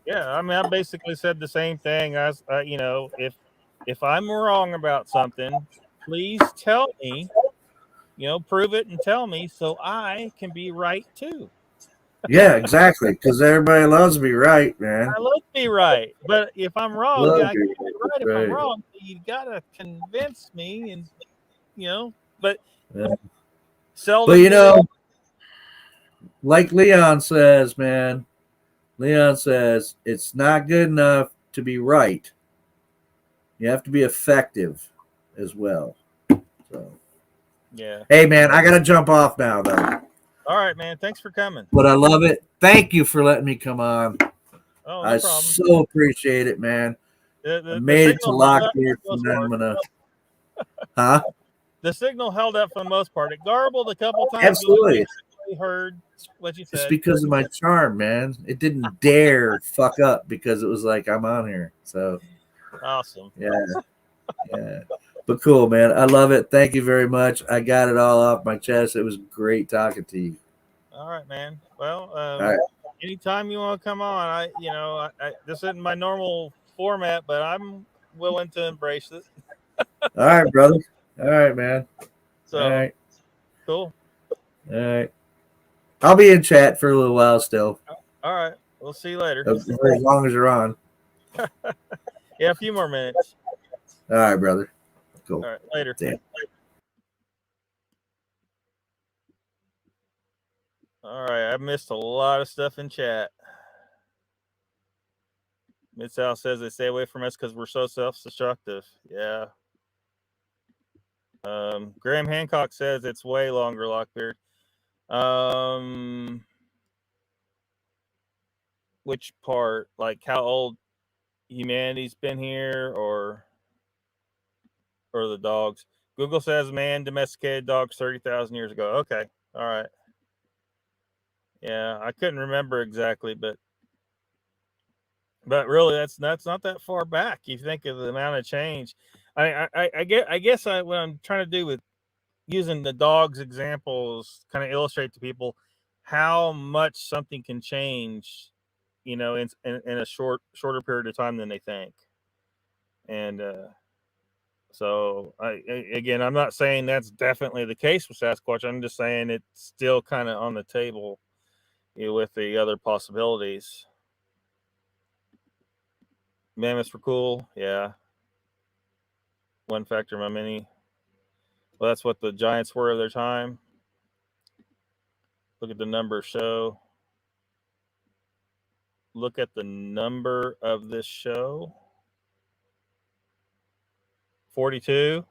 yeah. I mean, I basically said the same thing. As if I'm wrong about something, please tell me. Prove it and tell me so I can be right too. yeah, exactly. Because everybody loves to be right, man. I love to be right, but if I'm wrong, Love yeah, I to can be be right if I'm right. wrong. You gotta convince me, and but Yeah. But seldom do they. like Leon says, man, Leon says it's not good enough to be right. You have to be effective as well. So, Yeah. hey, man, I gotta jump off now, though. All right, man. Thanks for coming. But I love it. Thank you for letting me come on. Oh, no I problem. so appreciate it, man. I The made it to signal held up LOCKBEARD for the most part. Phenomena. Huh? The signal held up for the most part. It garbled a couple times, but we Absolutely. basically heard what you It's said. because of my charm, man. It didn't dare fuck up because it was like I'm on here. So Awesome. yeah, yeah. But cool, man. I love it. Thank you very much. I got it all off my chest. It was great talking to you. All right, man. Well, All right. anytime you want to come on, this isn't my normal format, but I'm willing to embrace it. All right, brother. All right, man. So All right. cool. All right. I'll be in chat for a little while still. All right. We'll see you later. As long as you're on. Yeah, a few more minutes. All right, brother. Cool. All right, later. Damn. All right, I missed a lot of stuff in chat. Mid South says they stay away from us because we're so self-destructive. Yeah. Graham Hancock says it's way longer, Lockbeard. Which part? Like how old humanity's been here, or the dogs? Google says man domesticated dogs 30,000 years ago. Okay, all right. Yeah, I couldn't remember exactly, but really, that's not that far back. You think of the amount of change. I guess what I'm trying to do with using the dogs examples kind of illustrate to people how much something can change, in a shorter period of time than they think. And so again, I'm not saying that's definitely the case with Sasquatch. I'm just saying it's still kind of on the table, with the other possibilities. Mammoths were cool, yeah. One factor among many. Well, that's what the giants were of their time. Look at the number show. Look at the number of this show. 42.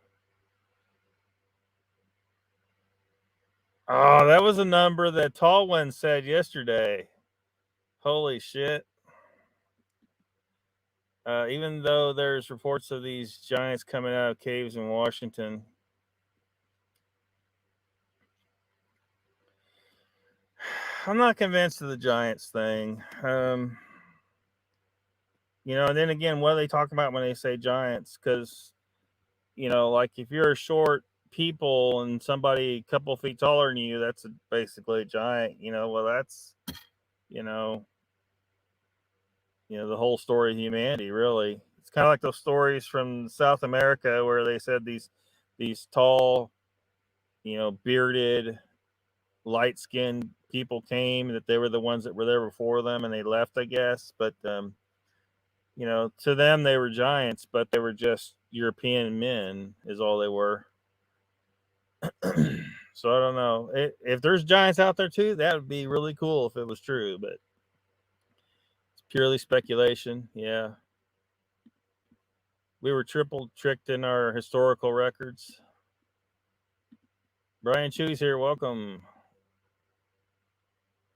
Oh, that was a number that Tall One said yesterday. Holy shit. Even though there's reports of these giants coming out of caves in Washington, I'm not convinced of the giants thing. You know, and then again, what are they talking about when they say giants? Because, you know, like if you're a short people and somebody a couple feet taller than you, that's basically a giant. You know, well, that's, you know, the whole story of humanity, really. It's kind of like those stories from South America where they said these tall, bearded, light-skinned people came, that they were the ones that were there before them and they left, I guess. But to them they were giants, but they were just European men is all they were. So I don't know. If there's giants out there too, that would be really cool if it was true, but it's purely speculation. Yeah. We were triple tricked in our historical records. Brian Chewy's here. Welcome.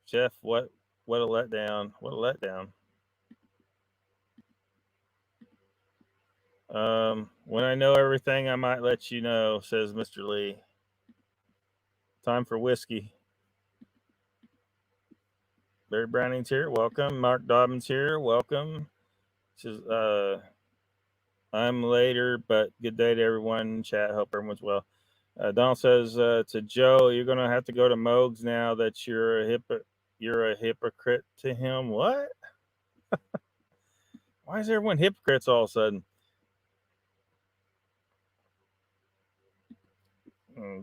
Jeff, what a letdown. What a letdown. When I know everything, I might let you know, says Mr. Lee. Time for whiskey. Barry Browning's here. Welcome. Mark Dobbins here. Welcome. Says, I'm later, but good day to everyone in chat. Hope everyone's well. Donald says to Joe, you're going to have to go to Moog's now that you're a hypocrite to him. What? Why is everyone hypocrites all of a sudden?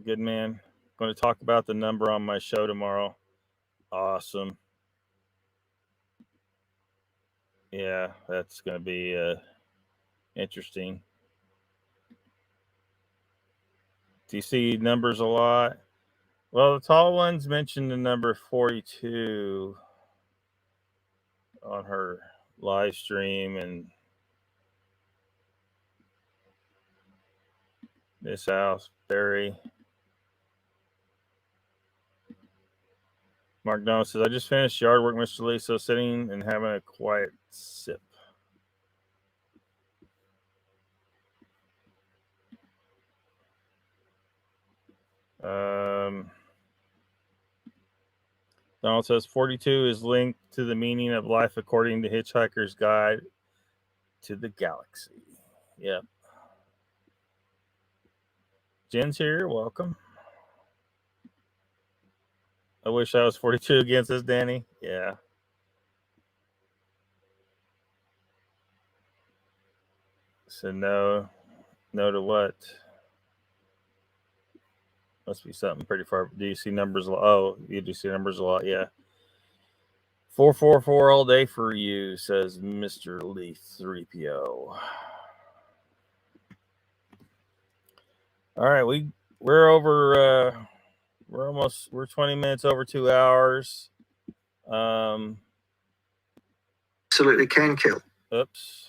Good man. Going to talk about the number on my show tomorrow. Awesome. Yeah, that's going to be interesting. Do you see numbers a lot? Well, the tall ones mentioned the number 42 on her live stream, and Miss Salisbury. Mark Donald says, I just finished yard work, Mr. Lee, so sitting and having a quiet sip. Donald says 42 is linked to the meaning of life according to Hitchhiker's Guide to the Galaxy. Yep. Jen's here. Welcome. I wish I was 42 against this, Danny. Yeah. So no to what? Must be something pretty far. Do you see numbers? Oh, you do see numbers a lot. Yeah. 444 all day for you, says Mr. Lee 3PO. All right, we're over. We're 20 minutes over 2 hours. Absolutely can kill. Oops.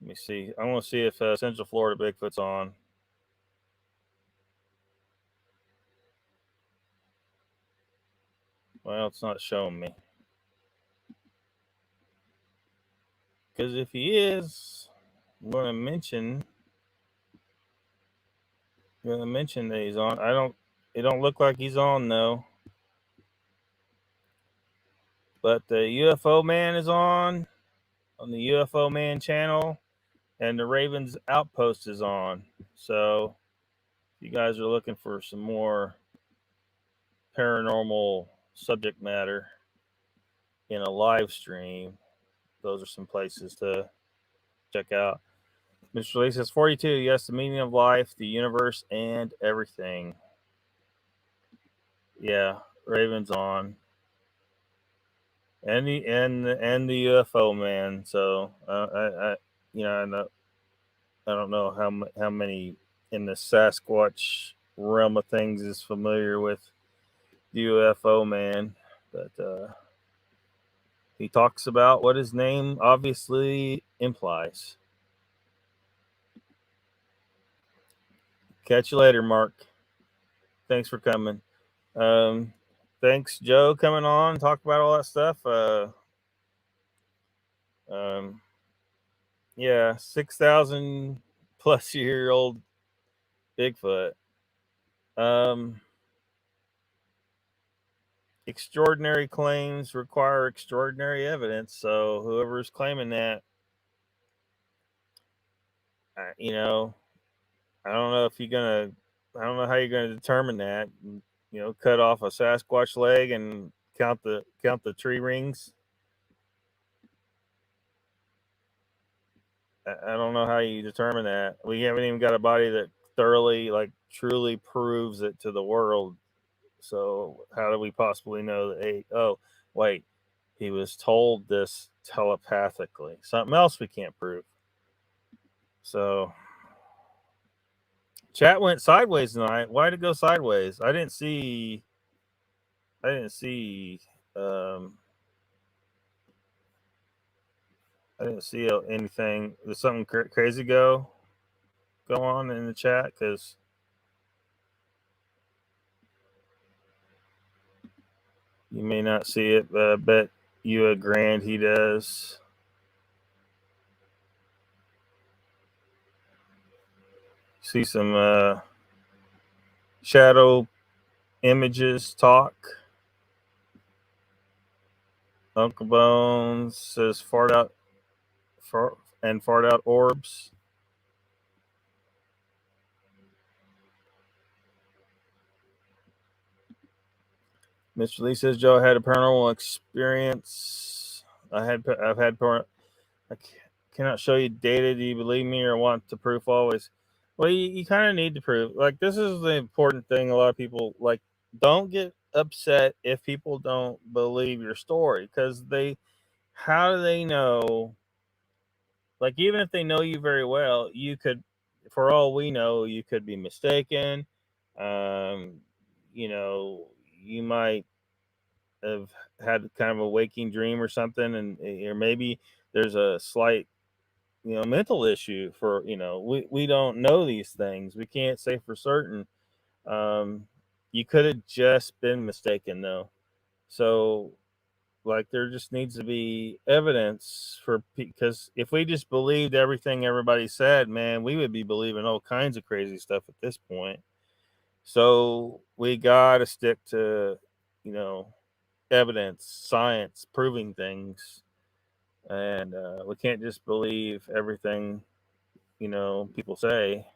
Let me see. I want to see if Central Florida Bigfoot's on. Well, it's not showing me. Because if he is, I'm going to mention that he's on. It don't look like he's on, though. But the UFO Man is on the UFO Man channel, and the Ravens Outpost is on. So if you guys are looking for some more paranormal subject matter in a live stream, those are some places to check out. Mr. Lee says 42. Yes, the meaning of life, the universe, and everything. Yeah, Ravens on, and the UFO Man. So I don't know how many in the Sasquatch realm of things is familiar with the UFO Man, but he talks about what his name obviously implies. Catch you later, Mark. Thanks for coming. Thanks, Joe, coming on, talk about all that stuff. Yeah, 6,000 plus year old Bigfoot. extraordinary claims require extraordinary evidence. So whoever's claiming that, you know, I don't know if you're gonna, I don't know how you're gonna determine that. You know, cut off a Sasquatch leg and count the tree rings. I don't know how you determine that. We haven't even got a body that thoroughly, like, truly proves it to the world. So how do we possibly know that? Hey, oh, wait, he was told this telepathically. Something else we can't prove. So chat went sideways tonight. Why did it go sideways? I didn't see. Um, I didn't see anything. Did something crazy go on in the chat? Because you may not see it, but I bet you a grand he does. See some shadow images talk. Uncle Bones says fart out orbs. Mr. Lee says Joe had a paranormal experience. I've had I cannot show you data. Do you believe me or want the proof always? Well, you kind of need to prove. Like, this is the important thing. A lot of people, like, don't get upset if people don't believe your story, because how do they know? Like, even if they know you very well, you could, for all we know, you could be mistaken. You know, you might have had kind of a waking dream or something, and or maybe there's a slight, you know, mental issue. For, you know, we don't know these things. We can't say for certain. You could have just been mistaken, though. So, like, there just needs to be evidence, because if we just believed everything everybody said, man, we would be believing all kinds of crazy stuff at this point. So we got to stick to, you know, evidence, science, proving things. And we can't just believe everything, you know, people say.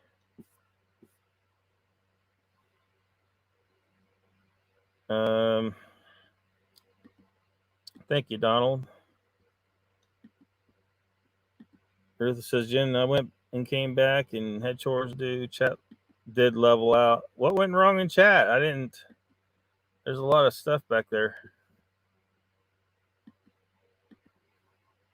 Thank you, Donald. Earth says, Jen, I went and came back and had chores to do. Chat did level out. What went wrong in chat? I didn't. There's a lot of stuff back there.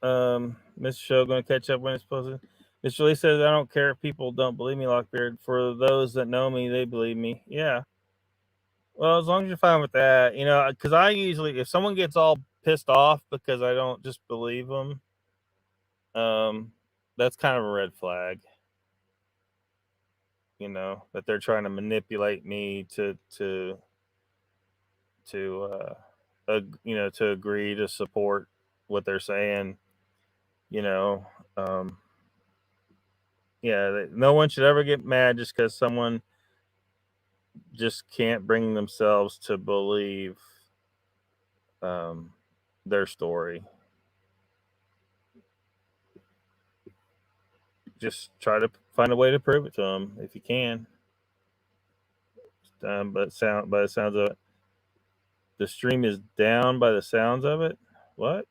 Mr. Show going to catch up when it's posted. Mr. Lee says, I don't care if people don't believe me, Lockbeard. For those that know me, they believe me. Yeah. Well, as long as you're fine with that, you know, because I usually, if someone gets all pissed off because I don't just believe them, that's kind of a red flag. You know, that they're trying to manipulate me to you know, to agree to support what they're saying. You know, yeah, no one should ever get mad just because someone just can't bring themselves to believe their story. Just try to find a way to prove it to them if you can. But by the sounds of it, the stream is down by the sounds of it. What?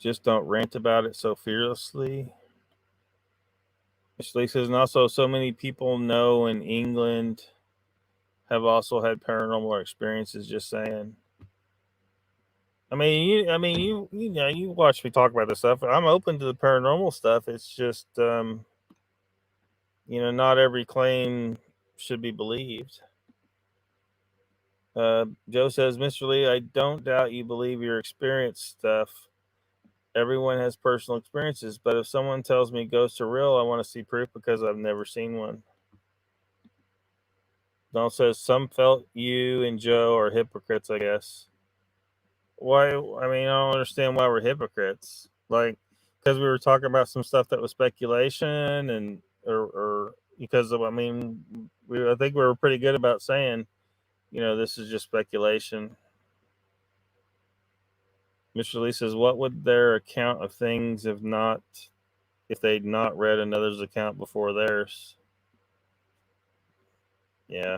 Just don't rant about it so fearlessly. Ashley says, and also so many people know in England have also had paranormal experiences. Just saying. I mean, you know, you watch me talk about this stuff. I'm open to the paranormal stuff. It's just, you know, not every claim should be believed. Joe says, Mr. Lee, I don't doubt you believe your experience stuff. Everyone has personal experiences, but if someone tells me ghosts are real, I want to see proof because I've never seen one. Donald says, some felt you and Joe are hypocrites, I guess. Why? I mean, I don't understand why we're hypocrites. Like, because we were talking about some stuff that was speculation, and or because of, I mean, I think we were pretty good about saying, you know, this is just speculation. Mr. Lee says, what would their account of things if they'd not read another's account before theirs? Yeah.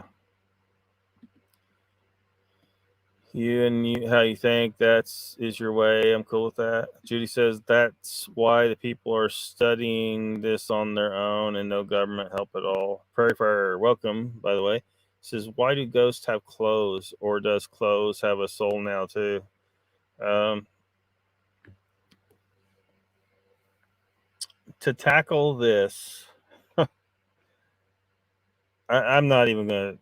How you think is your way. I'm cool with that. Judy says that's why the people are studying this on their own and no government help at all. Prairie Fire, welcome, by the way. Says, why do ghosts have clothes, or does clothes have a soul now too? To tackle this, I'm not even gonna,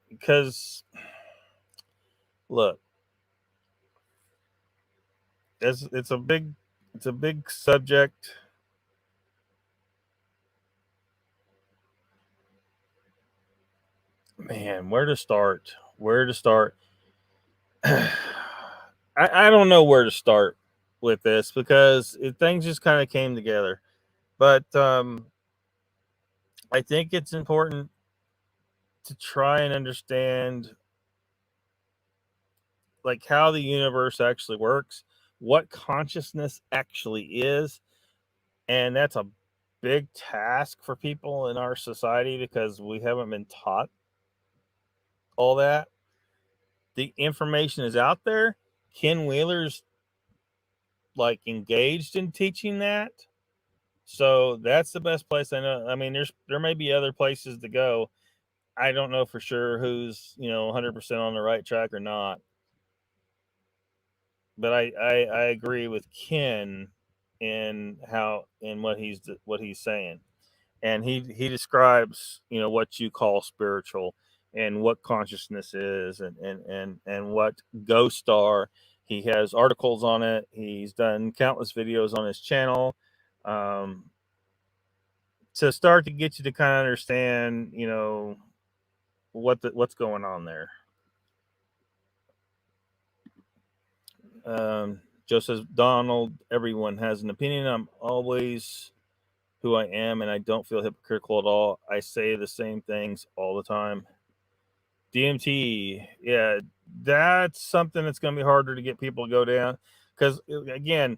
because look, it's a big subject. Man, where to start? I don't know where to start with this, because things just kind of came together. But I think it's important to try and understand, like, how the universe actually works, what consciousness actually is. And that's a big task for people in our society, because we haven't been taught all that. The information is out there. Ken Wheeler's like engaged in teaching that. So that's the best place I know. I mean, there may be other places to go. I don't know for sure who's, 100% on the right track or not. But I agree with Ken in what he's saying. And he describes, what you call spiritual, and what consciousness is, and what ghosts are. He has articles on it. He's done countless videos on his channel, to start to get you to kind of understand, what's going on there. Joe says, Donald, everyone has an opinion. I'm always who I am, and I don't feel hypocritical at all. I say the same things all the time. DMT, yeah, that's something that's going to be harder to get people to go down, because, again,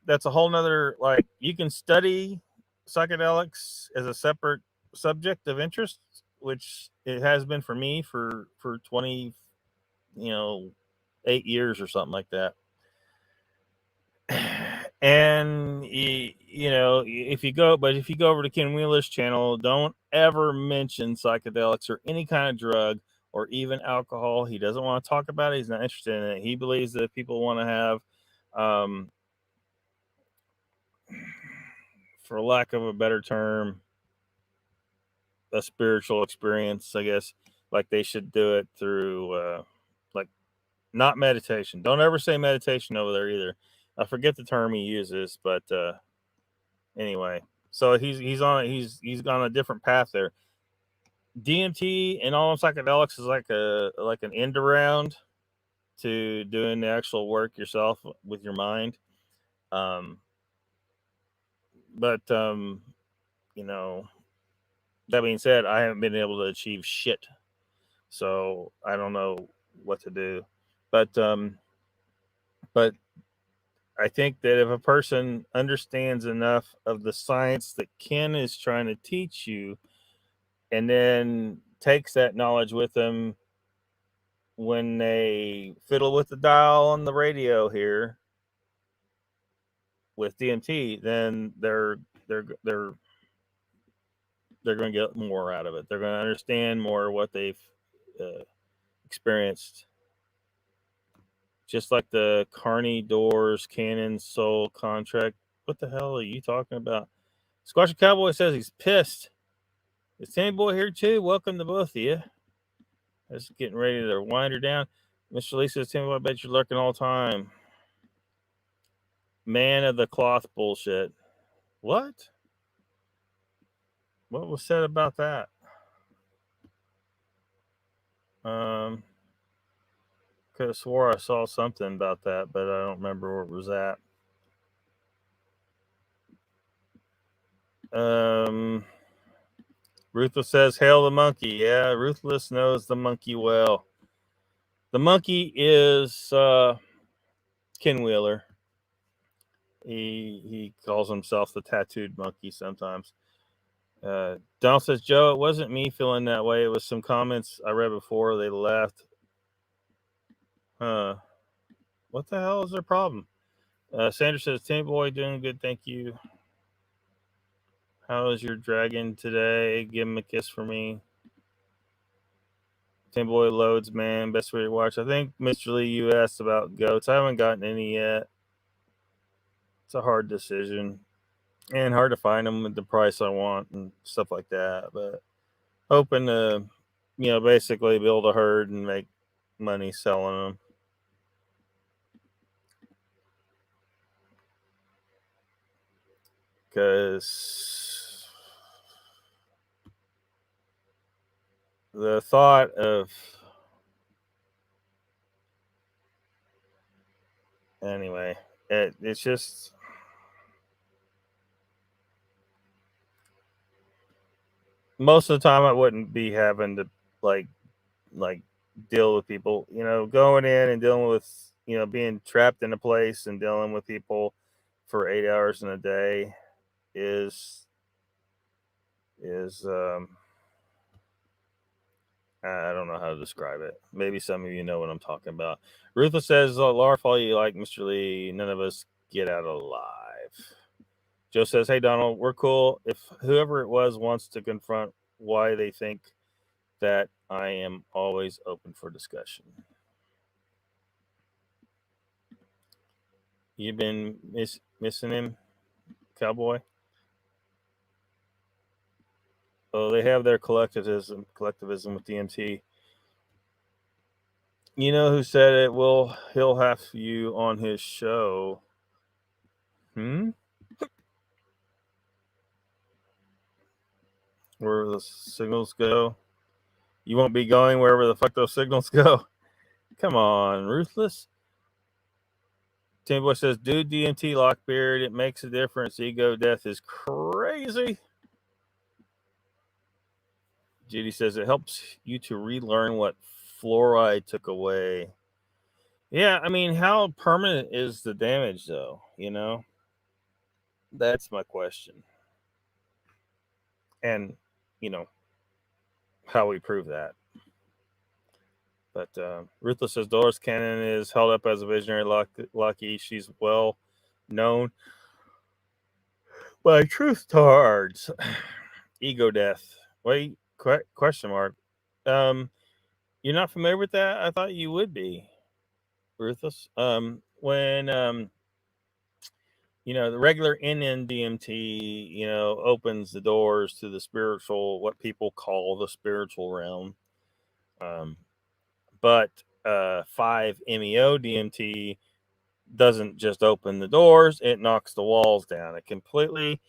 that's a whole nother, like, you can study psychedelics as a separate subject of interest, which it has been for me for 20, 8 years or something like that. And if you go over to Ken Wheeler's channel, don't ever mention psychedelics or any kind of drug or even alcohol. He doesn't want to talk about it. He's not interested in it. He believes that if people want to have, for lack of a better term, a spiritual experience, I guess, like, they should do it through like, not meditation. Don't ever say meditation over there either. I forget the term he uses, but anyway, so he's on a different path there. DMT and all psychedelics is like an end around to doing the actual work yourself with your mind. But that being said, I haven't been able to achieve shit, so I don't know what to do. But I think that if a person understands enough of the science that Ken is trying to teach you, and then takes that knowledge with them when they fiddle with the dial on the radio here with DMT, then they're going to get more out of it. They're going to understand more what they've experienced. Just like the Carney Doors Cannon Soul contract. What the hell are you talking about? Squasher Cowboy says he's pissed. Is Tanny Boy here too? Welcome to both of you. Just getting ready to wind her down. Mr. Lee says, Tanny Boy, I bet you're lurking all the time. Man of the cloth bullshit. What? What was said about that? Could have swore I saw something about that, but I don't remember where it was at. Ruthless says, "Hail the monkey." Yeah, Ruthless knows the monkey well. The monkey is Ken Wheeler. He calls himself the tattooed monkey sometimes. Donald says, "Joe, it wasn't me feeling that way. It was some comments I read before they left." What the hell is their problem? Sandra says, "Tim Boy, doing good, thank you. How is your dragon today? Give him a kiss for me." Tim Boy loads, man. Best way to watch. I think, Mr. Lee, you asked about goats. I haven't gotten any yet. It's a hard decision and hard to find them at the price I want and stuff like that. But hoping to, basically build a herd and make money selling them. Because the thought of, anyway, it's just, most of the time I wouldn't be having to like deal with people, going in and dealing with, being trapped in a place and dealing with people for 8 hours in a day is I don't know how to describe it. Maybe some of you know what I'm talking about. Ruthless says, "Larf, all you like, Mr. Lee. None of us get out alive." Joe says, "Hey, Donald, we're cool. If whoever it was wants to confront why they think that, I am always open for discussion." You've been missing him, cowboy? Oh, they have their collectivism with DMT. You know who said it? He'll have you on his show. Where the signals go. You won't be going wherever the fuck those signals go. Come on, Ruthless. Tim Boy says, "Dude, DMT, Lockbeard, it makes a difference. Ego death is crazy." Judy says, "It helps you to relearn what fluoride took away." Yeah, I mean, how permanent is the damage, though? That's my question. And, how we prove that. But Ruthless says, "Doris Cannon is held up as a visionary Lucky. She's well known by truth tards." Ego death. Wait, question mark. You're not familiar with that? I thought you would be, Ruthless. When the regular NN-DMT, opens the doors to the spiritual, what people call the spiritual realm. But 5-MeO-DMT doesn't just open the doors, it knocks the walls down. It completely,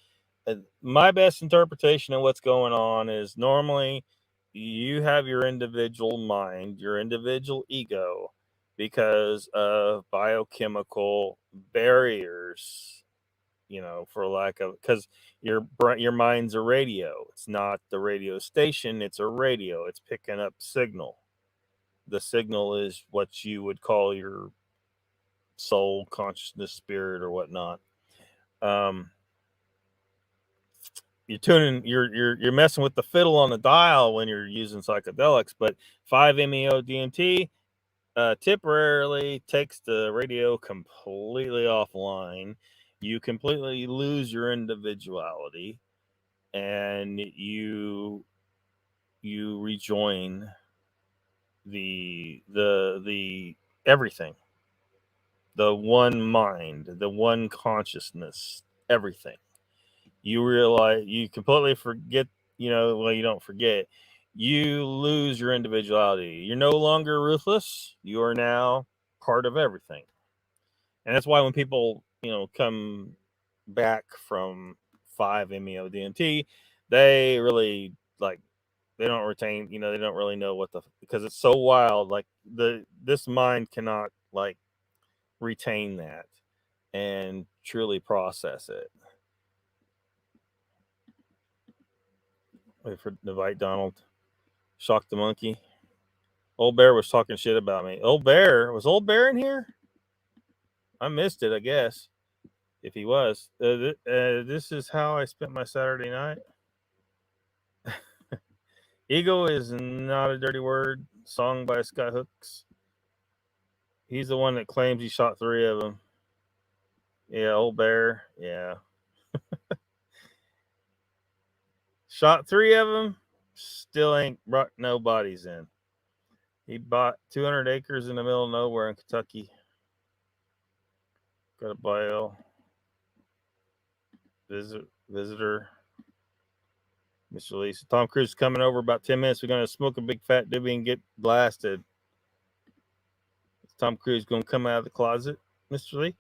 my best interpretation of what's going on is, normally you have your individual mind, your individual ego, because of biochemical barriers, for lack of, because your mind's a radio. It's not the radio station, it's a radio. It's picking up signal. The signal is what you would call your soul, consciousness, spirit, or whatnot. You're messing with the fiddle on the dial when you're using psychedelics, but 5-MeO-DMT temporarily takes the radio completely offline. You completely lose your individuality, and you rejoin the everything, the one mind, the one consciousness, everything. You realize, you completely forget, you don't forget, you lose your individuality. You're no longer ruthless. You are now part of everything. And that's why when people, come back from 5-MeO-DMT, they really, they don't retain, they don't really know what because it's so wild. This mind cannot retain that and truly process it. Wait for invite Donald. Shock the monkey. Old Bear was talking shit about me. Old Bear? Was Old Bear in here? I missed it, I guess. If he was. This is how I spent my Saturday night. Ego is not a dirty word. Song by Scott Hooks. He's the one that claims he shot 3 of them. Yeah, Old Bear. Yeah. Shot 3 of them. Still ain't brought no bodies in. He bought 200 acres in the middle of nowhere in Kentucky. Got a bio. Visitor. Mr. Lee. So Tom Cruise is coming over about 10 minutes. We're going to smoke a big fat doobie and get blasted. Is Tom Cruise going to come out of the closet, Mr. Lee?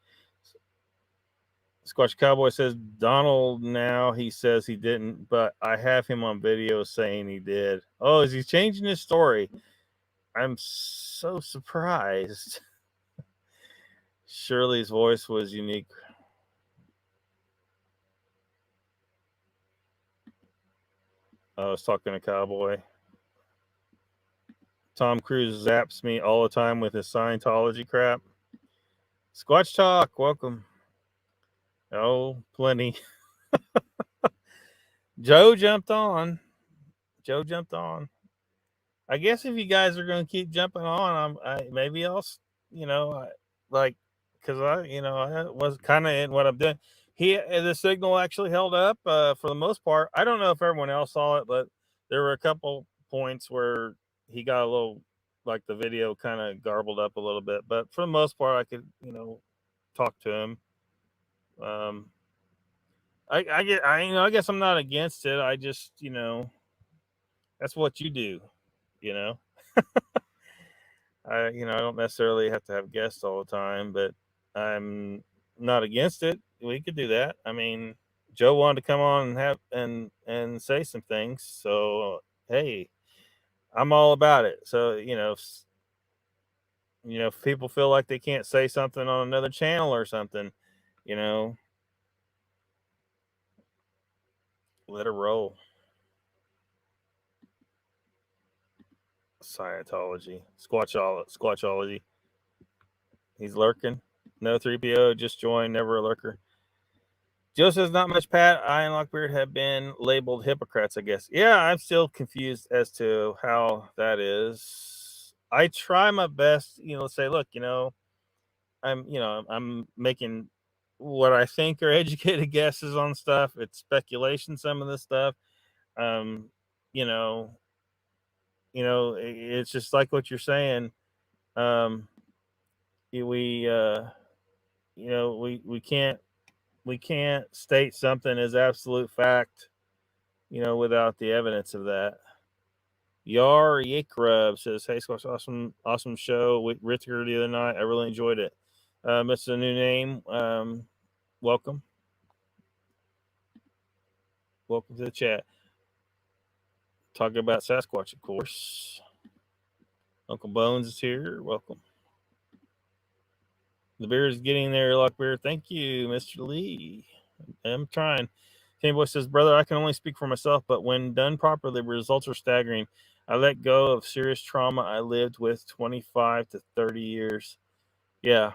Squatch Cowboy says, Donald now, he says he didn't, but I have him on video saying he did. Oh, is he changing his story? I'm so surprised. Shirley's voice was unique. I was talking to Cowboy. Tom Cruise zaps me all the time with his Scientology crap. Squatch Talk, welcome. Oh, plenty. Joe jumped on. I guess if you guys are going to keep jumping on, maybe I'll, because I was kind of in what I'm doing. The signal actually held up for the most part. I don't know if everyone else saw it, but there were a couple points where he got a little, like the video kind of garbled up a little bit. But for the most part, I could, talk to him. I guess I'm not against it. I just, that's what you do, I don't necessarily have to have guests all the time, but I'm not against it. We could do that. I mean, Joe wanted to come on and have and say some things. So, hey, I'm all about it. So, if people feel like they can't say something on another channel or something, let it roll. Scientology. Squatchology. He's lurking. No 3PO, just joined, never a lurker. Joe says, not much, Pat. I and Lockbeard have been labeled hypocrites, I guess. Yeah, I'm still confused as to how that is. I try my best, say, look, I'm making what I think are educated guesses on stuff. It's speculation, some of this stuff. It's just like what you're saying. We can't state something as absolute fact, without the evidence of that. Yar Yikrub says, hey, Squash, awesome show with Ritter the other night. I really enjoyed it. It's a new name. Welcome. Welcome to the chat. Talking about Sasquatch, of course. Uncle Bones is here. Welcome. The beer is getting there, Lockbeard. Thank you, Mr. Lee. I'm trying. Kenny Boy says, brother, I can only speak for myself, but when done properly, the results are staggering. I let go of serious trauma I lived with 25 to 30 years. Yeah.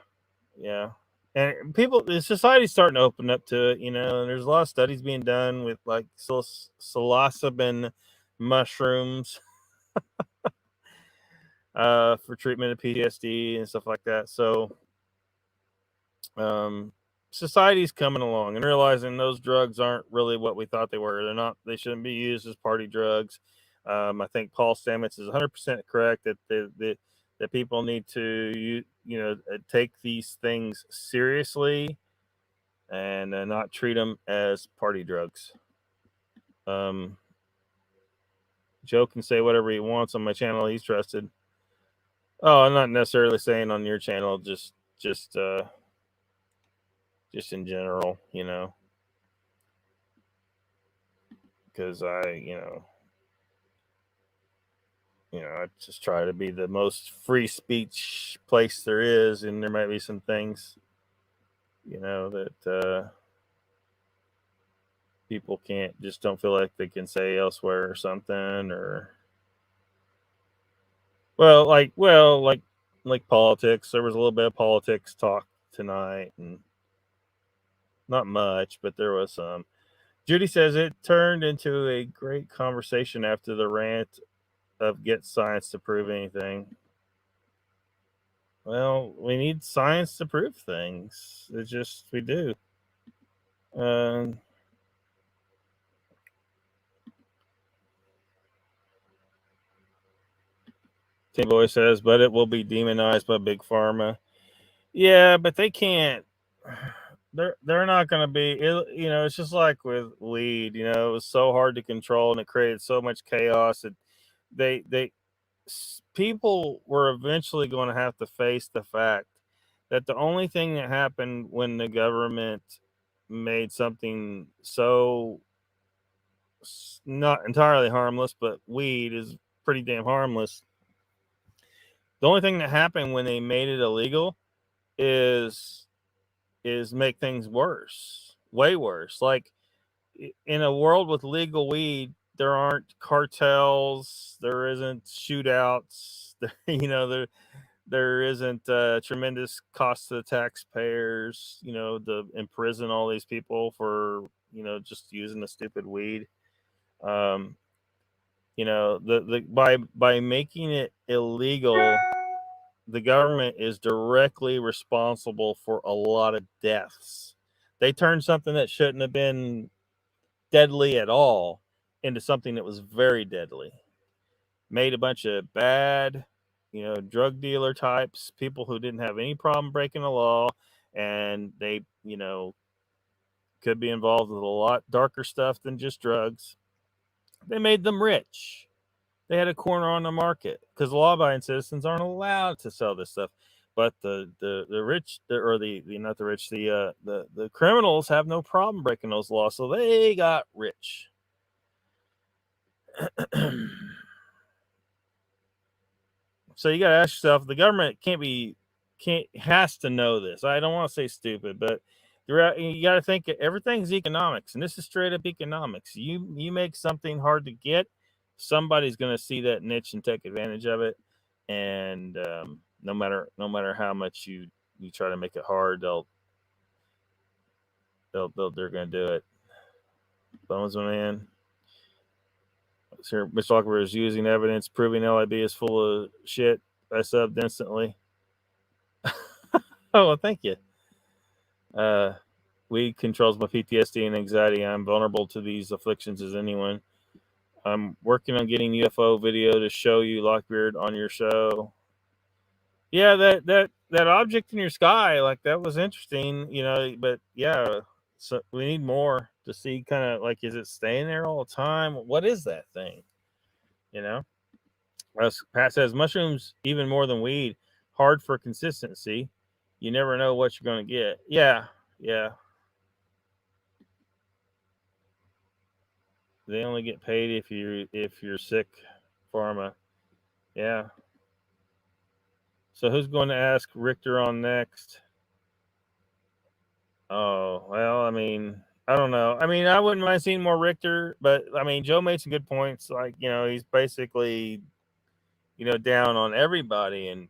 And the society's starting to open up to it, and there's a lot of studies being done with like psilocybin mushrooms for treatment of PTSD and stuff like that. So society's coming along and realizing those drugs aren't really what we thought they were. They shouldn't be used as party drugs. I think Paul Stamets is 100% correct that people need to take these things seriously and not treat them as party drugs. Joe can say whatever he wants on my channel. He's trusted. Oh, I'm not necessarily saying on your channel, just in general, because I just try to be the most free speech place there is, and there might be some things, that people don't feel like they can say elsewhere or something, or like politics. There was a little bit of politics talk tonight, and not much, but there was some. Judy says it turned into a great conversation after the rant of get science to prove anything. Well, we need science to prove things. It's just we do. Tim Boy says, but it will be demonized by Big Pharma. Yeah, but they can't. They're not going to be. It's just like with weed. It was so hard to control, and it created so much chaos. And people were eventually going to have to face the fact that the only thing that happened when the government made something so not entirely harmless, but weed is pretty damn harmless. The only thing that happened when they made it illegal is make things worse, way worse. Like in a world with legal weed, there aren't cartels, there isn't shootouts, there isn't tremendous cost to the taxpayers, to imprison all these people for, just using the stupid weed. By making it illegal, the government is directly responsible for a lot of deaths. They turned something that shouldn't have been deadly at all into something that was very deadly. Made a bunch of bad, drug dealer types, people who didn't have any problem breaking the law, and they, could be involved with a lot darker stuff than just drugs. They made them rich. They had a corner on the market because law-abiding citizens aren't allowed to sell this stuff. But the rich, or not the rich, the criminals have no problem breaking those laws, so they got rich. So you got to ask yourself: the government has to know this. I don't want to say stupid, but you got to think everything's economics, and this is straight up economics. You make something hard to get, somebody's going to see that niche and take advantage of it, and no matter how much you try to make it hard, they're going to do it. Bones, my man. Sir, Mr. Lockbeard is using evidence proving LIB is full of shit. I subbed instantly. Oh, well, thank you. Weed controls my PTSD and anxiety. I'm vulnerable to these afflictions as anyone. I'm working on getting UFO video to show you, Lockbeard, on your show. Yeah, that object in your sky, like that was interesting, but yeah, so we need more to see kind of like, is it staying there all the time? What is that thing? As Pat says, mushrooms, even more than weed, hard for consistency. You never know what you're going to get. Yeah. They only get paid if you're sick, pharma. Yeah. So who's going to ask Richter on next? Oh, well, I mean, I don't know. I mean, I wouldn't mind seeing more Richter, but I mean, Joe made some good points. Like, he's basically, down on everybody in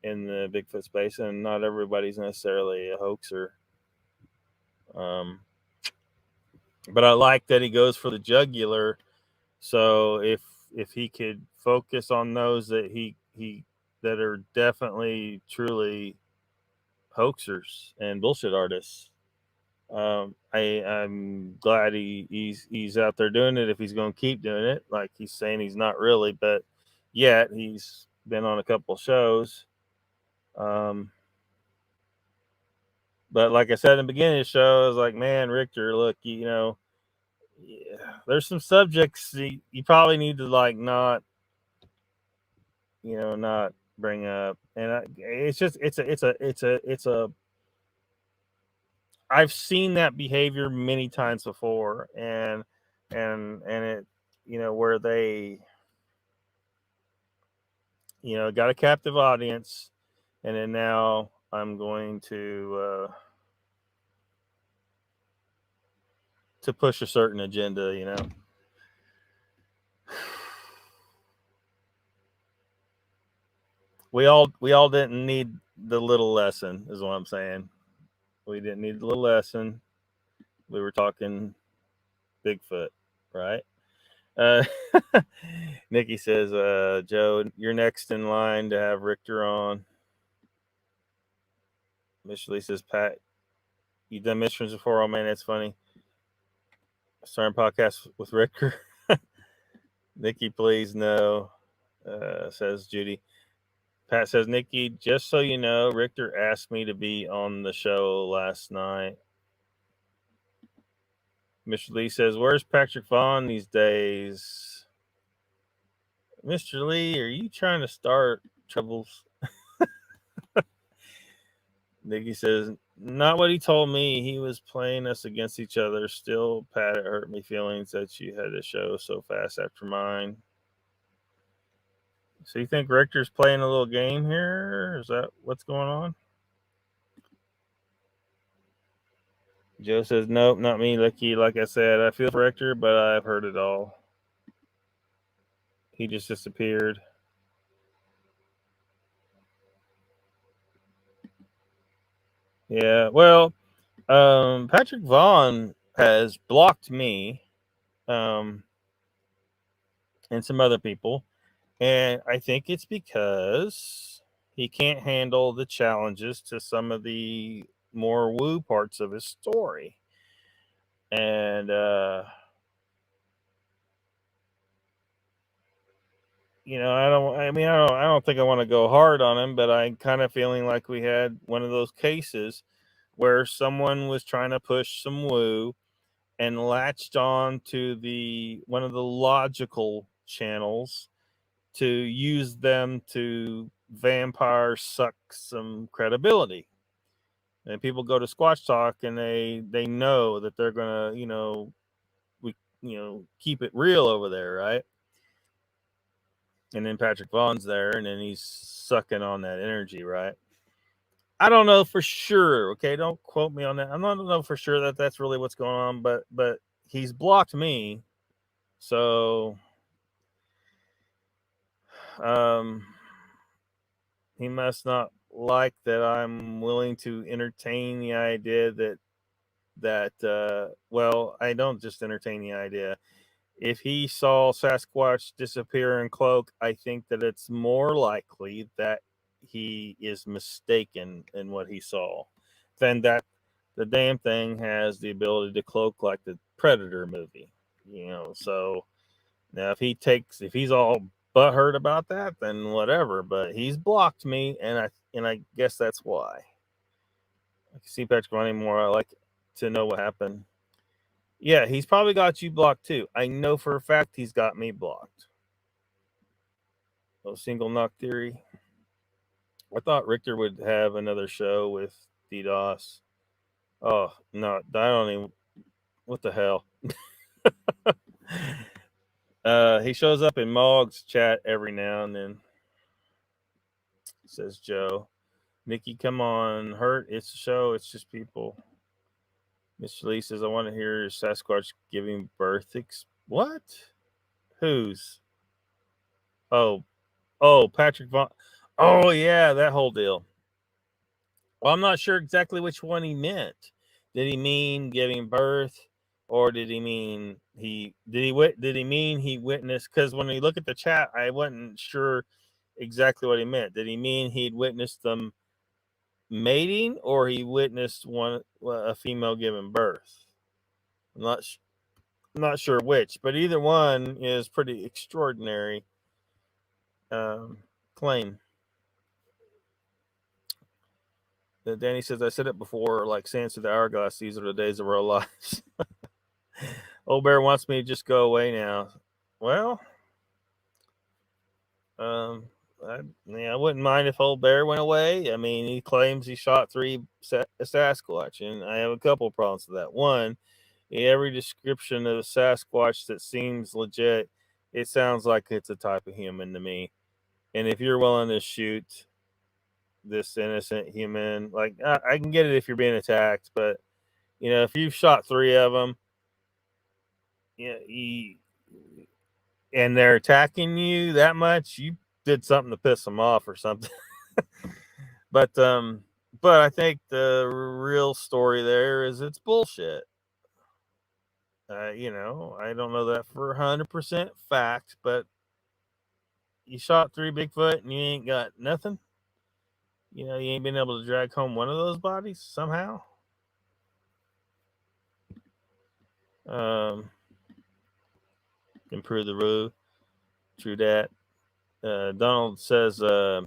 the Bigfoot space, and not everybody's necessarily a hoaxer. But I like that he goes for the jugular. So if he could focus on those that he that are definitely truly hoaxers and bullshit artists, I'm glad he's out there doing it. If he's going to keep doing it, like he's saying he's not really, but yet he's been on a couple shows. But like I said in the beginning of the show, I was like, man, Richter, look, there's some subjects you probably need to not bring up, and it's a I've seen that behavior many times before, and it, where they, got a captive audience, and then now I'm going to to push a certain agenda, you know. We all didn't need the little lesson, is what I'm saying. We didn't need the little lesson. We were talking Bigfoot, right? Nikki says, Joe, you're next in line to have Richter on. Mr. Lee says, Pat, you've done mysteries before. Oh man, that's funny. Starting podcast with Richter. Nikki, please no, says Judy. Pat says, Nikki, just so you know, Richter asked me to be on the show last night. Mr. Lee says, where's Patrick Vaughn these days? Mr. Lee, are you trying to start troubles? Nikki says, not what he told me. He was playing us against each other. Still, Pat, it hurt me feelings that you had to show so fast after mine. So you think Richter's playing a little game here? Is that what's going on? Joe says, nope, not me, Lucky. Like I said, I feel for Richter, but I've heard it all. He just disappeared. Yeah, well, Patrick Vaughn has blocked me and some other people. And I think it's because he can't handle the challenges to some of the more woo parts of his story. And, you know, I don't think I want to go hard on him, but I'm kind of feeling like we had one of those cases where someone was trying to push some woo and latched on to one of the logical channels to use them to vampire suck some credibility. And people go to Squatch Talk and they know that they're gonna, keep it real over there, right? And then Patrick Vaughn's there, and then he's sucking on that energy, right? I don't know for sure. Okay, don't quote me on that. I don't know for sure that that's really what's going on, but he's blocked me, so he must not like that I'm willing to entertain the idea that well, I don't just entertain the idea. If he saw Sasquatch disappear in cloak, I think that it's more likely that he is mistaken in what he saw than that the damn thing has the ability to cloak like the Predator movie, So now if he's all butthurt about that, then whatever. But he's blocked me, and I guess that's why. I can see Patrick running more. I like to know what happened. Yeah, he's probably got you blocked too. I know for a fact he's got me blocked. Oh, single knock theory. I thought Richter would have another show with DDoS. Oh, no, I don't even. What the hell? He shows up in Mog's chat every now and then. Says Joe. Nikki, come on. Hurt. It's a show. It's just people. Mr. Lee says, I want to hear Sasquatch giving birth. What? Whose? Oh, Patrick Vaughn. Oh, yeah, that whole deal. Well, I'm not sure exactly which one he meant. Did he mean giving birth, or did he mean he mean he witnessed? Because when we look at the chat, I wasn't sure exactly what he meant. Did he mean he'd witnessed them mating, or he witnessed a female giving birth? I'm not sure which, but either one is pretty extraordinary claim. Danny says, I said it before, like sands through the hourglass, these are the days of our lives. Old Bear wants me to just go away now. Well, I wouldn't mind if Old Bear went away. I mean, he claims he shot 3 Sasquatch, and I have a couple of problems with that. One, every description of a Sasquatch that seems legit, it sounds like it's a type of human to me. And if you're willing to shoot this innocent human, like I can get it if you're being attacked, but if you've shot 3 of them, and they're attacking you that much, you did something to piss them off or something. But I think the real story there is it's bullshit. I don't know that for 100% fact, but you shot 3 Bigfoot and you ain't got nothing. You ain't been able to drag home one of those bodies somehow. Improve the road. True that. Donald says, Prairie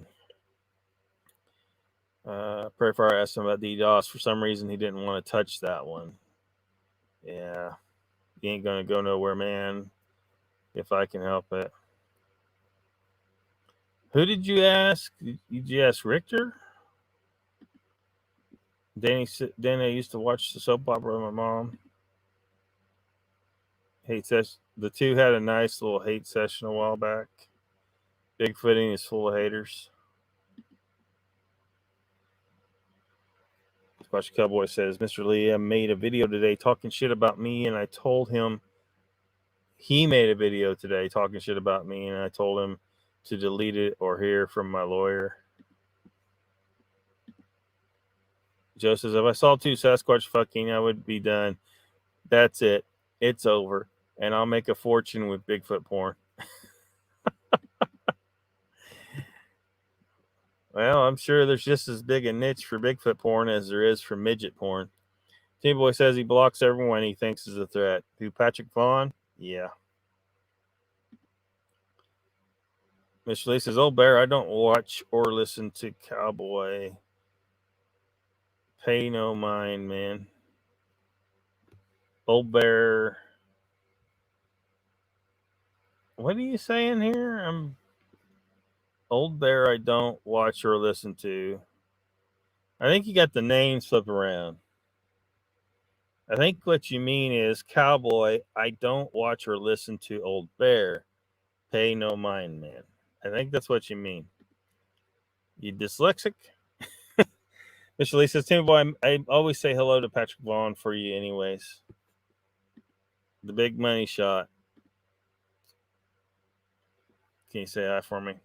Fire asked him about DDoS. For some reason, he didn't want to touch that one. Yeah. You ain't going to go nowhere, man, if I can help it. Who did you ask? Did you ask Richter? Danny used to watch the soap opera with my mom. Hate session. The two had a nice little hate session a while back. Bigfooting is full of haters. Squashy Cowboy says, Mr. Lee, I made a video today talking shit about me, and I told him he made a video today talking shit about me, and I told him to delete it or hear from my lawyer. Joe says, if I saw 2 Sasquatch fucking, I would be done. That's it. It's over. And I'll make a fortune with Bigfoot porn. Well, I'm sure there's just as big a niche for Bigfoot porn as there is for midget porn. Team Boy says he blocks everyone he thinks is a threat. Who, Patrick Vaughn? Yeah. Miss Lee says, Old Bear, I don't watch or listen to Cowboy. Pay no mind, man. Old Bear. What are you saying here? Old Bear, I don't watch or listen to. I think you got the names flipped around. I think what you mean is, Cowboy, I don't watch or listen to Old Bear. Pay no mind, man. I think that's what you mean. You dyslexic? Mr. Lee says, Tim Boy, I always say hello to Patrick Vaughn for you anyways. The big money shot. Can you say hi for me?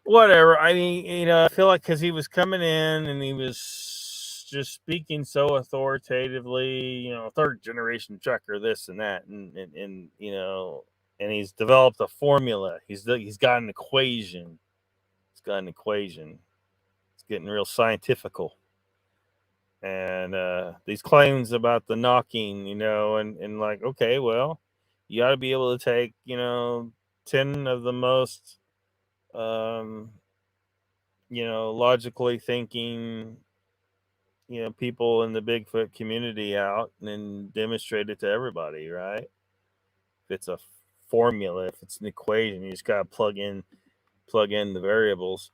Whatever. I mean, I feel like because he was coming in and he was just speaking so authoritatively, 3rd generation trucker, this and that, and and he's developed a formula. He's got an equation. It's getting real scientifical. And these claims about the knocking, and like, okay, well, you got to be able to take, 10 of the most, logically thinking, people in the Bigfoot community out and then demonstrate it to everybody, right? If it's a formula, if it's an equation, you just got to plug in the variables.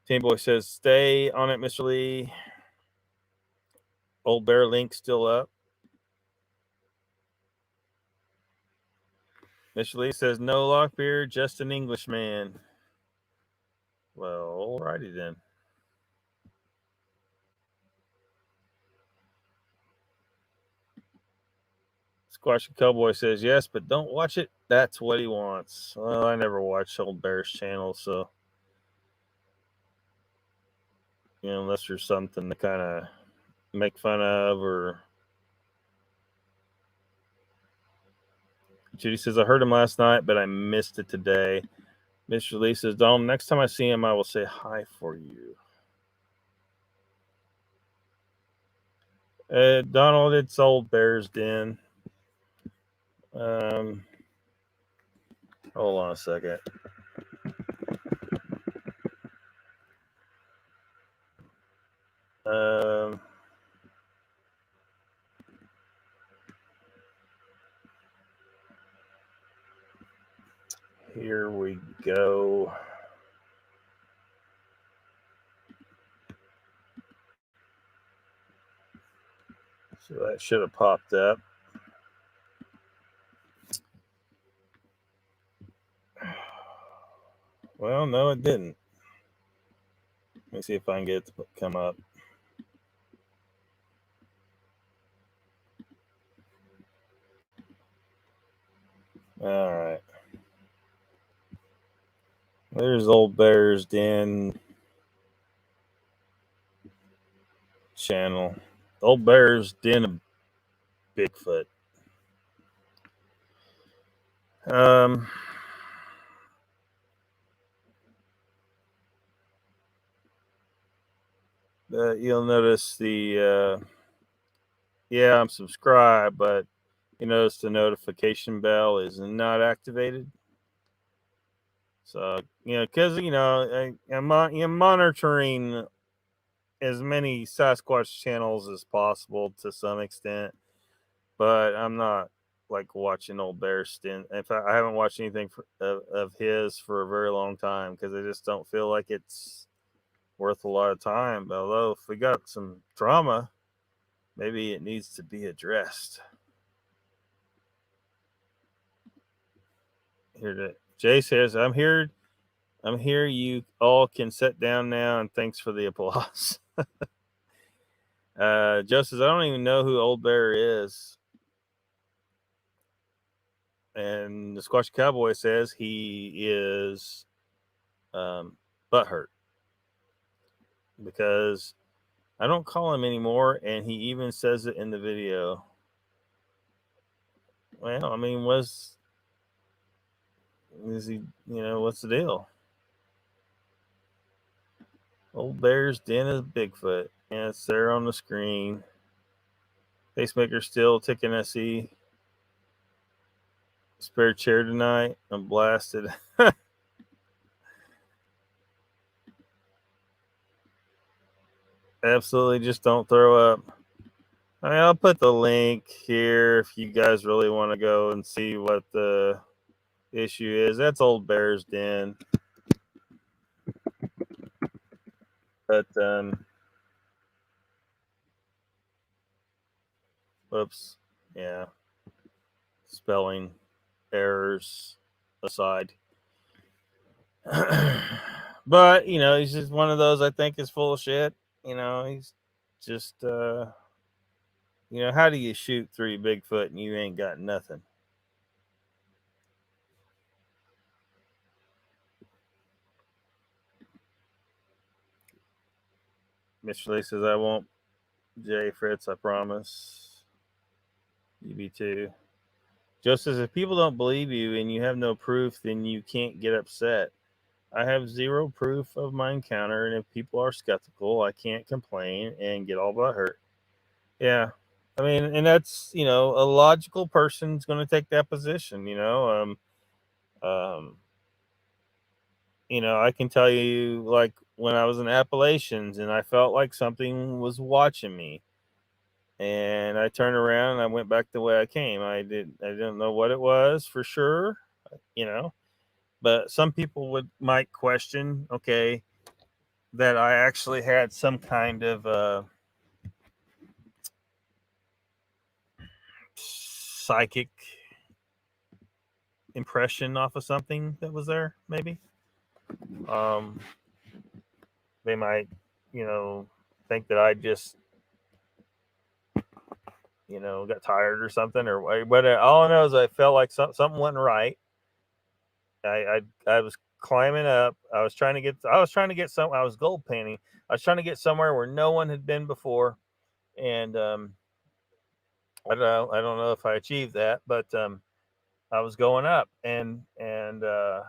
Team Boy says, stay on it, Mr. Lee. Old Bear link still up. Mr. Lee says, no Lockbeard, just an Englishman. Well, alrighty then. Squashy Cowboy says, yes, but don't watch it. That's what he wants. Well, I never watched Old Bear's channel, so, unless there's something to kind of make fun of or... Judy says, I heard him last night, but I missed it today. Mr. Lee says, Donald, next time I see him, I will say hi for you. Donald, it's Old Bear's Den. Hold on a second. Here we go. So that should have popped up. Well, no, it didn't. Let me see if I can get it to come up. All right. There's Old Bear's Den channel. Old Bear's Den of Bigfoot. You'll notice the yeah, I'm subscribed, but you notice the notification bell is not activated. So, because, I'm monitoring as many Sasquatch channels as possible to some extent, but I'm not like watching Old Bear Stint. In fact, I haven't watched anything of his for a very long time because I just don't feel like it's worth a lot of time. But although if we got some trauma, maybe it needs to be addressed. Jay says, I'm here. You all can sit down now, and thanks for the applause. Joe says, I don't even know who Old Bear is. And the Squatch Cowboy says he is butthurt because I don't call him anymore, and he even says it in the video. Well, I mean, what's the deal? Old Bear's Den of Bigfoot. Yeah, it's there on the screen. Pacemaker still ticking SE. Spare chair tonight. I'm blasted. Absolutely, just don't throw up. I mean, I'll put the link here if you guys really want to go and see what the issue is. That's Old Bear's Den. But whoops, yeah, spelling errors aside. But he's just one of those I think is full of shit. He's just how do you shoot 3 Bigfoot and you ain't got nothing? Mr. Lee says, I won't, Jay Fritz, I promise. You be too. Joe says, if people don't believe you and you have no proof, then you can't get upset. I have 0 proof of my encounter, and if people are skeptical, I can't complain and get all but hurt. Yeah. I mean, and that's, a logical person's going to take that position, I can tell you, like, when I was in Appalachians and I felt like something was watching me, and I turned around and I went back the way I came. I didn't know what it was for sure, but some people might question, okay, that I actually had some kind of psychic impression off of something that was there, maybe. They might, think that I just, got tired or something, but all I know is I felt like something wasn't right. I was climbing up. I was trying to get some. I was gold panning. I was trying to get somewhere where no one had been before, and I don't know if I achieved that, but I was going up, and I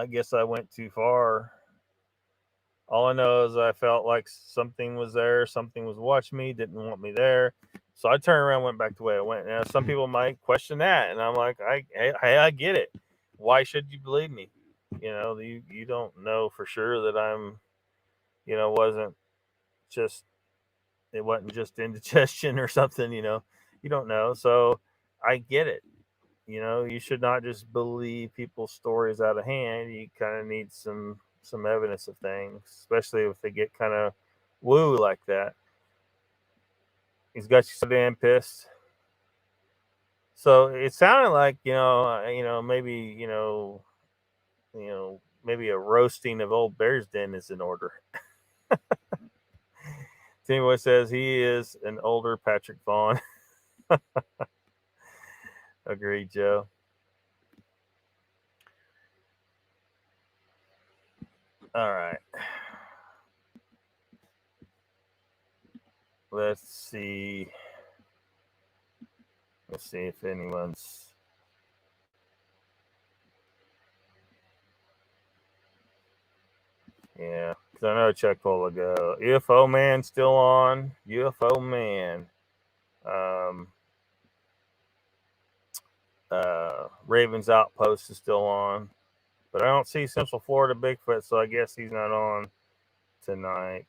guess I went too far. All I know is I felt like something was there. Something was watching me, didn't want me there. So I turned around, went back the way I went. Now, some people might question that, and I'm like, I get it. Why should you believe me? You don't know for sure that I'm, it wasn't just indigestion or something. You don't know. So I get it. You should not just believe people's stories out of hand. You kind of need some evidence of things, especially if they get kind of woo like that. He's got you so damn pissed. So it sounded like maybe maybe a roasting of Old Bear's Den is in order. Timmy says he is an older Patrick Vaughn. Agreed, Joe. All right. Let's see. Let's see if anyone's. Yeah, because I know Chuck will go. UFO Man still on. UFO Man. Ravens Outpost is still on. But I don't see Central Florida Bigfoot, so I guess he's not on tonight.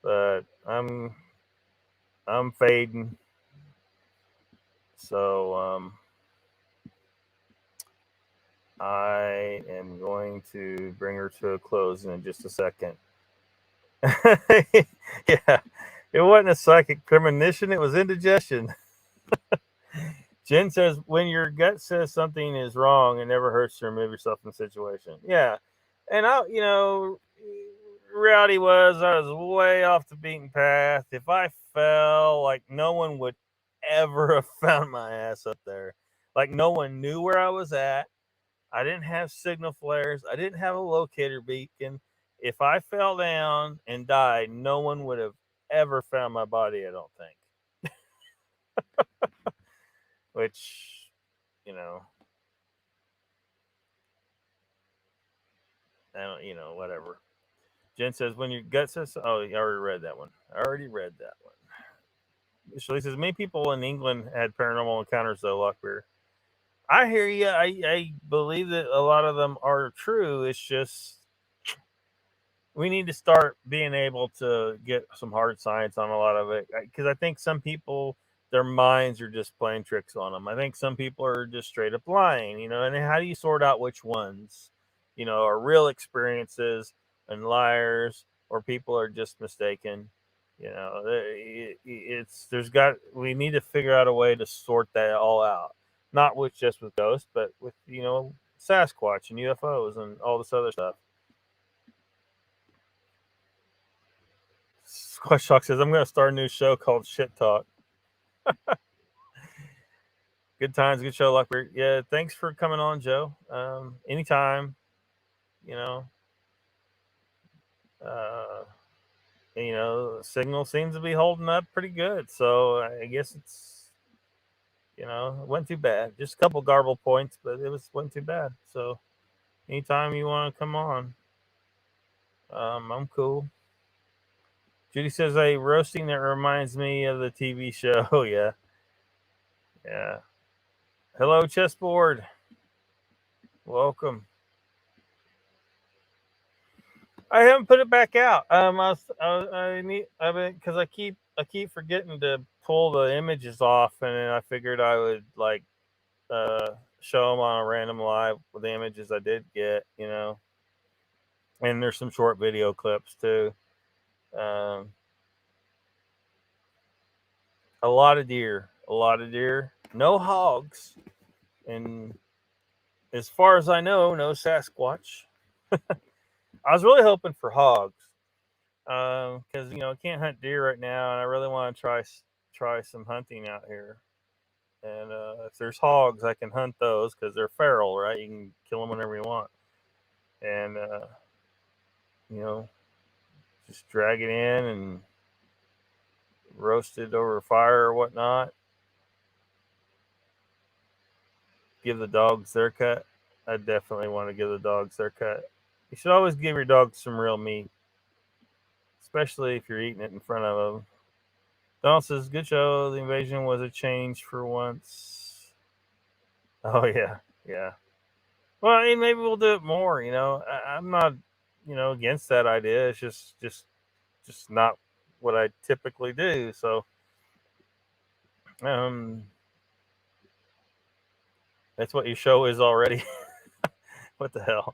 But I'm fading. So I am going to bring her to a close in just a second. Yeah, it wasn't a psychic premonition, it was indigestion. Jen says, when your gut says something is wrong, it never hurts to remove yourself from the situation. Yeah. And reality was I was way off the beaten path. If I fell, like no one would ever have found my ass up there. Like no one knew where I was at. I didn't have signal flares. I didn't have a locator beacon. If I fell down and died, no one would have ever found my body, I don't think. Which, I don't, whatever. Jen says, when your gut says, oh, I already read that one. Shirley says, many people in England had paranormal encounters, though, Lockbeard. I hear you. I believe that a lot of them are true. It's just we need to start being able to get some hard science on a lot of it. Because I think some people, their minds are just playing tricks on them. I think some people are just straight up lying, and how do you sort out which ones, are real experiences and liars, or people are just mistaken? We need to figure out a way to sort that all out. Not just with ghosts, but with, Sasquatch and UFOs and all this other stuff. Squash Talk says, I'm going to start a new show called Shit Talk. Good times, good show, Lockbeard. Yeah, thanks for coming on, Joe. Anytime, signal seems to be holding up pretty good. So I guess it's, it wasn't too bad. Just a couple garble points, but wasn't too bad. So anytime you want to come on, I'm cool. Judy says, a roasting that reminds me of the TV show. Yeah. Hello, Chessboard. Welcome. I haven't put it back out. Because I keep forgetting to pull the images off, and then I figured I would show them on a random live with the images I did get, And there's some short video clips too. A lot of deer, no hogs, and as far as I know, no Sasquatch. I was really hoping for hogs, because I can't hunt deer right now, and I really want to try some hunting out here. And if there's hogs, I can hunt those because they're feral, right? You can kill them whenever you want, and just drag it in and roast it over a fire or whatnot. Give the dogs their cut. I definitely want to give the dogs their cut. You should always give your dog some real meat, especially if you're eating it in front of them. Donald says, good show. The invasion was a change for once. Oh, yeah. Well, maybe we'll do it more, I'm not, against that idea. It's just not what I typically do. So, that's what your show is already. What the hell?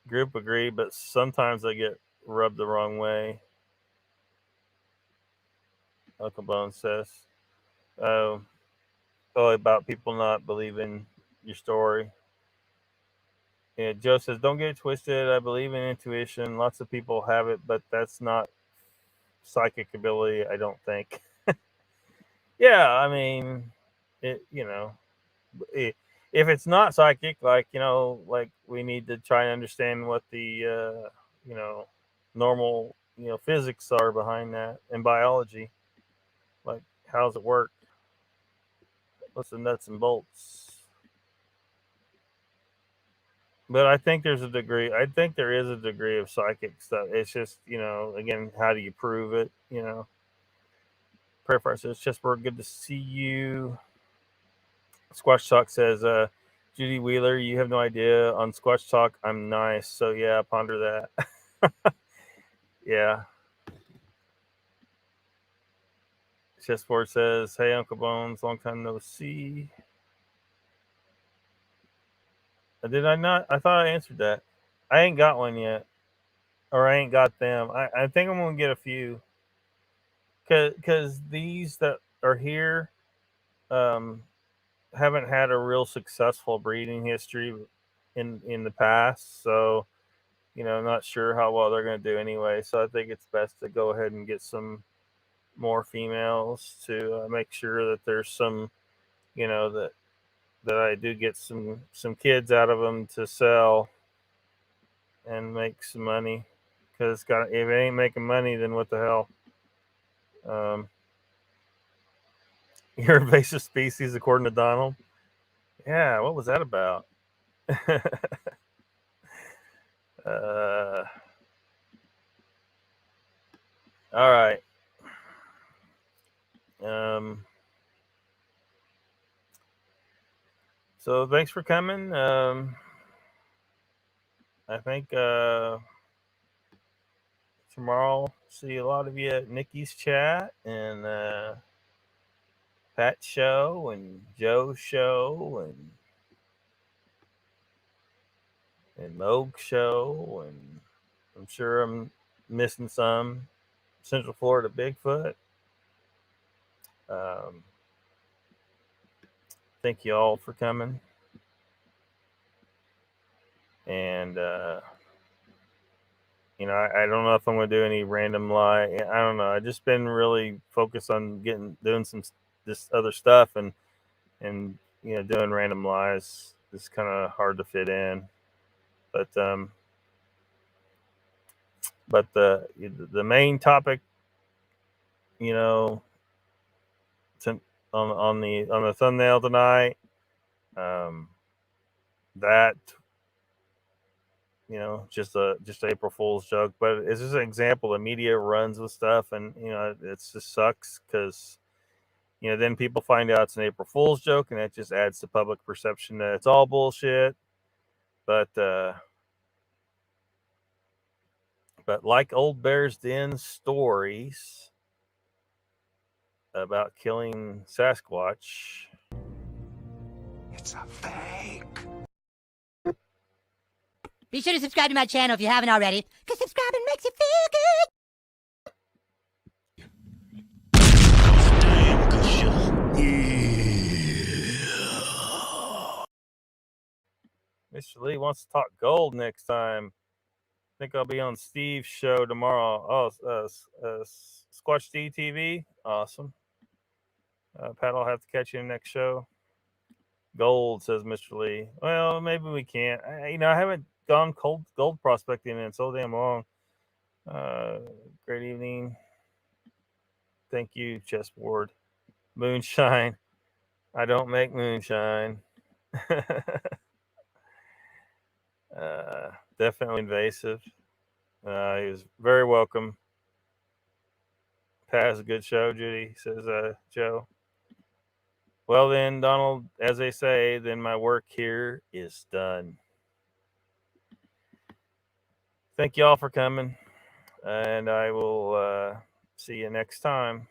Group agree, but sometimes I get rubbed the wrong way. Uncle Bone says, about people not believing your story. Yeah, Joe says, don't get it twisted. I believe in intuition. Lots of people have it, but that's not psychic ability, I don't think. Yeah, I mean, it, if it's not psychic, like, like we need to try and understand what the, normal, physics are behind that and biology. Like, how's it work? What's the nuts and bolts? But I think there's a degree. I think there is a degree of psychic stuff. It's just, again, how do you prove it? Prayer fire says, Chessboard, good to see you. Squash Talk says, Judy Wheeler, you have no idea. On Squash Talk, I'm nice. So, yeah, ponder that. Yeah. Chessboard says, hey, Uncle Bones, long time no see. Did I not? I thought I answered that. I ain't got one yet. Or I ain't got them. I think I'm going to get a few. Because these that are here haven't had a real successful breeding history in the past. So, I'm not sure how well they're going to do anyway. So I think it's best to go ahead and get some more females to make sure that there's some, that I do get some kids out of them to sell and make some money. Because if it ain't making money, then what the hell? You're invasive species, according to Donald. Yeah, what was that about? All right. So thanks for coming. I think tomorrow see a lot of you at Nikki's chat and Pat's show and Joe's show and Moog's show, and I'm sure I'm missing some. Central Florida Bigfoot. Thank you all for coming. And I don't know if I'm going to do any random lie. I don't know. I just been really focused on doing some this other stuff, and doing random lies is kind of hard to fit in. But the main topic, on the thumbnail tonight, that just April Fool's joke, but it's just an example. The media runs with stuff, and it just sucks because then people find out it's an April Fool's joke, and it just adds to public perception that it's all bullshit. But like Old Bear's Den stories about killing Sasquatch, it's a fake. Be sure to subscribe to my channel if you haven't already, because subscribing makes you feel good. Mr. Lee wants to talk gold next time. I think I'll be on Steve's show tomorrow. Oh, Squatch D TV. Awesome. Pat, I'll have to catch you in the next show. Gold, says Mr. Lee. Well, maybe we can't. I haven't gone gold prospecting in so damn long. Great evening. Thank you, Chessboard. Moonshine. I don't make moonshine. Definitely invasive. He was very welcome. Pat has a good show, Judy, says Joe. Well then, Donald, as they say, then my work here is done. Thank you all for coming, and I will see you next time.